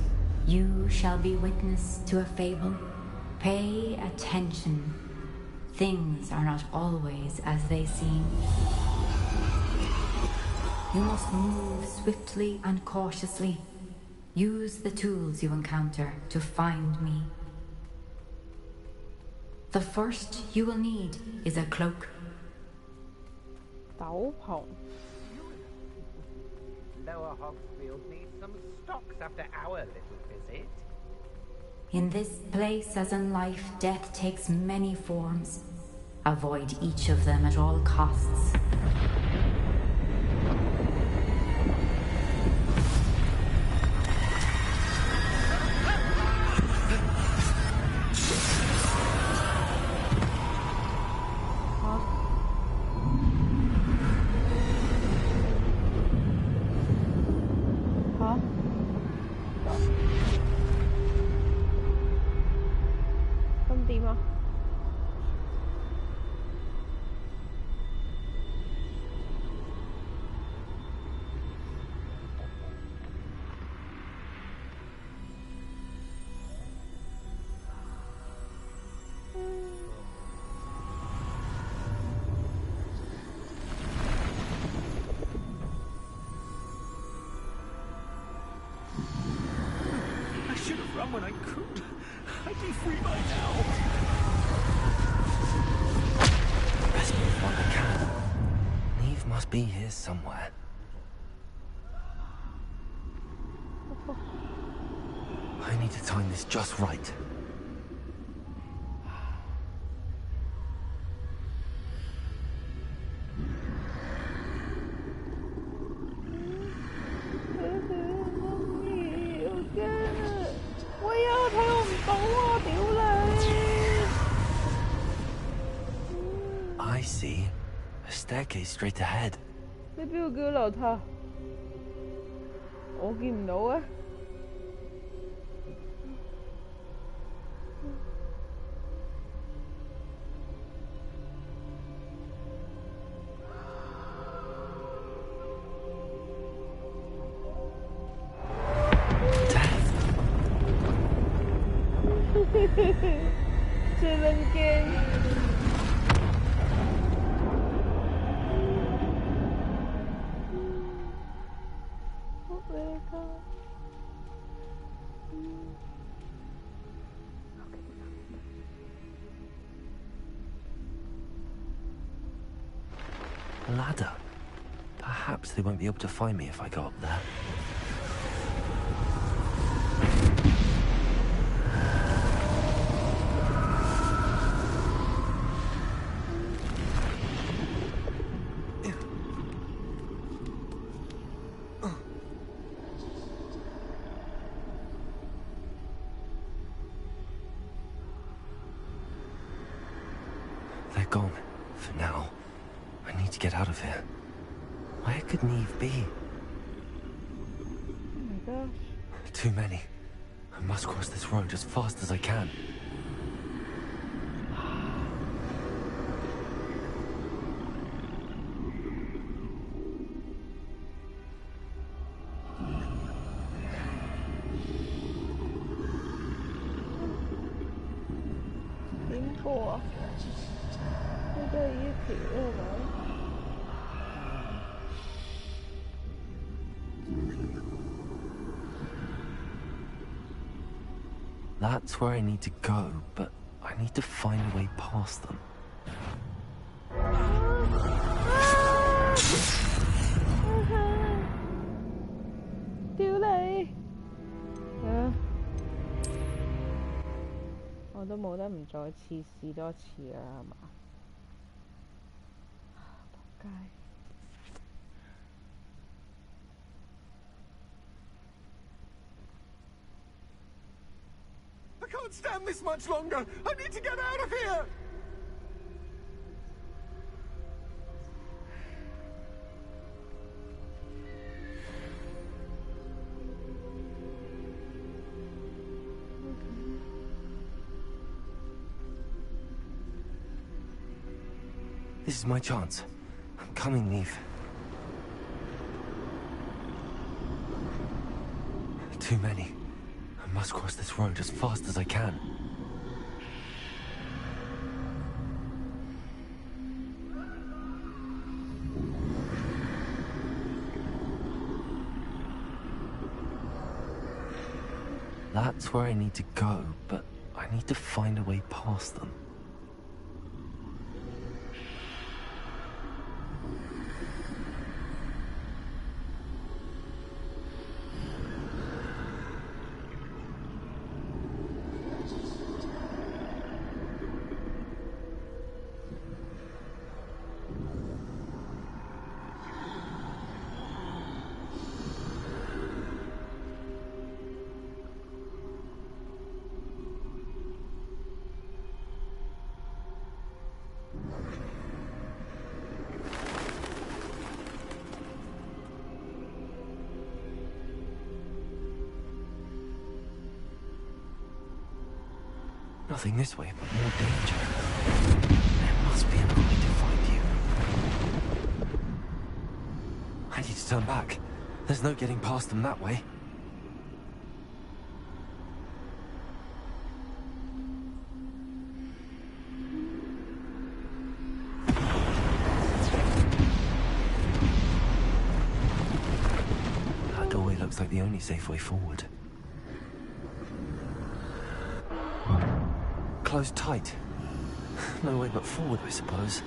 You shall be witness to a fable. Pay attention. Things are not always as they seem. You must move swiftly and cautiously. Use the tools you encounter to find me. The first you will need is a cloak. 斗篷. Lower Hogsfield needs some stocks after our little visit. In this place, as in life, death takes many forms. Avoid each of them at all costs. When I could. I'd be free by now. Best move while I can. Neve must be here somewhere. I need to time this just right. I see. A staircase straight ahead. 你邊度叫樓梯？我見唔到啊！ 最撚驚。 A ladder. Perhaps they won't be able to find me if I go up there. They're gone. For now. I need to get out of here. Where could Neve be? Oh my gosh. Too many. I must cross this road as fast as I can. That's where I need to go, but I need to find a way past them. I都冇得唔再試多次啦，係嘛？仆街！ I can't stand this much longer. I need to get out of here. This is my chance. I'm coming, Neve. Too many. I must cross this road as fast as I can. That's where I need to go, but I need to find a way past them. Nothing this way, but more danger. There must be another way to find you. I need to turn back. There's no getting past them that way. That doorway looks like the only safe way forward. Closed tight. No way but forward, I suppose.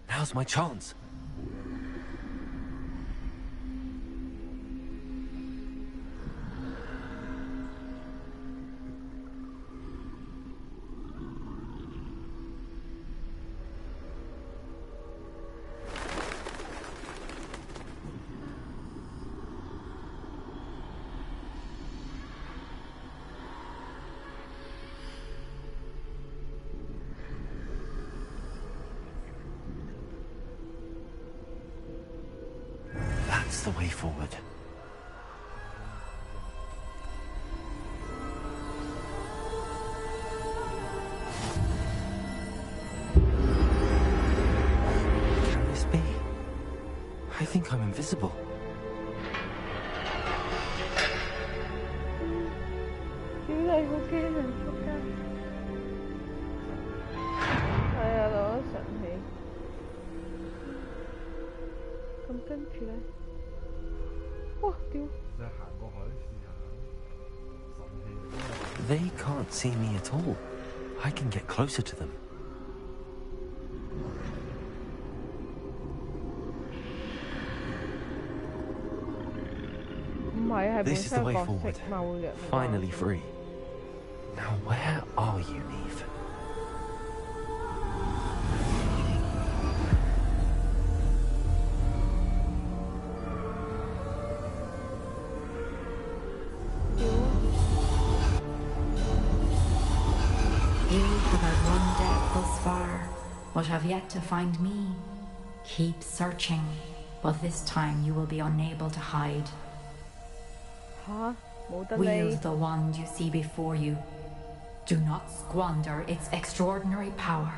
Now's my chance. That's the way forward. Can this be? I think I'm invisible. They can't see me at all. I can get closer to them. This is the way forward. Finally free. Now where are you, Neve? You have outrun death thus far, but have yet to find me. Keep searching, but this time you will be unable to hide. 吓，冇得 Wield 你 the wand you see before you. Do not squander its extraordinary power.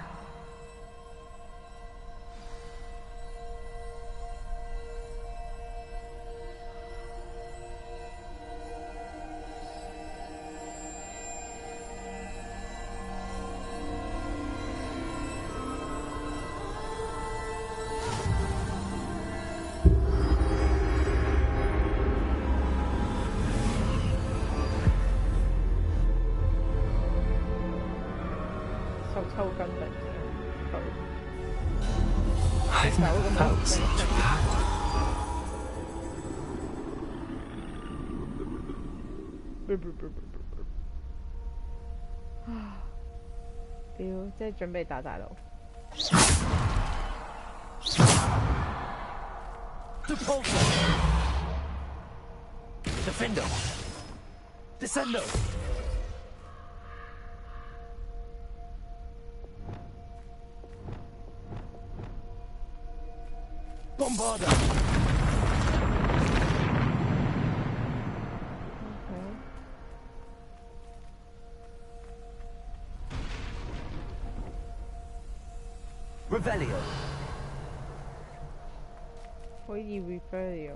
I've never felt such power. 屌，即係準備打大佬。Defender! Descendo! Bombarder! Revelio. 可以 Revelio。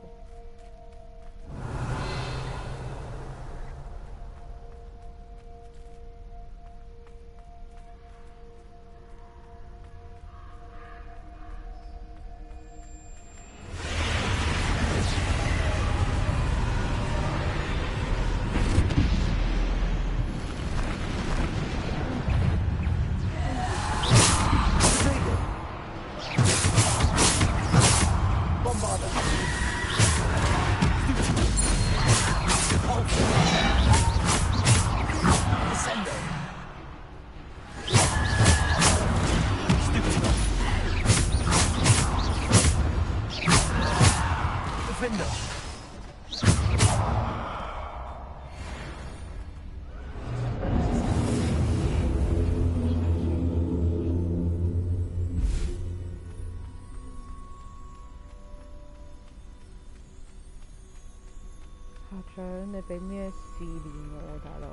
校長，你俾咩試練我，大佬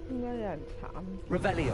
點解有人慘 Revelio.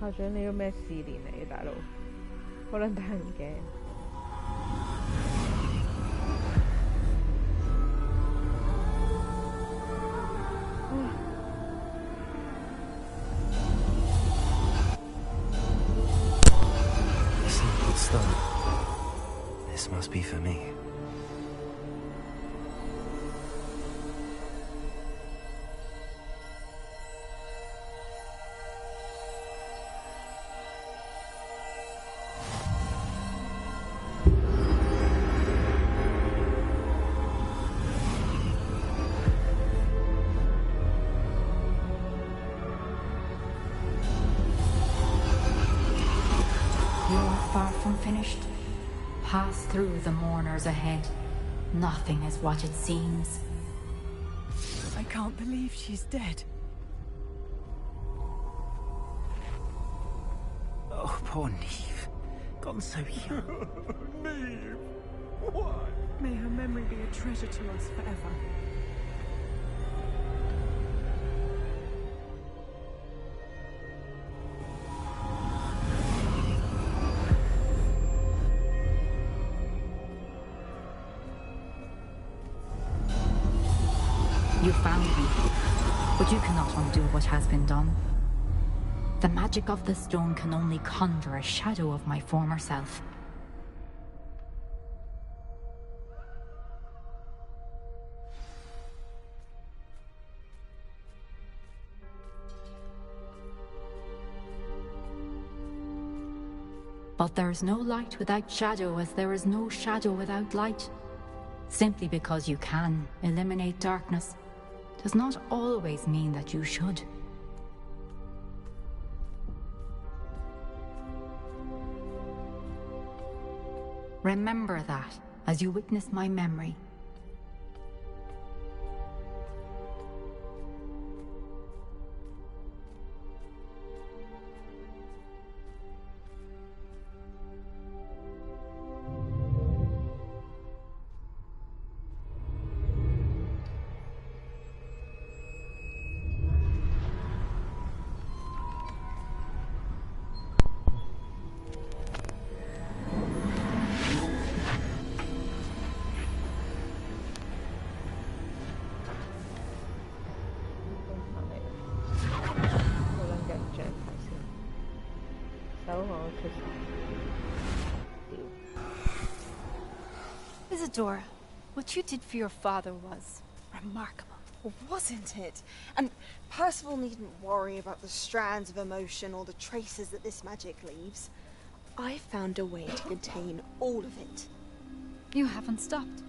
校長，你要咩試練嚟，大佬？可能得人驚。What's done? This must be for me. Finished. Pass through the mourners ahead. Nothing is what it seems. I can't believe she's dead. Oh, poor Neve. Gone so young. Neve! Why? May her memory be a treasure to us forever. You found me, but you cannot undo what has been done. The magic of the stone can only conjure a shadow of my former self. But there is no light without shadow, as there is no shadow without light. Simply because you can eliminate darkness does not always mean that you should. Remember that as you witness my memory. Isadora, what you did for your father was remarkable. Well, wasn't it? And Percival needn't worry about the strands of emotion or the traces that this magic leaves. I found a way to contain all of it. You haven't stopped.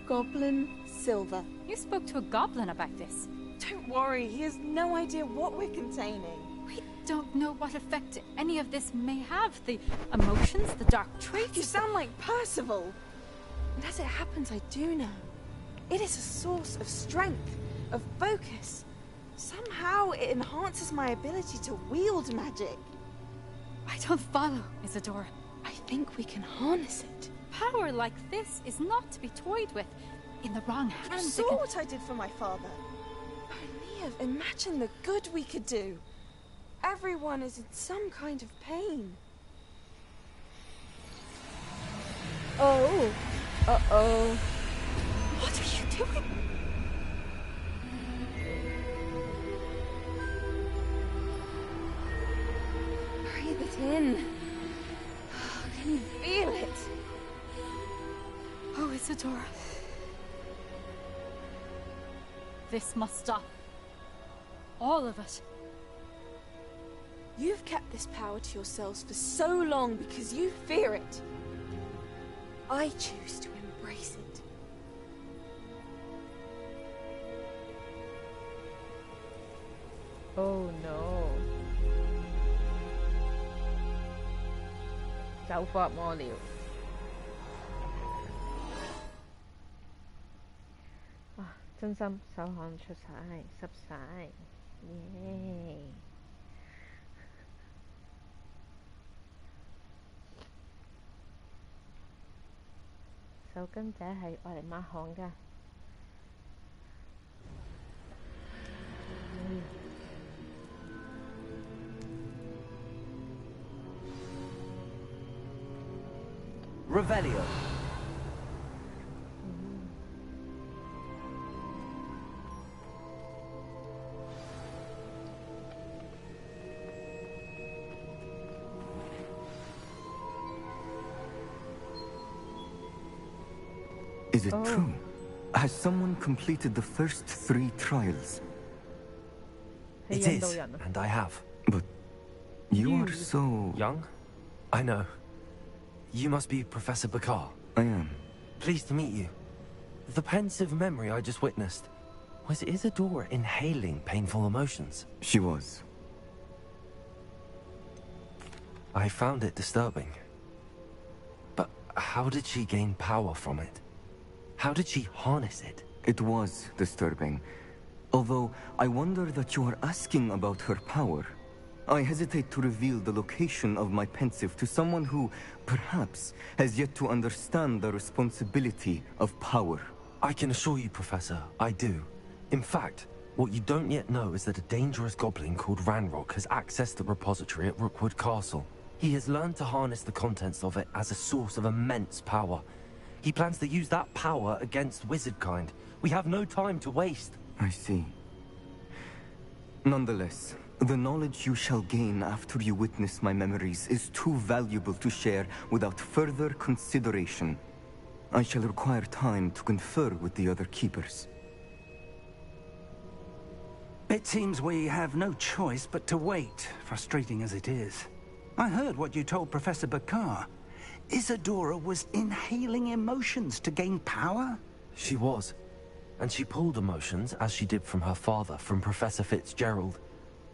Goblin Silver. You spoke to a goblin about this. Don't worry, he has no idea what we're containing. We don't know what effect any of this may have. The emotions, the dark traits. You sound like Percival. And as it happens, I do know. It is a source of strength, of focus. Somehow it enhances my ability to wield magic. I don't follow, Isadora. I think we can harness it. Power like this is not to be toyed with. In the wrong hands, You saw what I did for my father. Neve, imagine the good we could do. Everyone is in some kind of pain. Oh. Uh-oh. What are you doing? Breathe it in. Can you feel it? Oh, Isadora. This must stop. All of it. You've kept this power to yourselves for so long because you fear it. I choose to embrace it. Oh no. 走火入魔了。哇！真心手汗出晒，濕晒，耶！手巾仔係愛嚟抹汗㗎。Revelio. Is it true? Has someone completed the first 3 trials? It is, and I have. But you are so... young? I know. You must be Professor Bakar. I am. Pleased to meet you. The pensive memory I just witnessed, was Isadora inhaling painful emotions? She was. I found it disturbing. But how did she gain power from it? How did she harness it? It was disturbing. Although, I wonder that you are asking about her power. I hesitate to reveal the location of my pensive to someone who, perhaps, has yet to understand the responsibility of power. I can assure you, Professor, I do. In fact, what you don't yet know is that a dangerous goblin called Ranrock has accessed the repository at Rookwood Castle. He has learned to harness the contents of it as a source of immense power. He plans to use that power against wizardkind. We have no time to waste. I see. Nonetheless, the knowledge you shall gain after you witness my memories is too valuable to share without further consideration. I shall require time to confer with the other keepers. It seems we have no choice but to wait, frustrating as it is. I heard what you told Professor Bakar. Isadora was inhaling emotions to gain power? She was. And she pulled emotions, as she did from her father, from Professor Fitzgerald,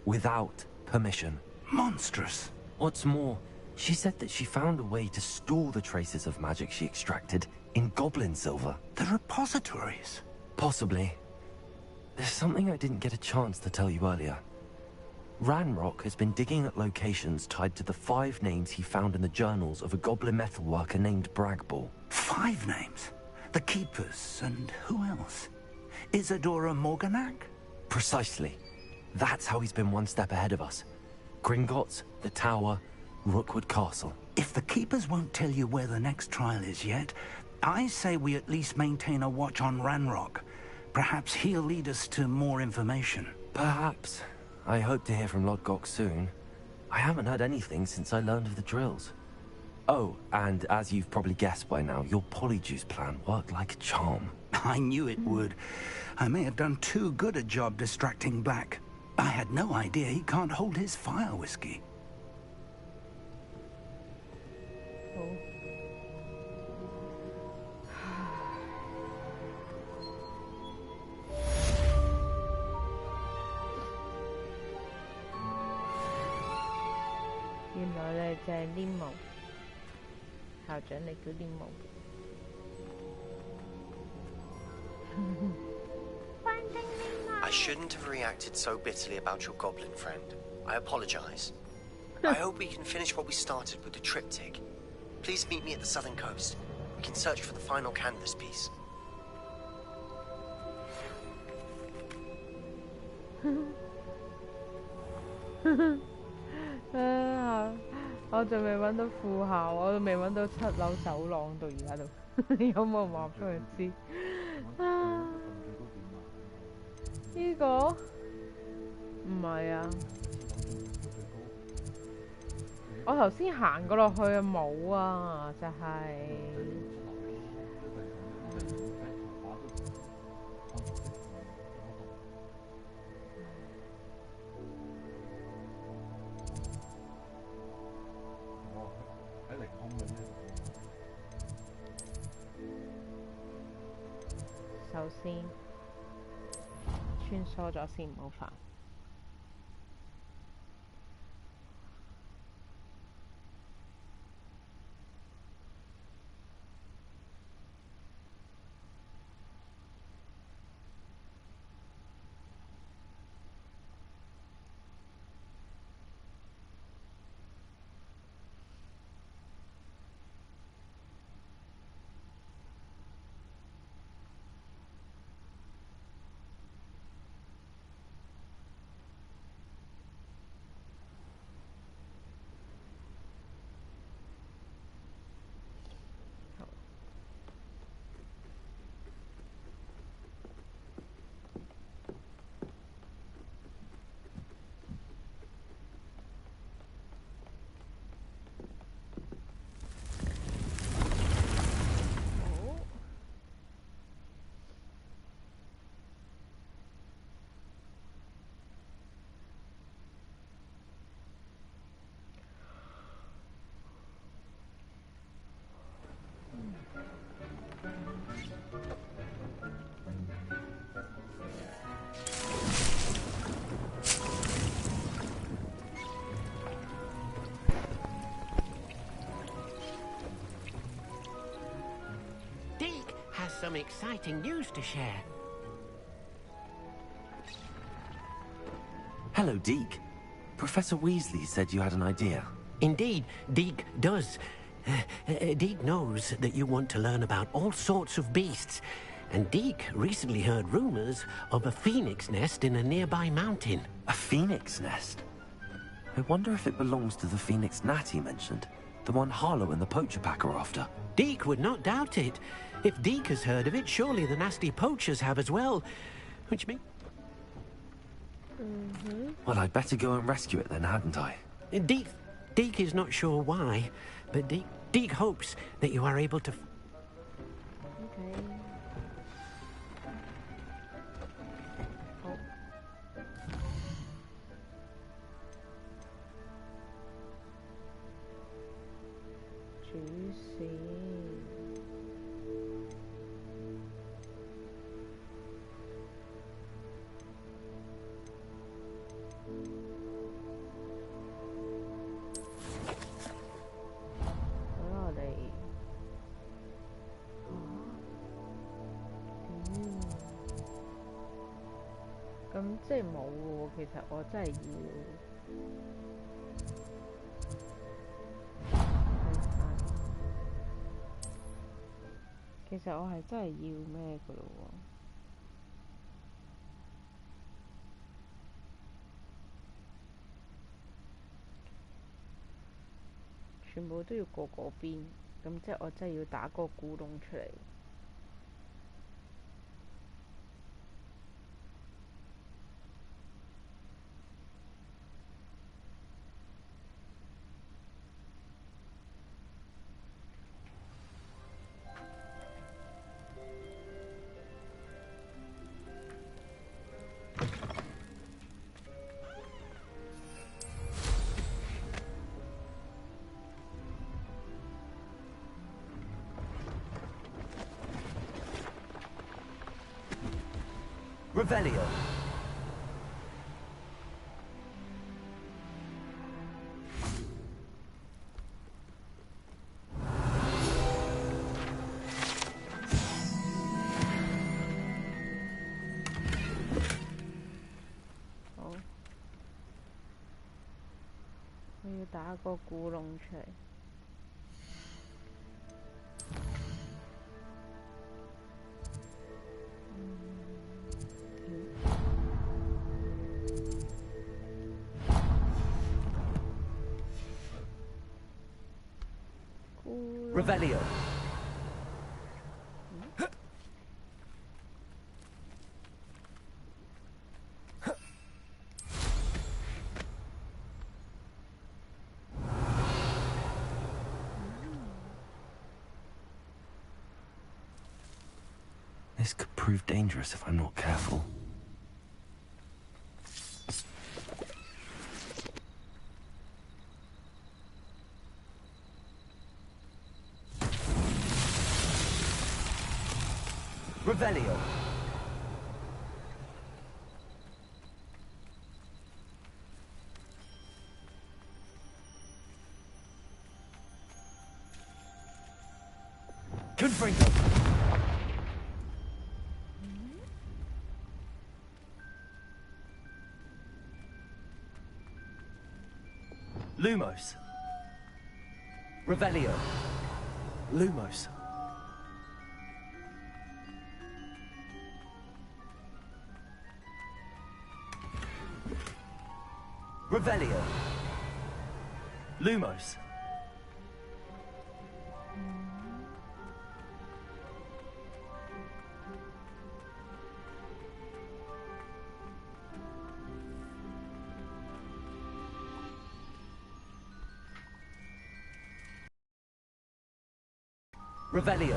without permission. Monstrous. What's more, she said that she found a way to store the traces of magic she extracted in goblin silver. The repositories? Possibly. There's something I didn't get a chance to tell you earlier. Ranrock has been digging at locations tied to the 5 names he found in the journals of a goblin metalworker named Bragball. 5 names? The Keepers, and who else? Isadora Morganac? Precisely. That's how he's been one step ahead of us. Gringotts, the Tower, Rookwood Castle. If the Keepers won't tell you where the next trial is yet, I say we at least maintain a watch on Ranrock. Perhaps he'll lead us to more information. Perhaps. I hope to hear from Lodgok soon. I haven't heard anything since I learned of the drills. Oh, and as you've probably guessed by now, your polyjuice plan worked like a charm. I knew it would. I may have done too good a job distracting Black. I had no idea he can't hold his fire whiskey. Oh. 原來你就係黏毛，校長你叫黏毛。I shouldn't have reacted so bitterly about your goblin friend. I apologize. I hope we can finish what we started with the triptych. Please meet me at the southern coast. We can search for the final canvas piece. 我仲未揾到副校，我都未揾到7樓走廊到而家度，有冇人話俾佢知？啊，呢個唔係啊，我頭先行過落去啊冇啊，就係。首先穿梭咗先，唔好煩。Some exciting news to share. Hello, Deke. Professor Weasley said you had an idea. Indeed, Deke does. Deke knows that you want to learn about all sorts of beasts, and Deke recently heard rumors of a phoenix nest in a nearby mountain. A phoenix nest? I wonder if it belongs to the phoenix gnat he mentioned. The one Harlow and the poacher pack are after. Deke would not doubt it. If Deke has heard of it, surely the nasty poachers have as well. Which means... Well, I'd better go and rescue it then, hadn't I? Deke is not sure why, but Deke hopes that you are able to... Okay. Juicy.咁即係冇喎，其實我真係要睇下，其實我係真係要咩㗎咯喎？全部都要過嗰邊，咁即係我真係要打個古窿出嚟。Revelio.好，我要打個古窿出嚟。Revelio. This could prove dangerous if I'm not careful. Revelio. Confringo. Lumos. Revelio. Lumos. Revelio. Lumos. Revelio.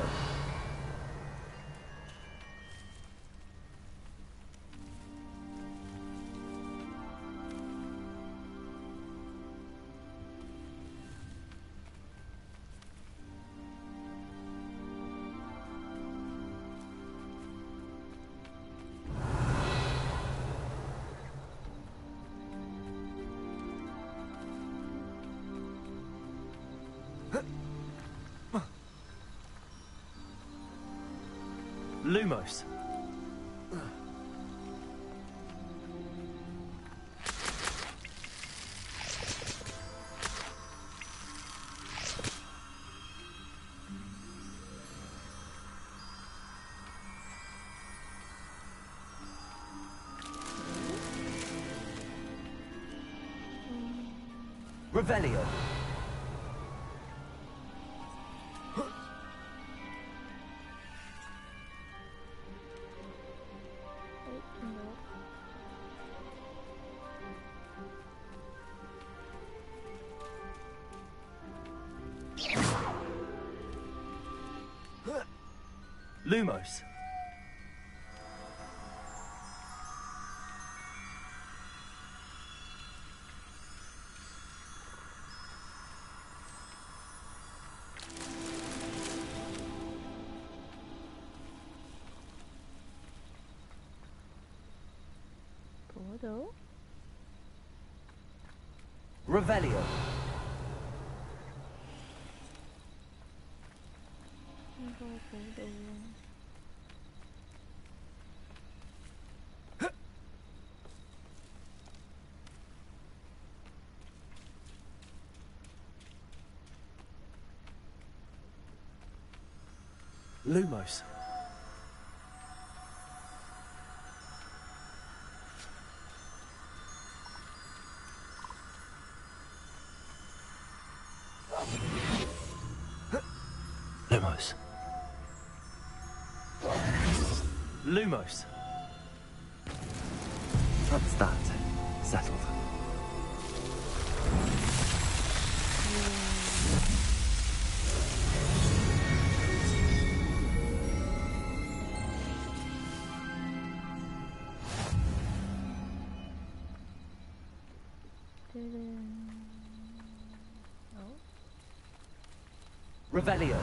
Lumos. Revelio. Lumos. Revelio. Lumos. Lumos. Lumos. That's that. Settled. Revelio.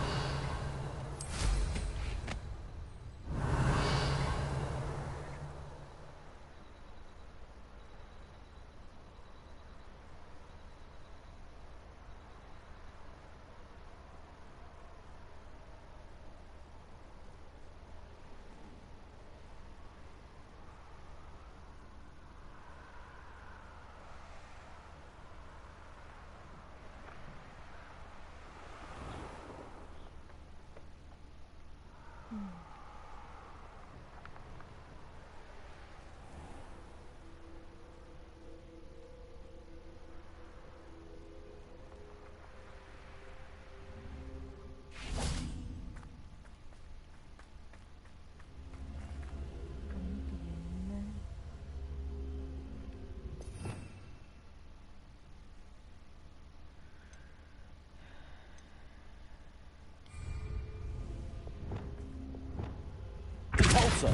Also.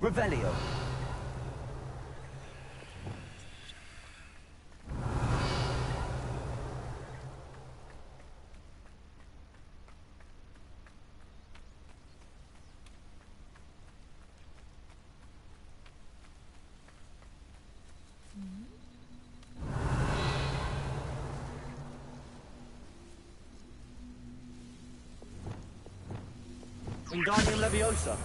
Revelio. Wingardium Leviosa.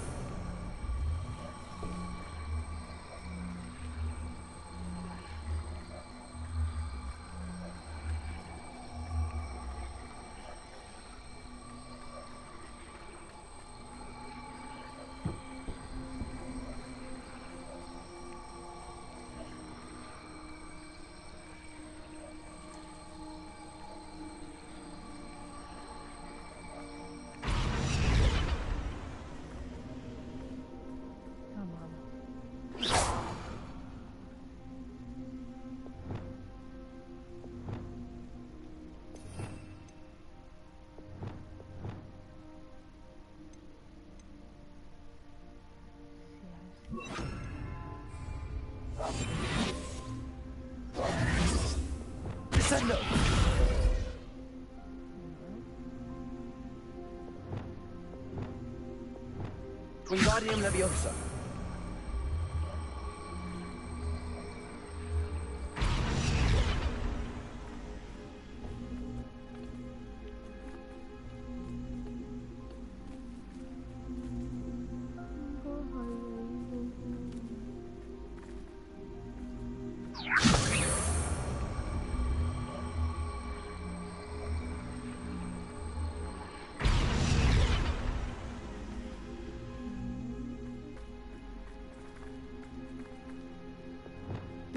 Descendo. Wingardium Leviosa.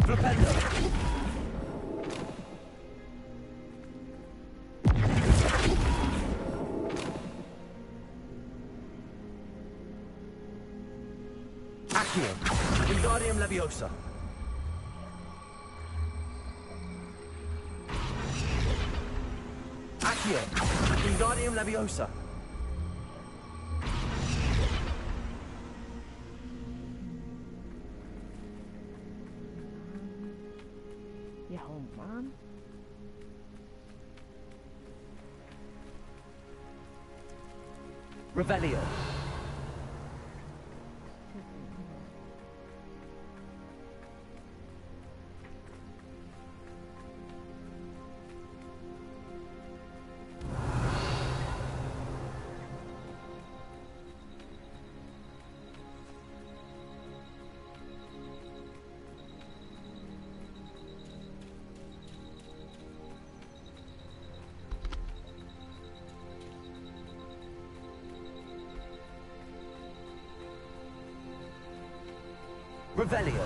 Flipendo. Accio. Wingardium Leviosa. Accio. Wingardium Leviosa. Yahuman. Revelio. Revelio.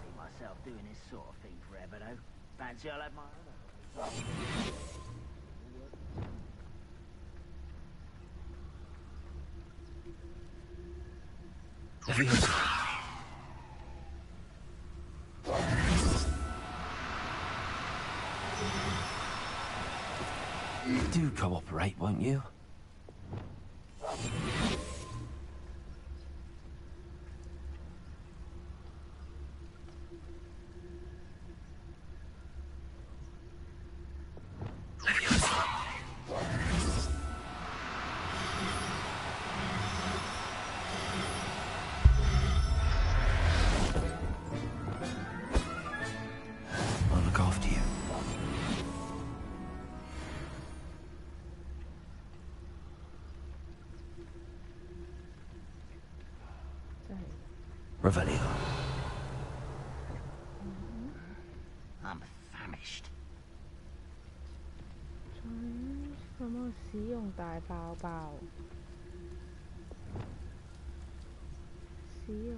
See myself doing this sort of thing forever, though. Fancy I'll have my own. Do cooperate, won't you? I'll look after you. Revelio. I'm famished. 什么使用大包包？使用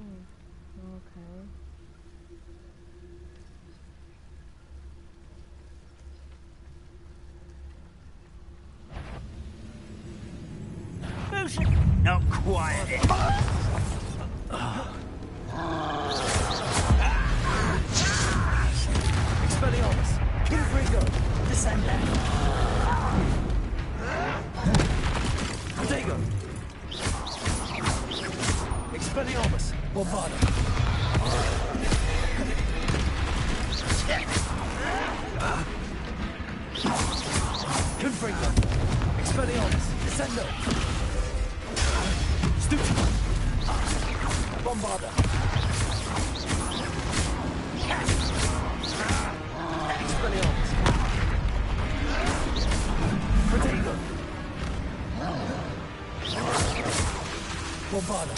，OK。Not quiet. Expelliarmus. Confringo. Descendant. Protego. Expelliarmus. Bombarda. Confringo. Expelliarmus. Descendo. Stucci. Bombarda. Expelliarmus. Protego. Bombarda.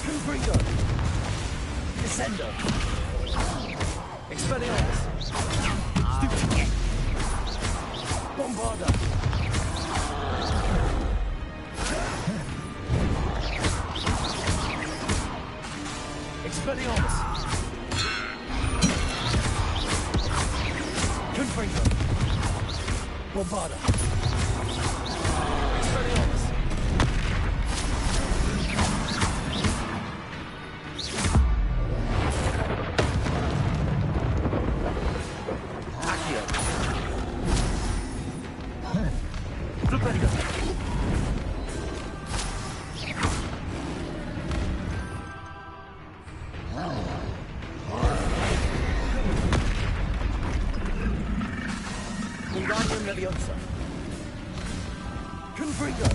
Confringo. Descendo. Expelliarmus. Stucci. Bombarda. Expelliarmus. Confringo. Bombarda. Expelliarmus. Accio. Flipendo. Wingardium Leviosa. Confringo.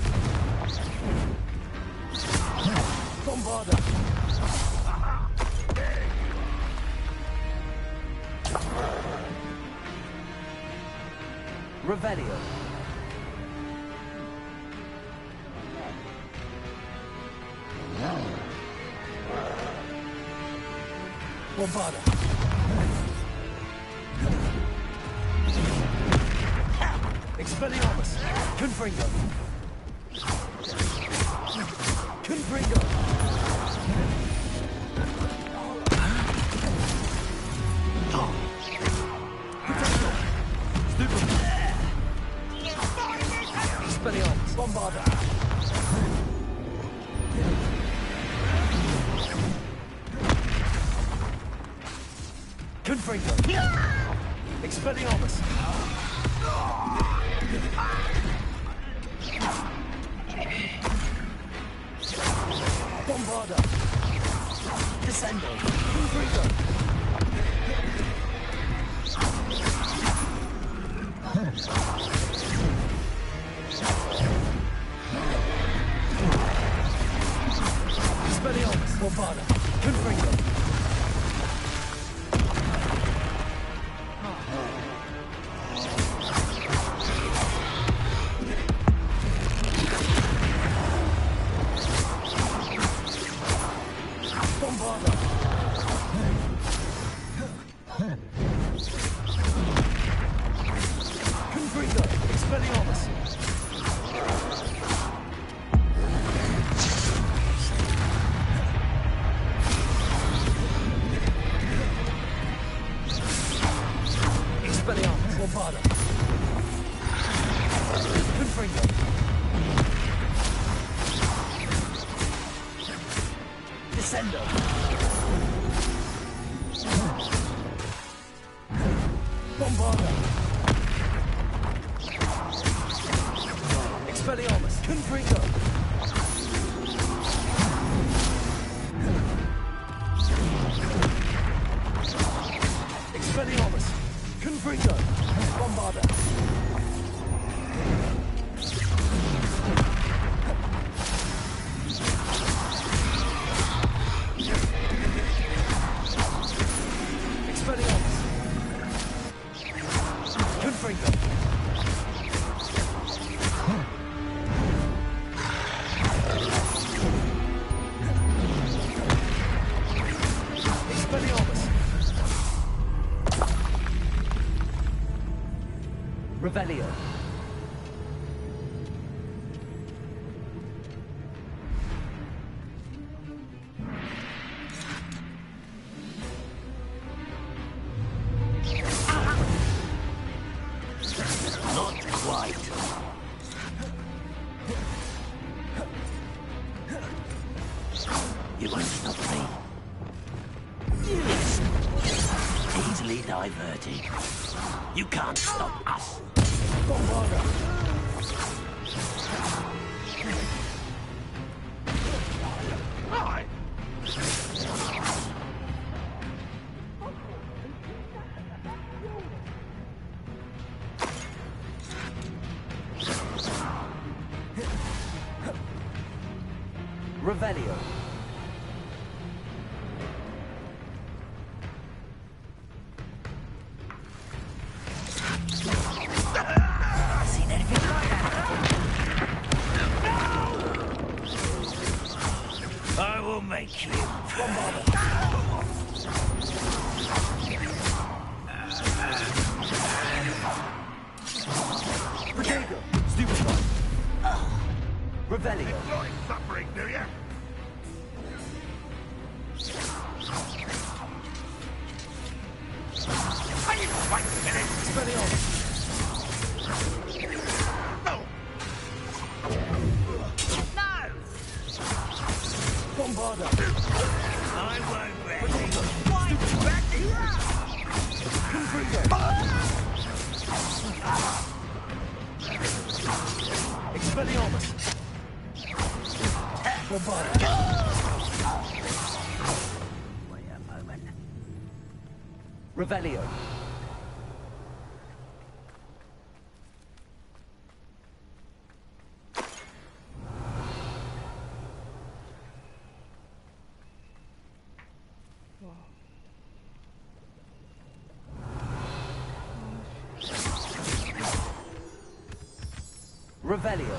Bombarda. Revelio. Bombarda. Expelliarmus. Confringo. Confringo. Expelliarmus. Bombarda. Confringo. Expelliarmus. Bombarda. Descendo. Confringo. Expelliarmus. Bombarda. Confringo. Revelio. Not quite. You won't stop me. Easily diverted. You can't stop us. Bombarda. Revelio. I will make you. Protego. Stupefy. Revelio. Enjoying suffering, do you? Are you quite finished? Expelliarmus. No! Bombarda. I won't let Protego. Confringo. Expelliarmus. Bombarda. Wait a moment. Revelio. Revelio.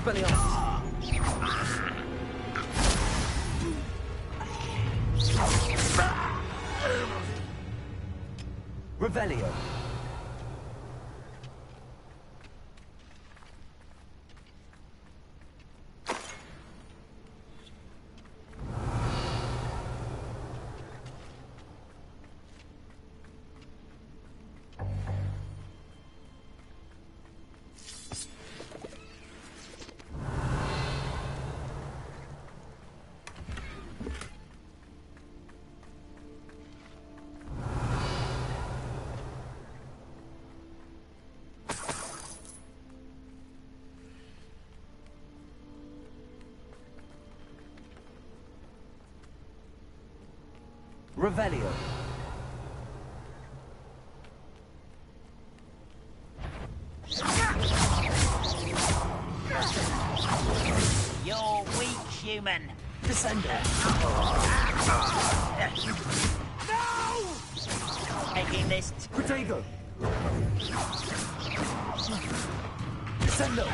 Expelliarmus. Revelio. Revelio. You're weak, human. Descender. No! Taking this. Protego. Descendo.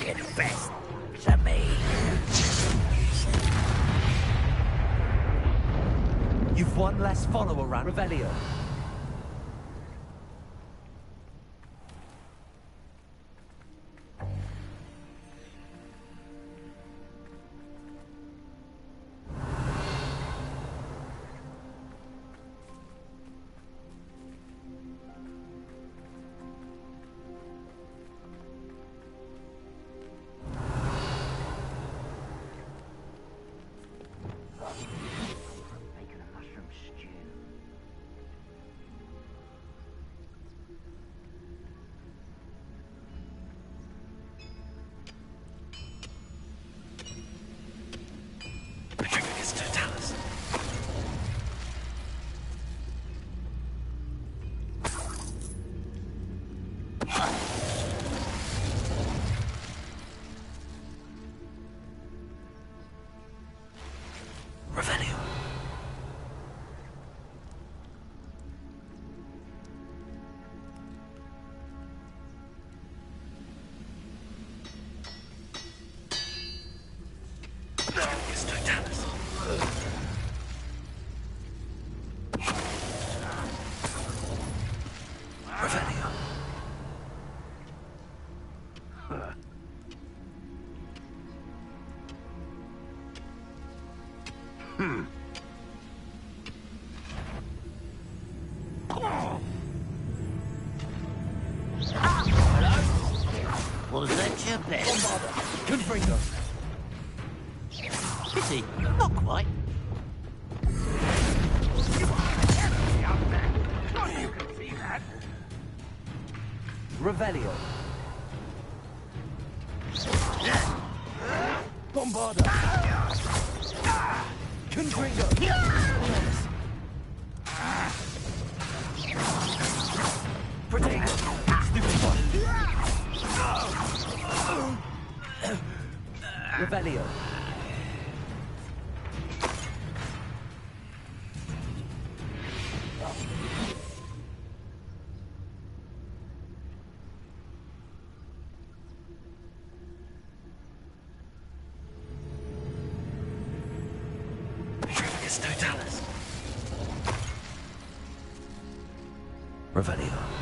Get best to me. You've one less follower around Revelio. Was that your best? Confringo. Pity, not quite. You can see that. Revelio. Bombarda. Confringo. Protego. Revelio. Trificus Totalis. Revelio.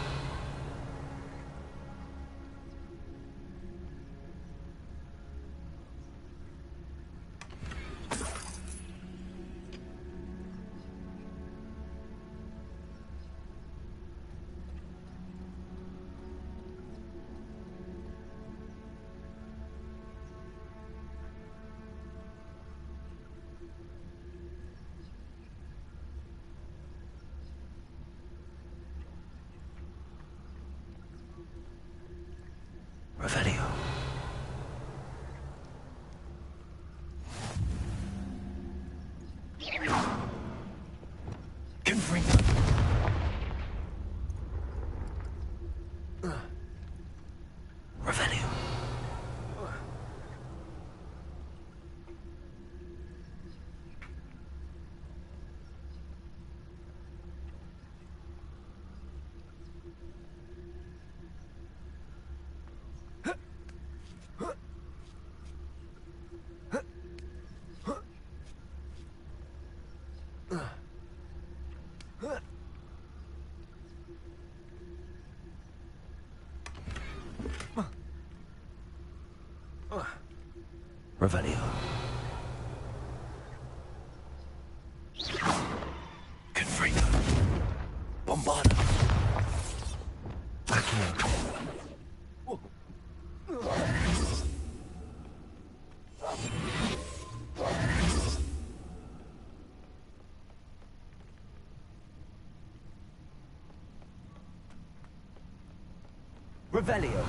Revelio. Confringo. Revelio. Revelio. Confringo. Bombarda. Accio. Revelio.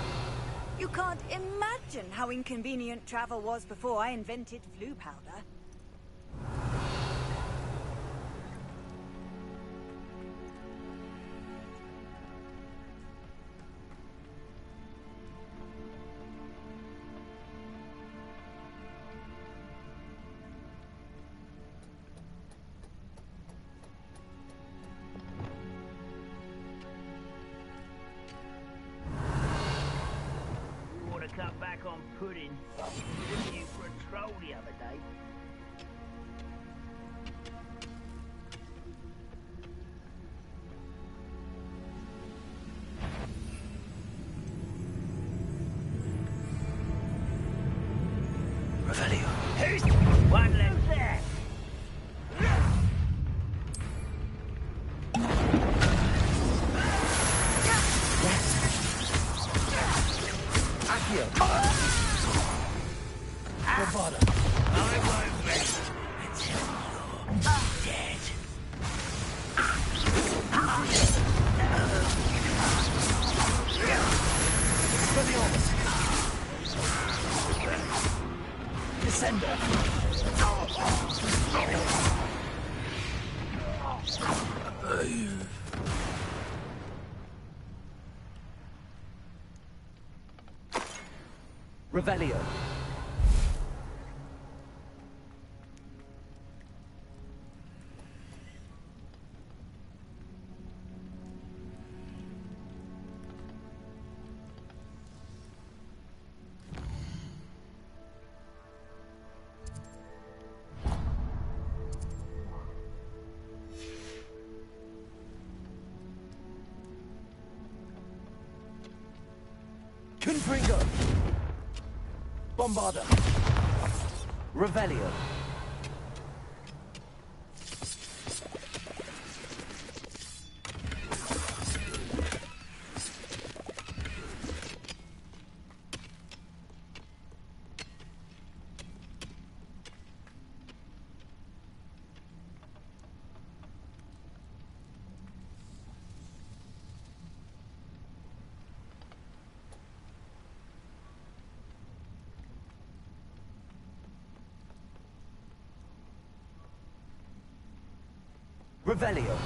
You can't imagine how inconvenient travel was before I invented flu powder. Cut back on pudding. Took you for a stroll the other day. Revelio. Who's one left there? Accio. Bombarda. I won't rest until you're dead. Descender. Revelio. Confringo. Bombarda. Revelio. Revelio.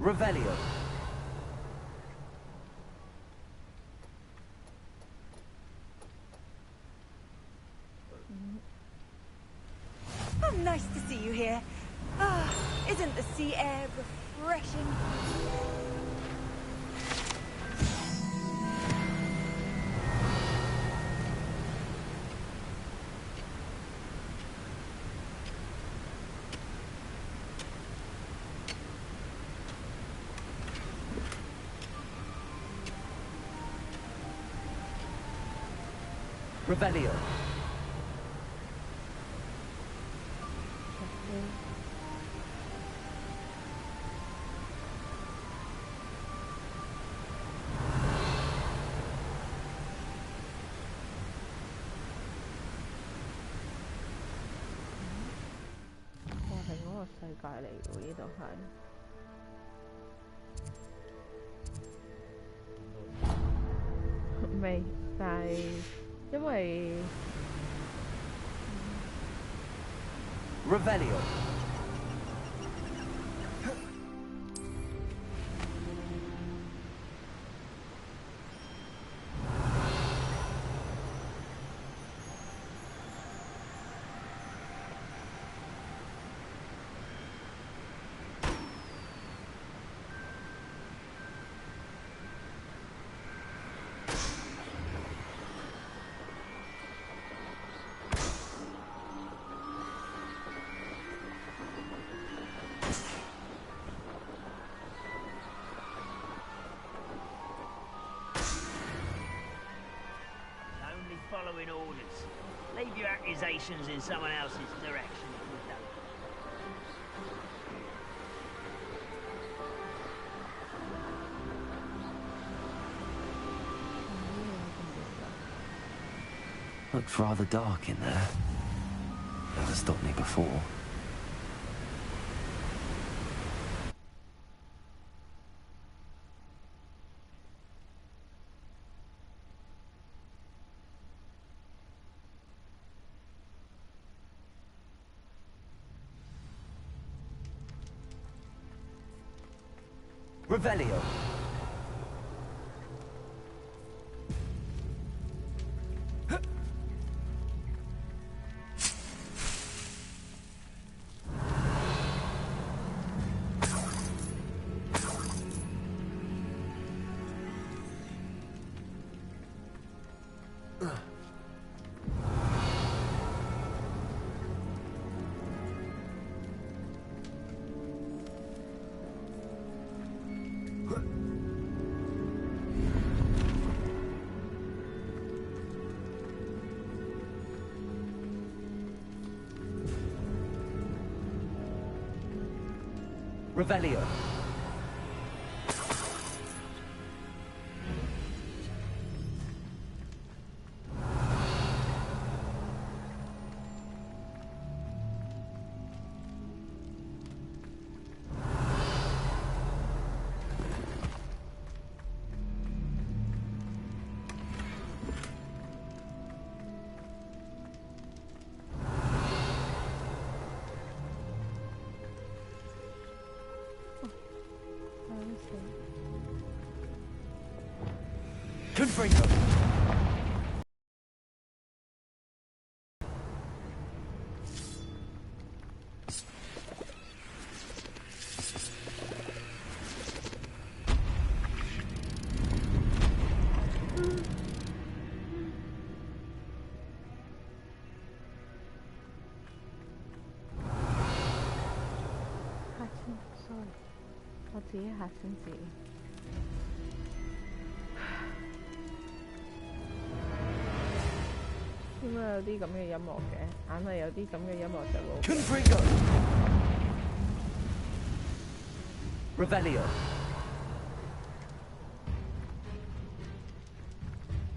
Revelio. Oh, nice to see you here. Ah, isn't the sea air refreshing? Revelio. 界嚟喎，呢度係未，但係因為 Revelio. Following orders. Leave your accusations in someone else's direction if you don't. Looks rather dark in there. Never stopped me before. Revelio. Revelio. Confringo. sorry， 我自己嚇親自己。點解有啲咁嘅音樂嘅？硬係有啲咁嘅音樂就會。Confringo. Revelio.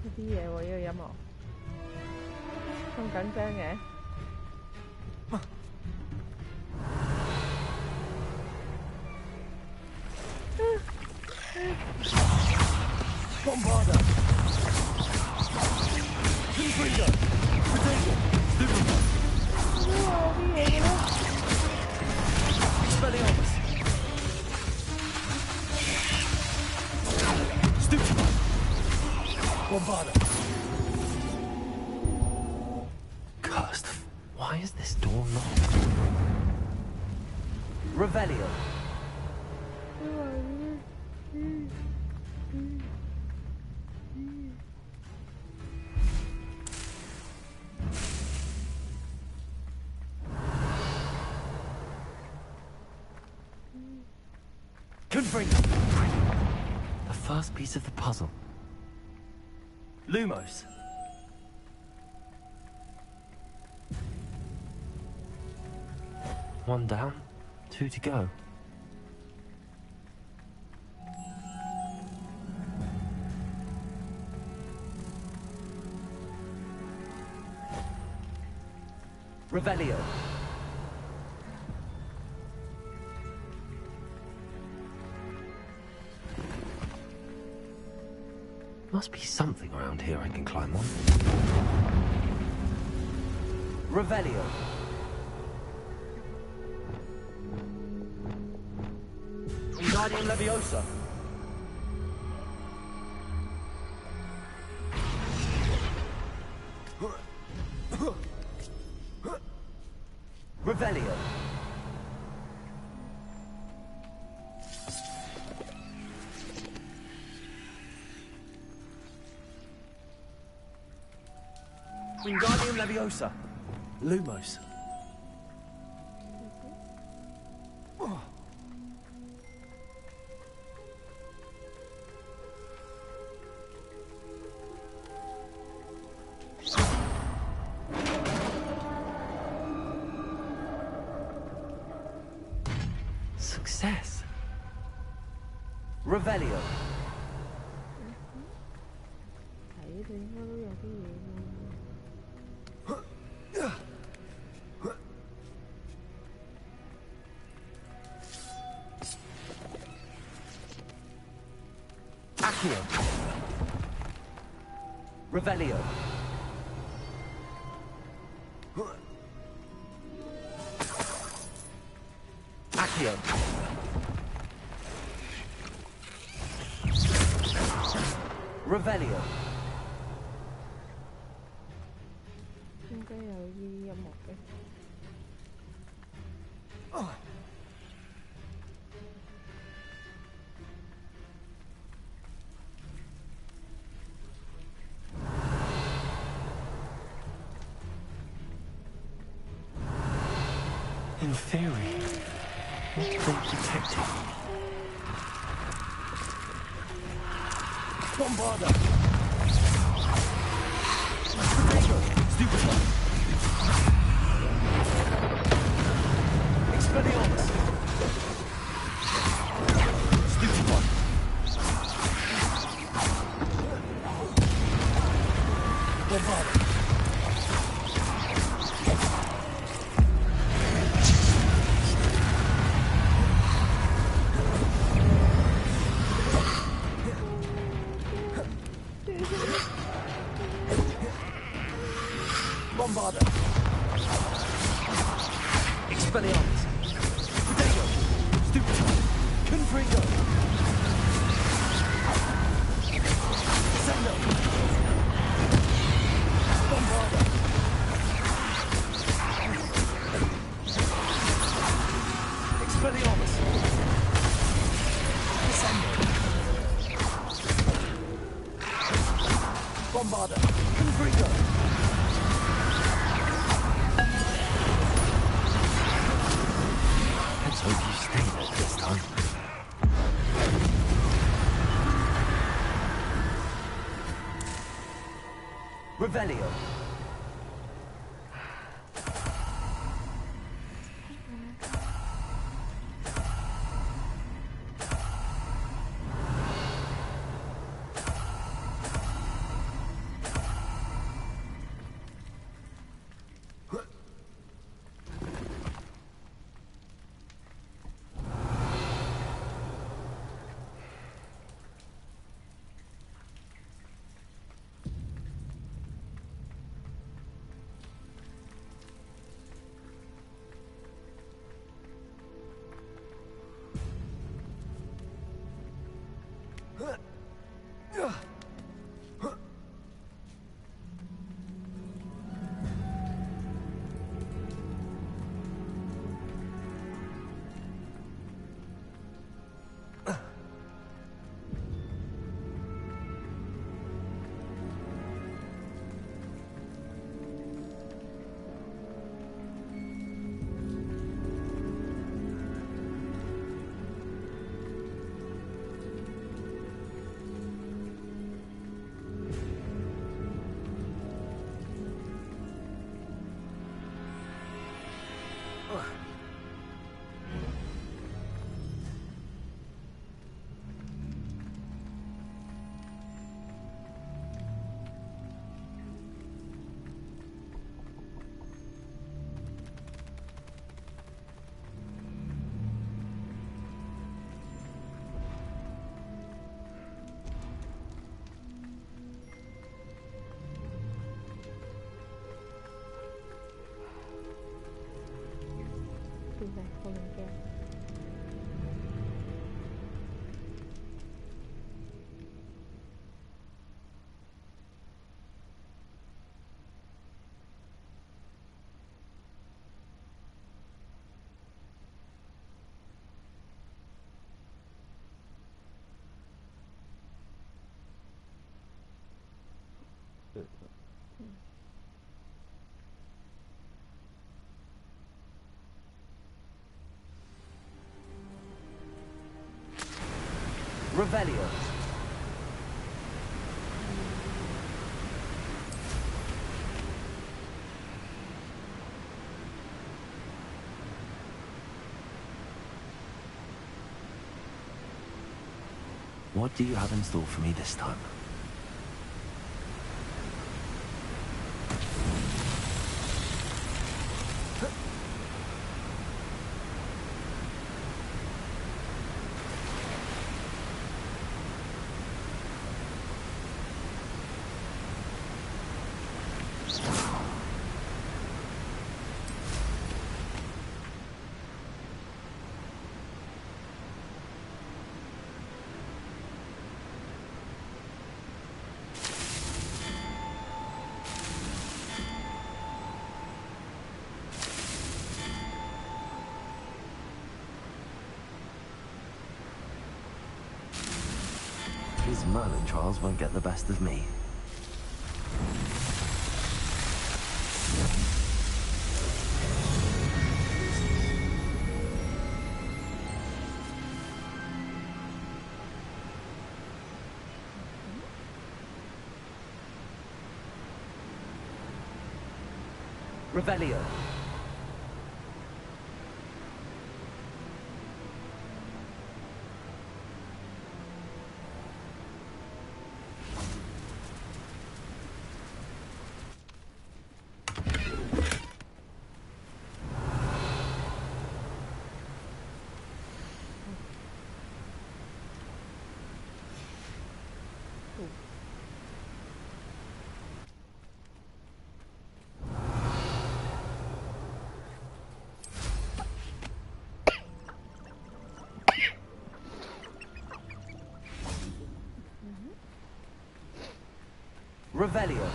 呢啲嘢喎，呢個音樂咁緊張嘅。Bombarda. Confringo. Potato. Stupefy. Spelliarmus. Stupefy. Bombarda. Cursed. Why is this door locked? Revelio. Confringo. The first piece of the puzzle. Lumos. One down, 2 to go. Revelio. must be something around here I can climb on. Revelio. Wingardium Leviosa. Revelio. Wingardium Leviosa. Lumos. Success. Revelio. Accio. Revelio. Accio. Revelio. 應該有啲音樂嘅。In theory, what they protecting? Bombarda. Stupid one. Expelliarmus. Stupid one. Bombarda. Bombarda. Expelliarmus. Potato. Stupid. Confringo. Sendo. Bombarda. Expelliarmus. Sendo. Bombarda. Confringo. Let's hope you stay there this time. Revelio. Revelio. What do you have in store for me this time? His Merlin trials won't get the best of me. Revelio. Revelio.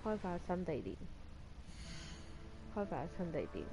開發新地點，開發新地點。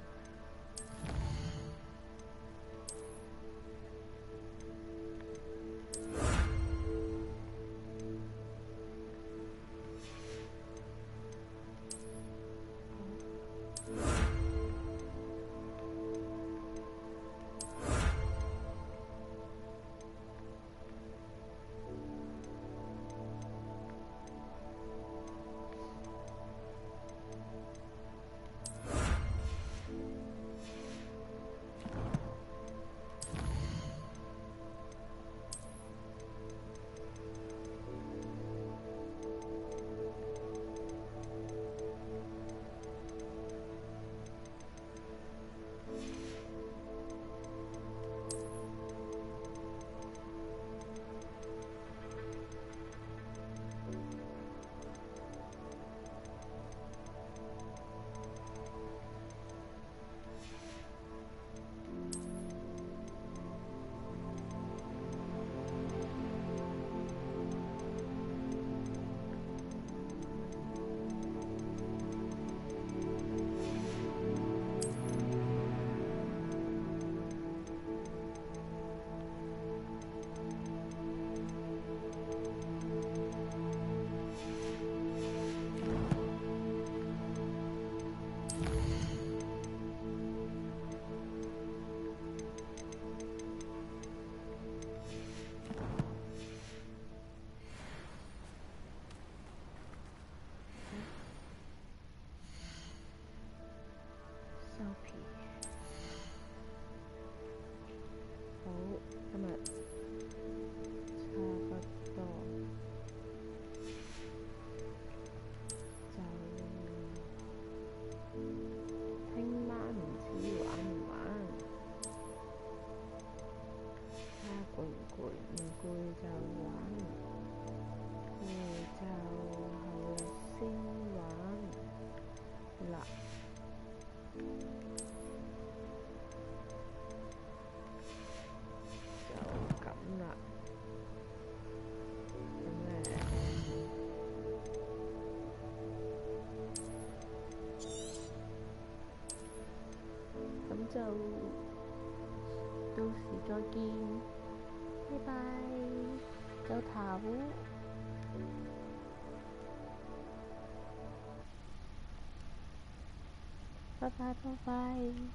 就到時再見，拜拜，早唞，拜拜，拜拜。